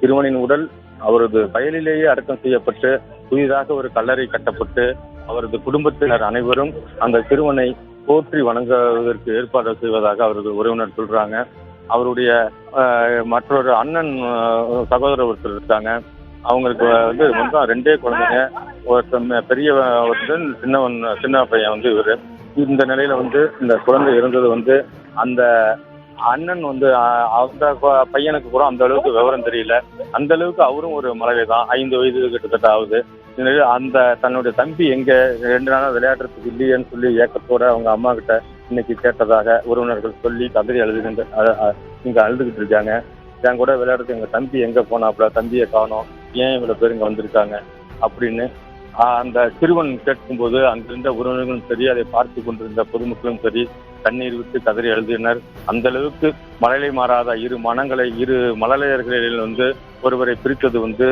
சிறுவனின் உடல் அவரது வயலிலேயே அடக்கம் செய்யப்பட்டு புதிதாக ஒரு கல்லறை கட்டப்பட்டு அவரது குடும்பத்தினர் அனைவரும் அந்த சிறுவனை போற்றி வணங்குவதற்கு ஏற்பாடு செய்வதாக அவரது உறவினர் சொல்றாங்க. அவருடைய மற்றொரு அண்ணன் சகோதரர் ஒருத்தர் இருக்காங்க. அவங்களுக்கு மொத்தம் 2 குழந்தைங்க. ஒருத்தன் பெரிய ஒருத்தன், சின்ன பையன் இவரு. இந்த நிலையில இந்த குழந்தை இருந்தது அந்த அண்ணன் அந்த பையனுக்கு கூட அந்த அளவுக்கு விவரம் தெரியல. அந்த அளவுக்கு அவரும் ஒரு மலவை தான், 5 வயது கிட்டத்தட்ட ஆகுது. அந்த தன்னுடைய தம்பி எங்க 2 நாளா விளையாடுறதுக்கு இல்லையேன்னு சொல்லி ஏக்கத்தோட அவங்க அம்மா கிட்ட இன்னைக்கு கேட்டதாக உறவினர்கள் சொல்லி கதறி அழுதுகிட்டு இருக்காங்க. என் கூட விளையாடுறது எங்க தம்பி எங்க போனாப்புல, தம்பியை காணோம், ஏன் இவ்வளவு பேர் இங்க வந்திருக்காங்க அப்படின்னு அந்த சிறுவன் கேட்கும்போது அங்கிருந்த உறவினர்களும் சரி, அதை பார்த்து கொண்டிருந்த பொதுமக்களும் சரி கண்ணீர் விட்டு கதறி எழுதினர். அந்த அளவுக்கு மழலை மாறாத இரு மழலையர்களில் வந்து ஒருவரை பிரித்தது வந்து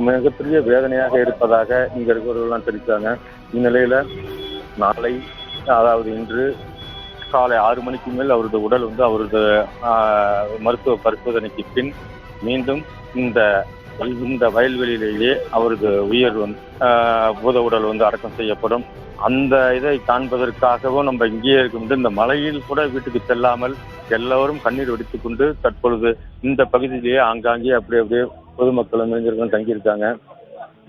மிகப்பெரிய வேதனையாக இருப்பதாக இங்க இருக்கிறவர்கள்லாம் தெரிவித்தாங்க. இந்நிலையில நாளை, அதாவது இன்று காலை 6 மணிக்கு மேல் அவரது உடல் வந்து அவரது மருத்துவ பரிசோதனைக்கு பின் மீண்டும் இந்த வயல்வெளியிலேயே அவரது உயிர் பூத உடல் வந்து அடக்கம் செய்யப்படும். அந்த இதை காண்பதற்காகவும் நம்ம இங்கேயே இருக்கும். இந்த மலையில் கூட வீட்டுக்கு செல்லாமல் எல்லோரும் கண்ணீர் வெடித்துக் கொண்டு தற்பொழுது இந்த பகுதியிலேயே ஆங்காங்கே அப்படியே பொதுமக்களும் இளைஞர்களும் தங்கியிருக்காங்க.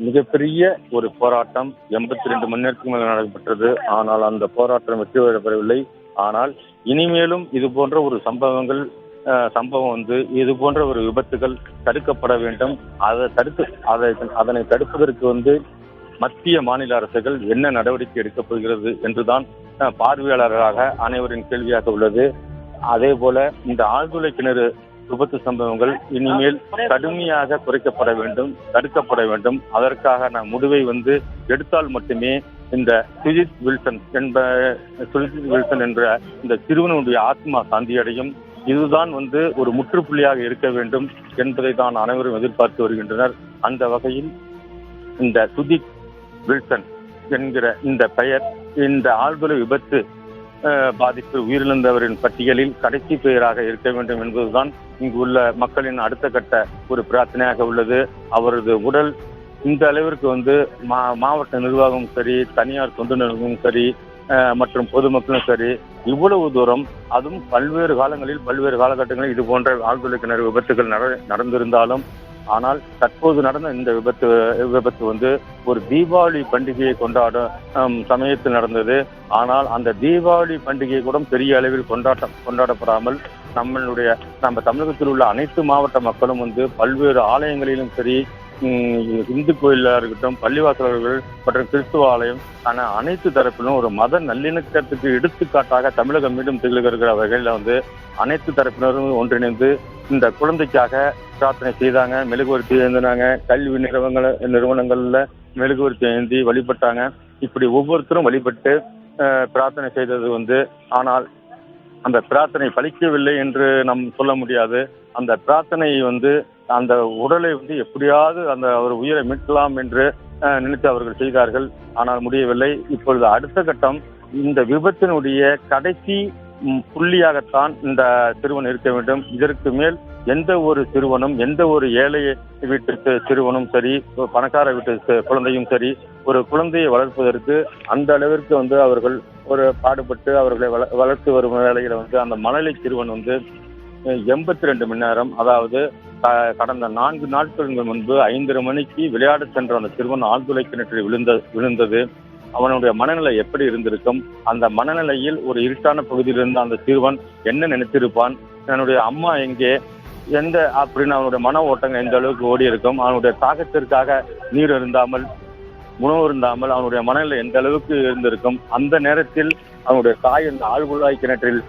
மிகப்பெரிய ஒரு போராட்டம் 82 மணி நேரத்துக்கு மேல் நடைபெற்றது. ஆனால் அந்த போராட்டம் வெற்றி பெறவில்லை. ஆனால் இனிமேலும் இது போன்ற ஒரு சம்பவம் வந்து இது போன்ற ஒரு விபத்துகள் தடுக்கப்பட வேண்டும். அதனை தடுப்பதற்கு வந்து மத்திய மாநில அரசுகள் என்ன நடவடிக்கை எடுக்கப் போகிறது என்றுதான் பார்வையாளர்களாக அனைவரின் கேள்வியாக உள்ளது. அதே போல இந்த ஆழ்துளை கிணறு விபத்து சம்பவங்கள் இனிமேல் கடுமையாக குறைக்கப்பட வேண்டும், தடுக்கப்பட வேண்டும். அதற்காக முடிவை வந்து எடுத்தால் மட்டுமே இந்த சுஜித் வில்சன் என்ற இந்த சிறுவனுடைய ஆத்மா சாந்தியடையும். இதுதான் வந்து ஒரு முற்றுப்புள்ளியாக இருக்க வேண்டும் என்பதை தான் அனைவரும் எதிர்பார்த்து வருகின்றனர். அந்த வகையில் இந்த சுஜித் வில்சன் என்கிற இந்த பெயர் இந்த ஆழ்துளை விபத்து பாதிப்பு உயிரிழந்தவரின் பட்டியலில் கடைசி பெயராக இருக்க வேண்டும் என்பதுதான் இங்கு உள்ள மக்களின் அடுத்த கட்ட ஒரு பிரார்த்தனையாக உள்ளது. அவரது உடல் இந்த அளவிற்கு வந்து மாவட்ட நிர்வாகமும் சரி, தனியார் தொண்டு நிறுவனமும் சரி மற்றும் பொதுமக்களும் சரி இவ்வளவு தூரம், அதுவும் பல்வேறு காலகட்டங்களில் இது போன்ற ஆழ்துளை கிணறு விபத்துகள் நடந்திருந்தாலும், ஆனால் தற்போது நடந்த இந்த விபத்து வந்து ஒரு தீபாவளி பண்டிகையை கொண்டாடும் சமயத்தில் நடந்தது. ஆனால் அந்த தீபாவளி பண்டிகை கூட பெரிய அளவில் கொண்டாடப்படாமல் நம்ம தமிழகத்தில் உள்ள அனைத்து மாவட்ட மக்களும் வந்து பல்வேறு ஆலயங்களிலும் சரி, இந்து கோயிலாக இருக்கட்டும், பள்ளிவாசல்கள் மற்றும் கிறிஸ்துவ ஆலயம் அனைத்து தரப்பிலும் ஒரு மத நல்லிணக்கத்துக்கு எடுத்துக்காட்டாக தமிழகம் மீண்டும் திகழ்கிற வகையில் வந்து அனைத்து தரப்பினரும் ஒன்றிணைந்து இந்த குழந்தைக்காக பிரார்த்தனை செய்தாங்க, மெழுகுவர்த்தி ஏந்தினாங்க, கல்வி நிறுவனங்கள்ல மெழுகுவர்த்தி ஏந்தி வழிபட்டாங்க. இப்படி ஒவ்வொருத்தரும் வழிபட்டு பிரார்த்தனை செய்தது வந்து, ஆனால் அந்த பிரார்த்தனை பலிக்கவில்லை என்று நாம் சொல்ல முடியாது. அந்த பிரார்த்தனை வந்து அந்த உடலை வந்து எப்படியாவது அவர் உயிரை மீட்கலாம் என்று நினைத்து அவர்கள் செய்தார்கள். ஆனால் முடியவில்லை. இப்பொழுது அடுத்த கட்டம், இந்த விபத்தினுடைய கடைசி புள்ளியாகத்தான் இந்த சிறுவன் இருக்க வேண்டும். இதற்கு மேல் எந்த ஒரு சிறுவனும், எந்த ஒரு ஏழை வீட்டு சிறுவனும் சரி, பணக்கார வீட்டு குழந்தையும் சரி, ஒரு குழந்தையை வளர்ப்பதற்கு அந்த அளவிற்கு வந்து அவர்கள் ஒரு பாடுபட்டு அவர்களை வளர்த்து வரும் வேளையில வந்து அந்த மழலை சிறுவன் வந்து 82 மணி நேரம், அதாவது கடந்த 4 நாட்களுக்கு முன்பு 5:30 மணிக்கு விளையாட சென்ற அந்த சிறுவன் ஆழ்துளை கிணற்றில் விழுந்தது. அவனுடைய மனநிலை எப்படி இருந்திருக்கும்? அந்த மனநிலையில் ஒரு இருட்டான பகுதியில் இருந்த அந்த சிறுவன் என்ன நினைத்திருப்பான்? என்னுடைய அம்மா எங்கே அப்படின்னு அவனுடைய மன ஓட்டங்கள் எந்த அளவுக்கு ஓடி இருக்கும்? அவனுடைய தாகத்திற்காக நீர் இருந்தாமல், உணவு இருந்தாமல் அவனுடைய மனநிலை எந்த அளவுக்கு இருந்திருக்கும்? அந்த நேரத்தில் அவனுடைய தாய் இந்த ஆழ்குழாய் கிணற்றில்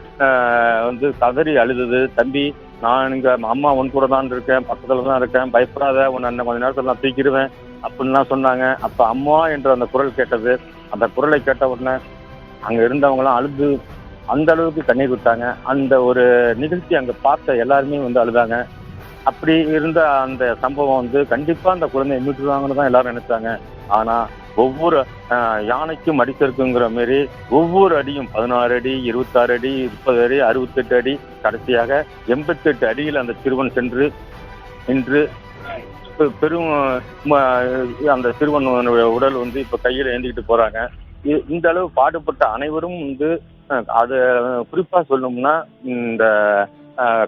வந்து கதறி அழுதது, தம்பி நான் இங்க அம்மா உன் கூட தான் இருக்கேன், பக்கத்துல தான் இருக்கேன், பயப்படாத, உன்னை கொஞ்ச நேரத்தில் நான் தூக்கிடுவேன் அப்படின்லாம் சொன்னாங்க. அப்ப அம்மா என்ற அந்த குரல் கேட்டது. அந்த குரலை கேட்ட உடனே அங்க இருந்தவங்களாம் அழுது அந்த அளவுக்கு கண்ணீர் விட்டாங்க. அந்த ஒரு நிகழ்ச்சி அங்க பார்த்த எல்லாருமே வந்து அழுதாங்க. அப்படி இருந்த அந்த சம்பவம் வந்து கண்டிப்பா அந்த குழந்தையை மீட்டுருவாங்கன்னு தான் எல்லாரும் நினைச்சாங்க. ஆனா ஒவ்வொரு யானைக்கும் அடிச்சிருக்குங்கிற மாரி ஒவ்வொரு அடியும் 16 அடி, 26 அடி, 30 அடி, 68 அடி, கடைசியாக 88 அடியில் அந்த சிறுவன் சென்று நின்று பெரும் அந்த சிறுவனுடைய உடல் வந்து இப்ப கையில ஏந்திக்கிட்டு போறாங்க. இந்த அளவு பாடுபட்ட அனைவரும் வந்து அது குறிப்பா சொல்லணும்னா இந்த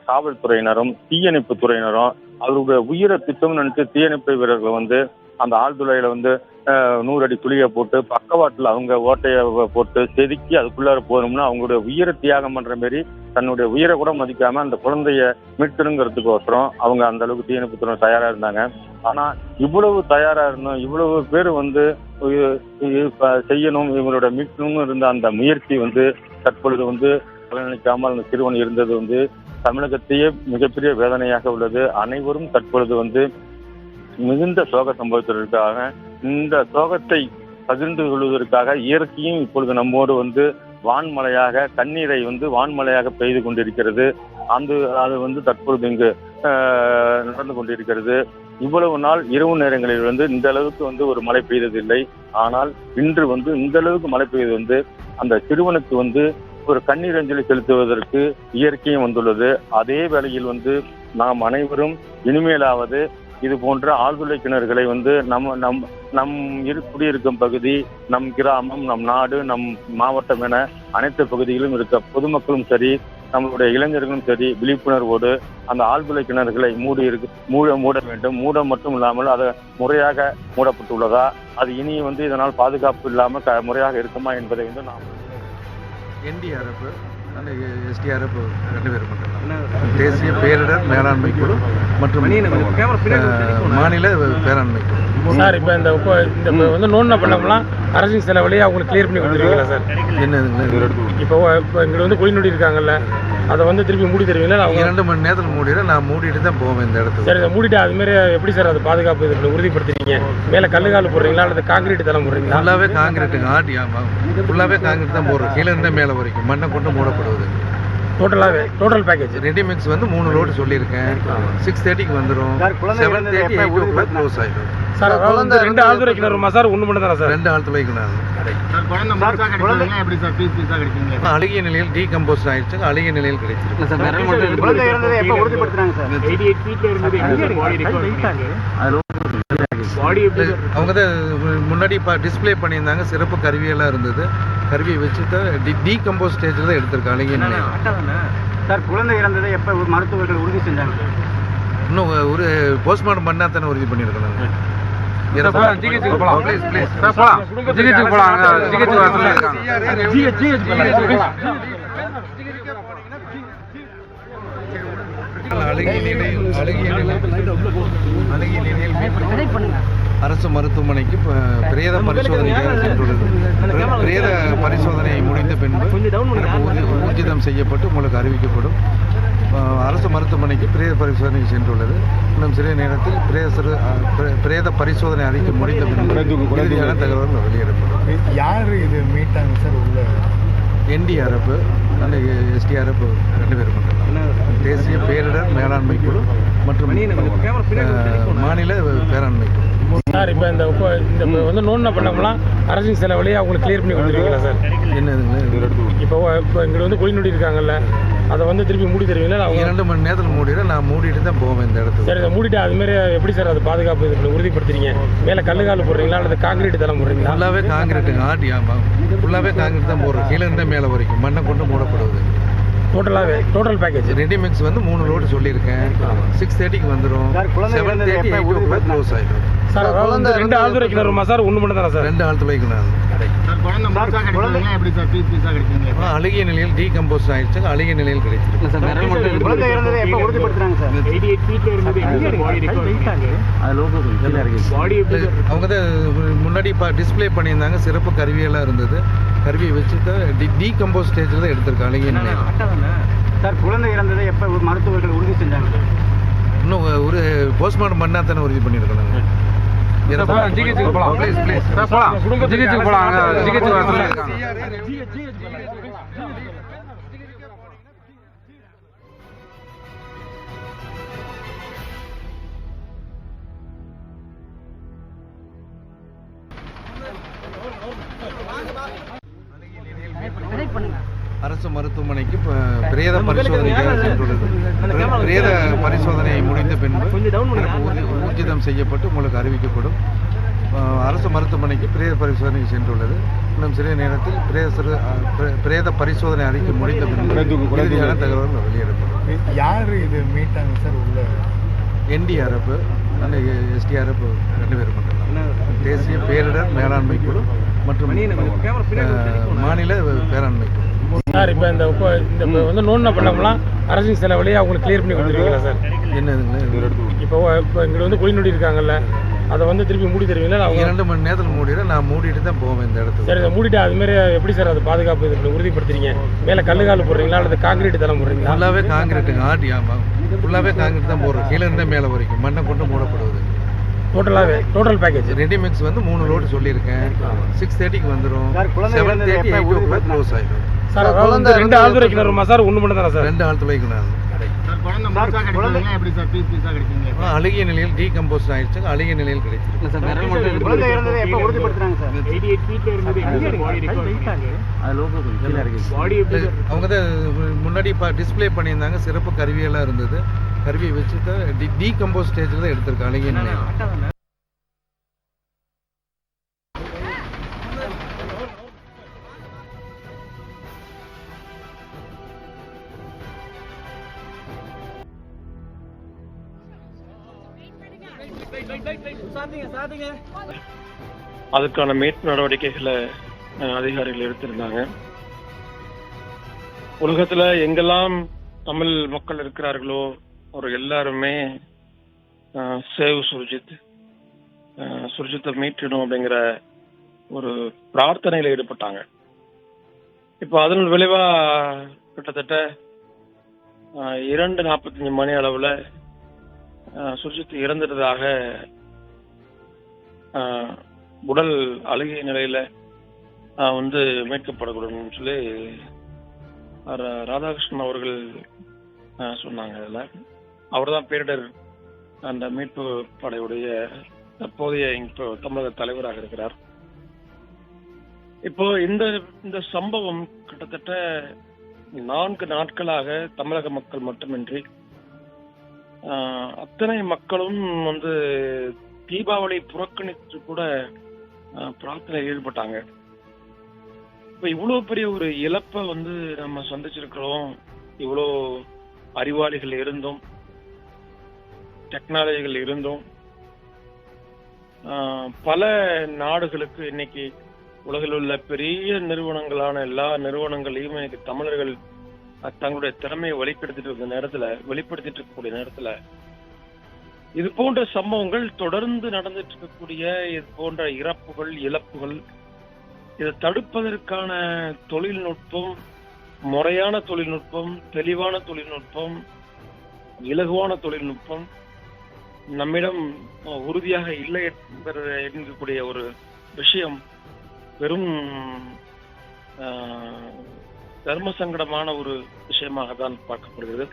காவல்துறையினரும் தீயணைப்பு துறையினரும் அவருடைய உயிரை திட்டம் நினைச்சு தீயணைப்பு வீரர்கள் வந்து அந்த ஆழ்துளையில வந்து 100 அடி குழியை போட்டு பக்கவாட்டில் அவங்க ஓட்டையை போட்டு செதுக்கி அதுக்குள்ளார போகணும்னா அவங்களுடைய உயிரை தியாகம் பண்ற மாரி தன்னுடைய உயிரை கூட மதிக்காம அந்த குழந்தைய மீட்கணுங்கிறதுக்கோசரம் அவங்க அந்த அளவுக்கு தீயணைப்புத்துறை தயாரா இருந்தாங்க. ஆனா இவ்வளவு தயாரா இருந்தோம், இவ்வளவு பேர் வந்து செய்யணும், இவங்களோட மீட்கணும்னு இருந்த அந்த முயற்சி வந்து தற்பொழுது வந்து பலனளிக்காமல் அந்த சிறுவன் இருந்தது வந்து தமிழகத்தையே மிகப்பெரிய வேதனையாக உள்ளது. அனைவரும் தற்பொழுது வந்து மிகுந்த சோக சம்பவத்திற்காக இந்த சோகத்தை பகிர்ந்து கொள்வதற்காக இயற்கையும் இப்பொழுது நம்மோடு வந்து வான்மழையாக கண்ணீரை வந்து வான்மழையாக பெய்து கொண்டிருக்கிறது. அது தற்பொழுது இங்கு நடந்து கொண்டிருக்கிறது. இவ்வளவு நாள் இரவு நேரங்களில் இந்த அளவுக்கு ஒரு மழை பெய்ததில்லை. ஆனால் இன்று இந்த அளவுக்கு மழை பெய்து அந்த சிறுவனுக்கு ஒரு கண்ணீர் அஞ்சலி செலுத்துவதற்கு இயற்கையும் வந்துள்ளது. அதே வேளையில் நாம் அனைவரும் இனிமேலாவது இது போன்ற ஆழ்துளை கிணறுகளை நம் குடியிருக்கும் பகுதி, நம் கிராமம், நம் நாடு, நம் மாவட்டம் என அனைத்து பகுதிகளிலும் இருக்க பொதுமக்களும் சரி, நம்மளுடைய இளைஞர்களும் சரி விழிப்புணர்வோடு அந்த ஆழ்துளை கிணறுகளை மூட வேண்டும். மூட மட்டும் இல்லாமல் அது முறையாக மூடப்பட்டுள்ளதா, அது இனி இதனால் பாதுகாப்பு இல்லாமல் முறையாக இருக்குமா என்பதை நாம் என்டிஆர்எஃப் எஸ்டிஆர்எஃப் 2 பேர் மட்டும் தேசிய பேரிடர் மேலாண்மை குழு மற்றும் மாநில பேராண்மை குழு. சார் இப்போ இந்த நோண்டின பள்ளம்லாம் அரசின் செலவுலேயே அவங்களுக்கு கிளியர் பண்ணி கொடுத்துருவீங்களா சார்? என்ன இப்போ இங்கே குடிநீர் இருக்காங்கல்ல, அதை திருப்பி மூடி தருவீங்களா? அவங்க 2 மணி நேரத்தில் மூடிட நான் மூடிட்டு தான் போவேன் இந்த இடத்துக்கு. சரி, இதை மூடிட்டு அதுமாரி எப்படி சார் அது பாதுகாப்பு இதில் உறுதிப்படுத்துறீங்க? மேலே கல்லுகால் போடுறீங்களா அல்லது காங்கிரீட் தளம் போடுறீங்களா? ஃபுல்லாகவே காங்கிரீட்டுங்க, ஃபுல்லாகவே காங்கிரீட் தான் போடுறோம். கீழே இருந்தால் மேலே வரைக்கும் மண்ணை கொண்டு மூடப்படுவது. டோட்டல் பேக்கேஜ் ரெடிமிக்ஸ் 3 லோடு சொல்லியிருக்கேன். 6:30க்கு வந்துடும். 7:30 8 o'clock க்ளோஸ் ஆகிடும். சார் அதாவது 2 ஆழ்துளை கிணறுமா சார்? 1 மட்டும் தானே சார்? 2 ஆழ்துளை கிணறு. அழுகிய நிலையில் டீகம்போஸ் ஆயிடுச்சு, அழுகிய நிலையில் கிடைச்சிருக்கு. அவங்க தான் முன்னாடி டிஸ்பிளே பண்ணியிருந்தாங்க. சிறப்பு கருவியெல்லாம் இருந்தது. கருவியை வச்சு தான் டீகம்போஸ் ஸ்டேஜில் தான் எடுத்திருக்காங்க அழுகிய நிலையில். சார், குழந்தை இறந்ததை எப்போ மருத்துவர்கள் உறுதி செஞ்சாங்க? இன்னும் ஒரு போஸ்ட்மார்ட்டம் பண்ணா தானே உறுதி பண்ணியிருக்காங்க. அரசு மருத்துவமனைக்கு பிரேத பரிசோதனைக்காக சென்றுள்ளது. பிரேத பரிசோதனை முடிந்த பின்பு ஊர்ஜிதம் செய்யப்பட்டு உங்களுக்கு அறிவிக்கப்படும். அரசு மருத்துவமனைக்கு பிரேத பரிசோதனைக்கு சென்றுள்ளது. இன்னும் சிறிய நேரத்தில் பிரேத பரிசோதனை அறிக்கை முடிந்த பின்பு இறுதியான தகவல் வெளியிடப்படும். யார் இது மீட்டாங்க சார் உள்ள? என்டிஆர்எஃப் எஸ்டிஆர்எஃப் 2 பேர் மட்டும் தேசிய பேரிடர் மேலாண்மை குழு மற்றும் மாநில பேராண்மை குழு. சார் இப்போ இந்த நோண்டின பள்ளம்லாம் அரசின் செலவுலேயே அவங்களுக்கு கிளியர் பண்ணி கொடுத்துருவீங்களா சார்? என்னதுங்க இப்போ இங்கே குடிநீர் இருக்காங்கல்ல, அதை திருப்பி மூடி தருவீங்களா? அவங்க 2 மணி நேரத்தில் மூடிட நான் மூடிட்டு தான் போவேன் இந்த இடத்துக்கு. சரி, இதை மூடிட்டு அதுமாரி எப்படி சார் அது பாதுகாப்பு இதில் உறுதிப்படுத்துறீங்க? மேலே கல்லுகால் போடுறீங்களா அல்லது காங்கிரீட் தளம் போடுறீங்களா? ஃபுல்லாகவே காங்கிரீட்டுங்க, ஃபுல்லாகவே காங்கிரீட் தான் போடுறோம். கீழே இருந்தால் மேலே வரைக்கும் மண்ணை கொண்டு மூடப்படுவது. டோட்டல் பேக்கேஜ் ரெடிமிக்ஸ் 3 லோடு சொல்லியிருக்கேன். 6:30க்கு வந்துடும். 7:30 8 o'clock க்ளோஸ் ஆகிடும். சார் அதாவது 2 ஆழ்துளை கிணறுமா சார்? 1 மட்டும் தானே சார்? 2 ஆழ்துளை கிணறு. அழுகிய நிலையில் டீகம்போஸ் ஆயிடுச்சு, அழுகிய நிலையில் கிடைச்சிருக்கு. அவங்க தான் முன்னாடி டிஸ்பிளே பண்ணியிருந்தாங்க. சிறப்பு கருவியெல்லாம் இருந்தது. கருவியை வச்சு தான் டீகம்போஸ் ஸ்டேஜில் தான் எடுத்திருக்காங்க அழுகிய நிலையில். சார், குழந்தை இறந்ததை எப்போ மருத்துவர்கள் உறுதி செஞ்சாங்க? இன்னும் ஒரு போஸ்ட்மார்ட்டம் பண்ணா தானே உறுதி பண்ணியிருக்காங்க. அரசு மருத்துவமனைக்கு பிரேத பரிசோதனைக்காக சென்றுள்ளது. பிரேத பரிசோதனை முடிந்த பின்பு ஊர்ஜிதம் செய்யப்பட்டு உங்களுக்கு அறிவிக்கப்படும். அரசு மருத்துவமனைக்கு பிரேத பரிசோதனைக்கு சென்றுள்ளது. இன்னும் சிறிய நேரத்தில் பிரேத பரிசோதனை அறிக்கை முடிந்த பின்பு இறுதியான தகவல் வெளியிடப்படும். யார் இது மீட்டாங்க சார் உள்ள? என்டிஆர்எஃப் எஸ்டிஆர்எஃப் 2 பேர் மட்டும் தேசிய பேரிடர் மேலாண்மை குழு மற்றும் மாநில பேராண்மை குழு. சார் இப்போ இந்த நோண்டின பள்ளம்லாம் அரசின் செலவுலேயே அவங்களுக்கு கிளியர் பண்ணி கொடுத்துருவீங்களா சார்? என்னதுங்க இப்போ இங்கே குடிநீர் இருக்காங்கல்ல, அதை திருப்பி மூடி தருவீங்களா? அவங்க 2 மணி நேரத்தில் மூடிட நான் மூடிட்டு தான் போவேன் இந்த இடத்துக்கு. சரி, இதை மூடிட்டு அதுமாரி எப்படி சார் அது பாதுகாப்பு இதில் உறுதிப்படுத்துறீங்க? மேலே கல்லுகால் போடுறீங்களா அல்லது காங்கிரீட் தளம் போடுறீங்களா? ஃபுல்லாகவே காங்கிரீட்டுங்க, ஃபுல்லாகவே காங்கிரீட் தான் போடுறோம். கீழே இருந்தால் மேலே வரைக்கும் மண்ணை கொண்டு மூடப்படுவது. டோட்டல் பேக்கேஜ் ரெடி மிக்ஸ் வந்து 3 லோடு சொல்லியிருக்கேன். 6:30க்கு வந்துடும். 7:30 8 க்ளோஸ் ஆயிடும். சார் அதாவது 2 ஆழ்துளை கிணறுமா சார்? 1 மட்டும் தானே சார்? 2 ஆழ்துளை கிணறு. அழுகிய நிலையில் டீகம்போஸ் ஆயிடுச்சு. அழுகிய நிலையில் கிடைச்சிருக்கு. அவங்க தான் முன்னாடி டிஸ்பிளே பண்ணியிருந்தாங்க. சிறப்பு கருவியெல்லாம் இருந்தது. கருவியை வச்சு தான் டீகம்போஸ் ஸ்டேஜில் தான் எடுத்திருக்கு அழுகிய நிலையில். அதுக்கான மீட்பு நடவடிக்கைகளை அதிகாரிகள் எடுத்திருந்தாங்க. உலகத்துல எங்கெல்லாம் தமிழ் மக்கள் இருக்கிறார்களோ ஒரு எல்லாருமே சேவ் சுர்ஜித், சுர்ஜித்தை மீட்கணும் அப்படிங்கிற ஒரு பிரார்த்தனையில ஈடுபட்டாங்க. இப்போ அதன் விளைவா கிட்டத்தட்ட 2:45 மணி அளவுல சுர்ஜித் இறந்துட்டதாக உடல் அழுகிய நிலையில வந்து மீட்கப்படக்கூடாதுன்னு சொல்லி ராதாகிருஷ்ணன் அவர்கள் சொன்னாங்க. அதில் அவர் தான் பேரிடர் அந்த மீட்பு படையுடைய தற்போதைய இப்போ தமிழக தலைவராக இருக்கிறார். இப்போ இந்த சம்பவம் கிட்டத்தட்ட 4 நாட்களாக தமிழக மக்கள் மட்டுமின்றி அத்தனை மக்களும் வந்து தீபாவளி புறக்கணித்து கூட பிரார்த்தனையில் ஈடுபட்டாங்க. இப்ப இவ்வளவு பெரிய ஒரு இழப்பை வந்து நம்ம சந்திச்சிருக்கிறோம். இவ்வளோ அறிவாளிகள் இருந்தும் டெக்னாலஜிகள் இருந்தும் பல நாடுகளுக்கு இன்னைக்கு உலகில் உள்ள பெரிய நிறுவனங்களான எல்லா நிறுவனங்களையும் இன்னைக்கு தமிழர்கள் தங்களுடைய திறமையை வெளிப்படுத்திட்டு இருக்கக்கூடிய நேரத்துல இது போன்ற சம்பவங்கள் தொடர்ந்து நடந்துட்டு இருக்கக்கூடிய இது போன்ற இழப்புகள் இதை தடுப்பதற்கான தொழில்நுட்பம், முறையான தொழில்நுட்பம், தெளிவான தொழில்நுட்பம், இலகுவான தொழில்நுட்பம் நம்மிடம் உறுதியாக இல்லை என்கக்கூடிய ஒரு விஷயம் பெரும் தர்ம சங்கடமான ஒரு விஷயமாக தான் பார்க்கப்படுகிறது.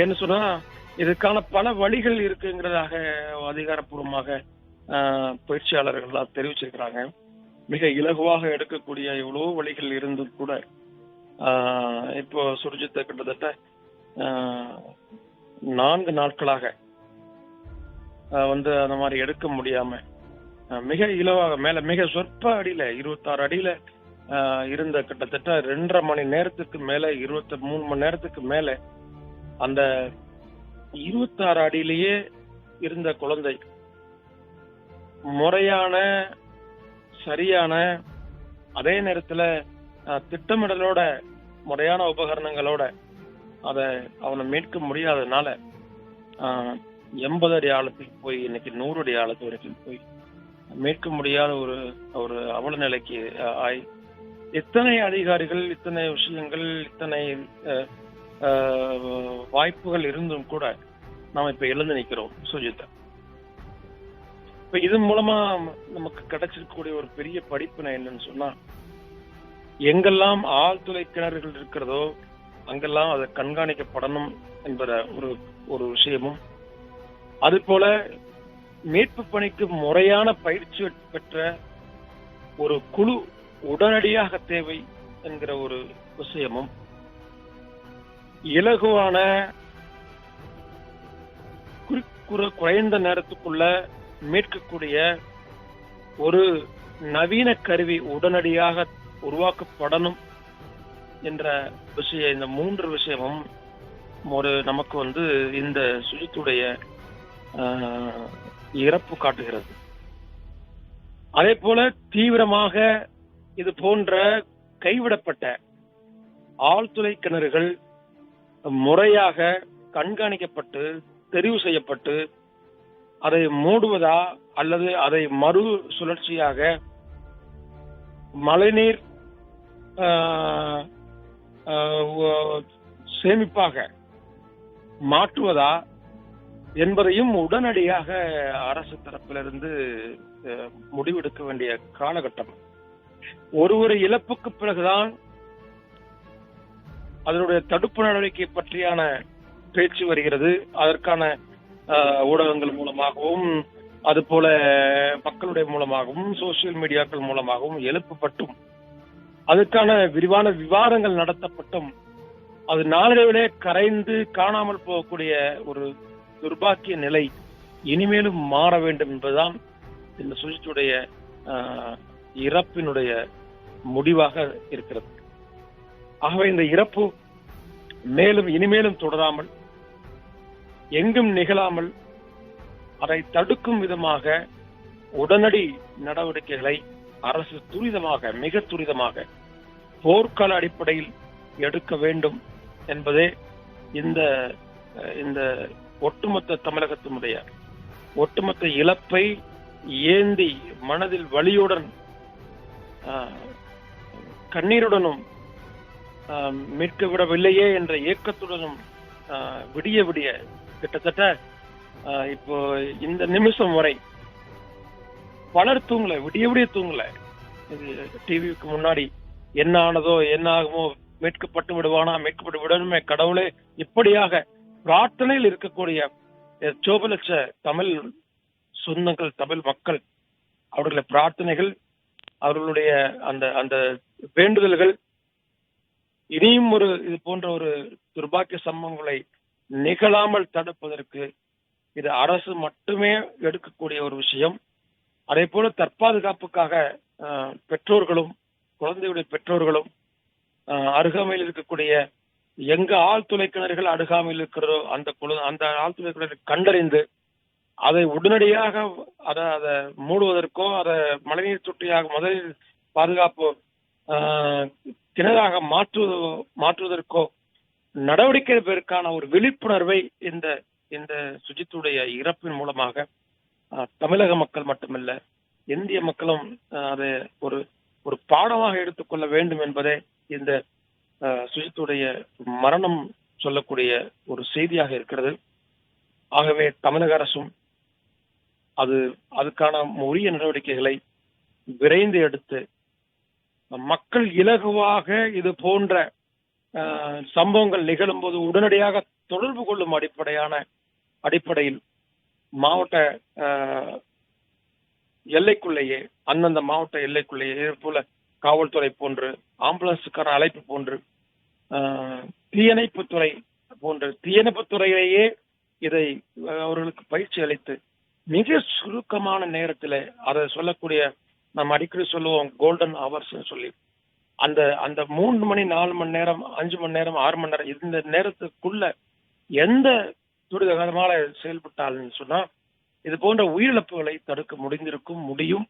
ஏன்னு சொன்னா இதுக்கான பல வழிகள் இருக்குங்கிறதாக அதிகாரப்பூர்வமாக பயிற்சியாளர்கள் தெரிவிச்சிருக்கிறாங்க. மிக இலகுவாக எடுக்கக்கூடிய எவ்வளவோ வழிகள் இருந்தும் கூட இப்போ சுர்ஜித்தை கிட்டத்தட்ட 4 நாட்களாக வந்து அந்த மாதிரி எடுக்க முடியாம மிக இலவாக மேல மிக சொற்ப அடியில 26 அடியில இருந்த கிட்டத்தட்ட 2.5 மணி நேரத்துக்கு மேல 23 மணி நேரத்துக்கு மேல அந்த 26 அடியிலேயே இருந்த குழந்தை முறையான சரியான அதே நேரத்துல திட்டமிடலோட முறையான உபகரணங்களோட அவனை மீட்க முடியாததுனால 80 அடி ஆழத்துக்கு போய் இன்னைக்கு 100 அடி ஆழத்து வரைக்கும் போய் மீட்க முடியாத ஒரு அவல நிலைக்கு ஆய் இத்தனை அதிகாரிகள், இத்தனை விஷயங்கள், இத்தனை வாய்ப்புகள் இருந்தும் கூட நாம இப்ப எழுந்து நிக்கிறோம் சுர்ஜித்தை. இப்ப இது மூலமா நமக்கு கிடைச்சிருக்கக்கூடிய ஒரு பெரிய படிப்பினை என்னன்னு சொன்னா, எங்கெல்லாம் ஆழ்துளை கிணறுகள் இருக்கிறதோ அங்கெல்லாம் அதை கண்காணிக்கப்படணும் என்பத ஒரு விஷயமும், அது போல மீட்பு பணிக்கு முறையான பயிற்சி பெற்ற ஒரு குழு உடனடியாக தேவை என்கிற ஒரு விஷயமும், இலகுவான குறைந்த நேரத்துக்குள்ள மீட்கக்கூடிய ஒரு நவீன கருவி உடனடியாக உருவாக்கப்படணும் என்ற விஷயம், இந்த 3 விஷயமும் நமக்கு வந்து இந்த சுஜித்துடைய இறப்பு காட்டுகிறது. அதே போல தீவிரமாக இது போன்ற கைவிடப்பட்ட ஆழ்துளை கிணறுகள் முறையாக கண்காணிக்கப்பட்டு தெரிவு செய்யப்பட்டு அதை மூடுவதா அல்லது அதை மறு சுழற்சியாக மழைநீர் சேமிப்பாக மாற்றுவதா என்பதையும் உடனடியாக அரசு தரப்பிலிருந்து முடிவெடுக்க வேண்டிய காலகட்டம். ஒரு இழப்புக்கு பிறகுதான் அதனுடைய தடுப்பு நடவடிக்கை பற்றியான பேச்சு வருகிறது. அதற்கான ஊடகங்கள் மூலமாகவும் அதுபோல மக்களுடைய மூலமாகவும் சோசியல் மீடியாக்கள் மூலமாகவும் எழுப்பப்பட்டும் அதுக்கான விரிவான விவாதங்கள் நடத்தப்பட்டும் அது நாளடைவிலே கரைந்து காணாமல் போகக்கூடிய ஒரு துர்பாக்கிய நிலை இனிமேலும் மாற வேண்டும் என்பதுதான் இந்த சுஜித்துடைய இறப்பினுடைய முடிவாக இருக்கிறது. ஆகவே இந்த இறப்பு மேலும் இனிமேலும் தொடராமல் எங்கும் நிகழாமல் அதை தடுக்கும் விதமாக உடனடி நடவடிக்கைகளை அரசு துரிதமாக மிக துரிதமாக போர்க்கால அடிப்படையில் எடுக்க வேண்டும் என்பதே இந்த ஒட்டுமொத்த தமிழகத்தினுடைய ஒட்டுமொத்த இழப்பை ஏந்தி மனதில் வலியுடன் கண்ணீருடனும் மீட்க விடவில்லையே என்ற ஏக்கத்துடனும் விடிய விடிய கிட்டத்தட்ட இப்போ இந்த நிமிஷம் வரை பலர் தூங்கல, விடிய விடிய தூங்கல. இது டிவிக்கு முன்னாடி என்ன ஆனதோ என்ன ஆகுமோ, மீட்கப்பட்டு விடுவானா, மீட்கப்பட்டு விடணுமே கடவுளே, இப்படியாக பிரார்த்தனையில் இருக்கக்கூடிய சோபலட்ச தமிழ் சொந்தங்கள், தமிழ் மக்கள், அவர்களுடைய பிரார்த்தனைகள், அவர்களுடைய அந்த அந்த வேண்டுதல்கள் இனியும் இது போன்ற ஒரு துர்பாக்கிய சம்பவங்களை நிகழாமல் தடுப்பதற்கு இது அரசு மட்டுமே எடுக்கக்கூடிய ஒரு விஷயம். அதே போல தற்பாதுகாப்புக்காக பெற்றோர்களும் குழந்தையுடைய பெற்றோர்களும் அருகாமையில் இருக்கக்கூடிய எங்க ஆழ்துளை கிணறுகள் அருகாமையில் இருக்கிறதோ அந்த ஆழ்துளை கிணறு கண்டறிந்து அதை உடனடியாக அதை மூடுவதற்கோ அதை மழைநீர் தொட்டியாக முதலில் பாதுகாப்பு கிணறாக மாற்றுவதற்கோ நடவடிக்கை எடுப்பதற்கான ஒரு விழிப்புணர்வை இந்த சுஜித்துடைய இறப்பின் மூலமாக தமிழக மக்கள் மட்டுமல்ல இந்திய மக்களும் அதை ஒரு பாடமாக எடுத்துக்கொள்ள வேண்டும் என்பதே இந்த சுஜித்துடைய மரணம் சொல்லக்கூடிய ஒரு செய்தியாக இருக்கிறது. ஆகவே தமிழக அரசும் அதுக்கான உரிய நடவடிக்கைகளை விரைந்து எடுத்து மக்கள் இலகுவாக இது போன்ற சம்பவங்கள் நிகழும் போது உடனடியாக தொடர்பு கொள்ளும் அடிப்படையில் மாவட்ட எல்லைக்குள்ளேயே அந்தந்த மாவட்ட எல்லைக்குள்ளேயே இதே போல காவல்துறை போன்று ஆம்புலன்ஸுக்கான அழைப்பு போன்று தீயணைப்புத்துறை போன்று தீயணைப்புத்துறையிலேயே இதை அவர்களுக்கு பயிற்சி அளித்து மிக சுருக்கமான நேரத்தில் அதை சொல்லக்கூடிய நம்ம அடிக்கடி சொல்லுவோம் கோல்டன் ஹவர்ஸ் சொல்லி அந்த 3 மணி 4 மணி நேரம் 5 மணி நேரம் 6 மணி நேரம் இந்த நேரத்துக்குள்ள எந்த துரிதகரமாக செயல்பட்டால்னு சொன்னா இது போன்ற உயிரிழப்புகளை தடுக்க முடியும்.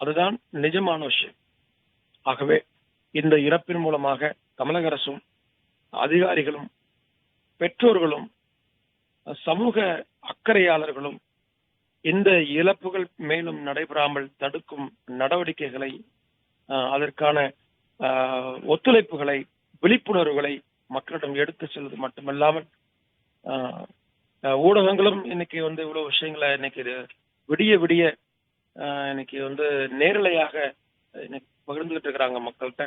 அதுதான் நிஜமான விஷயம். ஆகவே இந்த இறப்பின் மூலமாக தமிழக அரசும் அதிகாரிகளும் பெற்றோர்களும் சமூக அக்கறையாளர்களும் இந்த இழப்புகள் மேலும் நடைபெறாமல் தடுக்கும் நடவடிக்கைகளை அதற்கான ஒத்துழைப்புகளை விழிப்புணர்வுகளை மக்களிடம் எடுத்து செல்வது மட்டுமல்லாமல் ஊடகங்களும் இன்னைக்கு இவ்வளவு விஷயங்களை இன்னைக்கு விடிய இன்னைக்கு நேரலையாக பகிர்ந்துகிட்டு இருக்கிறாங்க மக்கள்கிட்ட.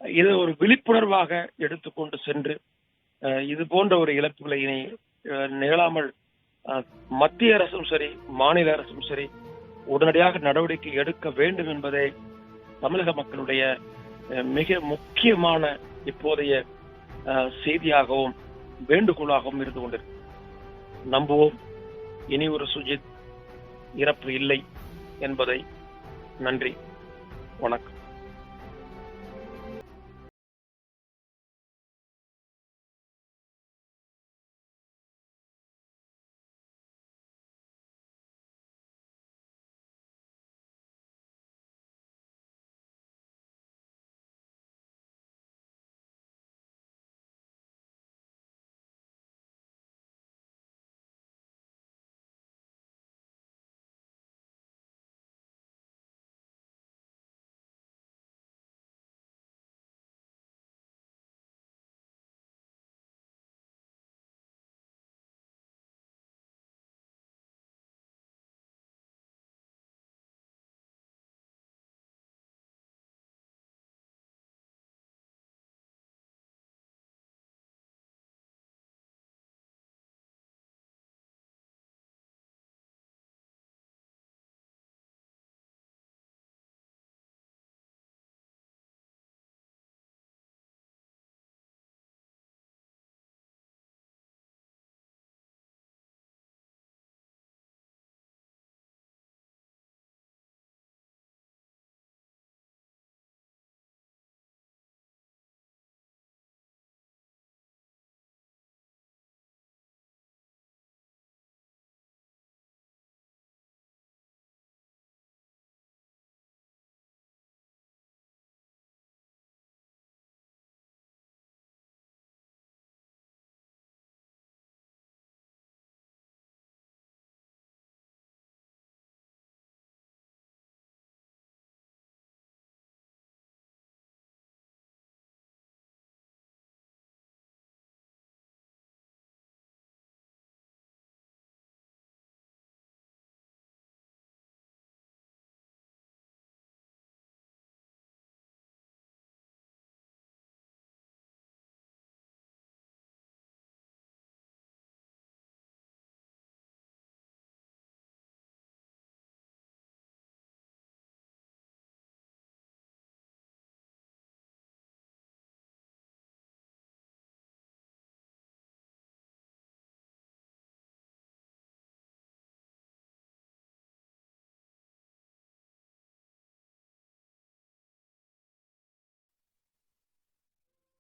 இதை ஒரு விழிப்புணர்வாக எடுத்துக்கொண்டு சென்று இது போன்ற ஒரு இழப்புகளை இனி நிகழாமல் மத்திய அரசும் சரி மாநில அரசும் சரி உடனடியாக நடவடிக்கை எடுக்க வேண்டும் என்பதே தமிழக மக்களுடைய மிக முக்கியமான இப்போதைய செய்தியாகவும் வேண்டுகோளாகவும் இருந்து கொண்டிருக்கு. நம்புவோம், இனி ஒரு சுஜித் இறப்பு இல்லை என்பதை. நன்றி, வணக்கம்.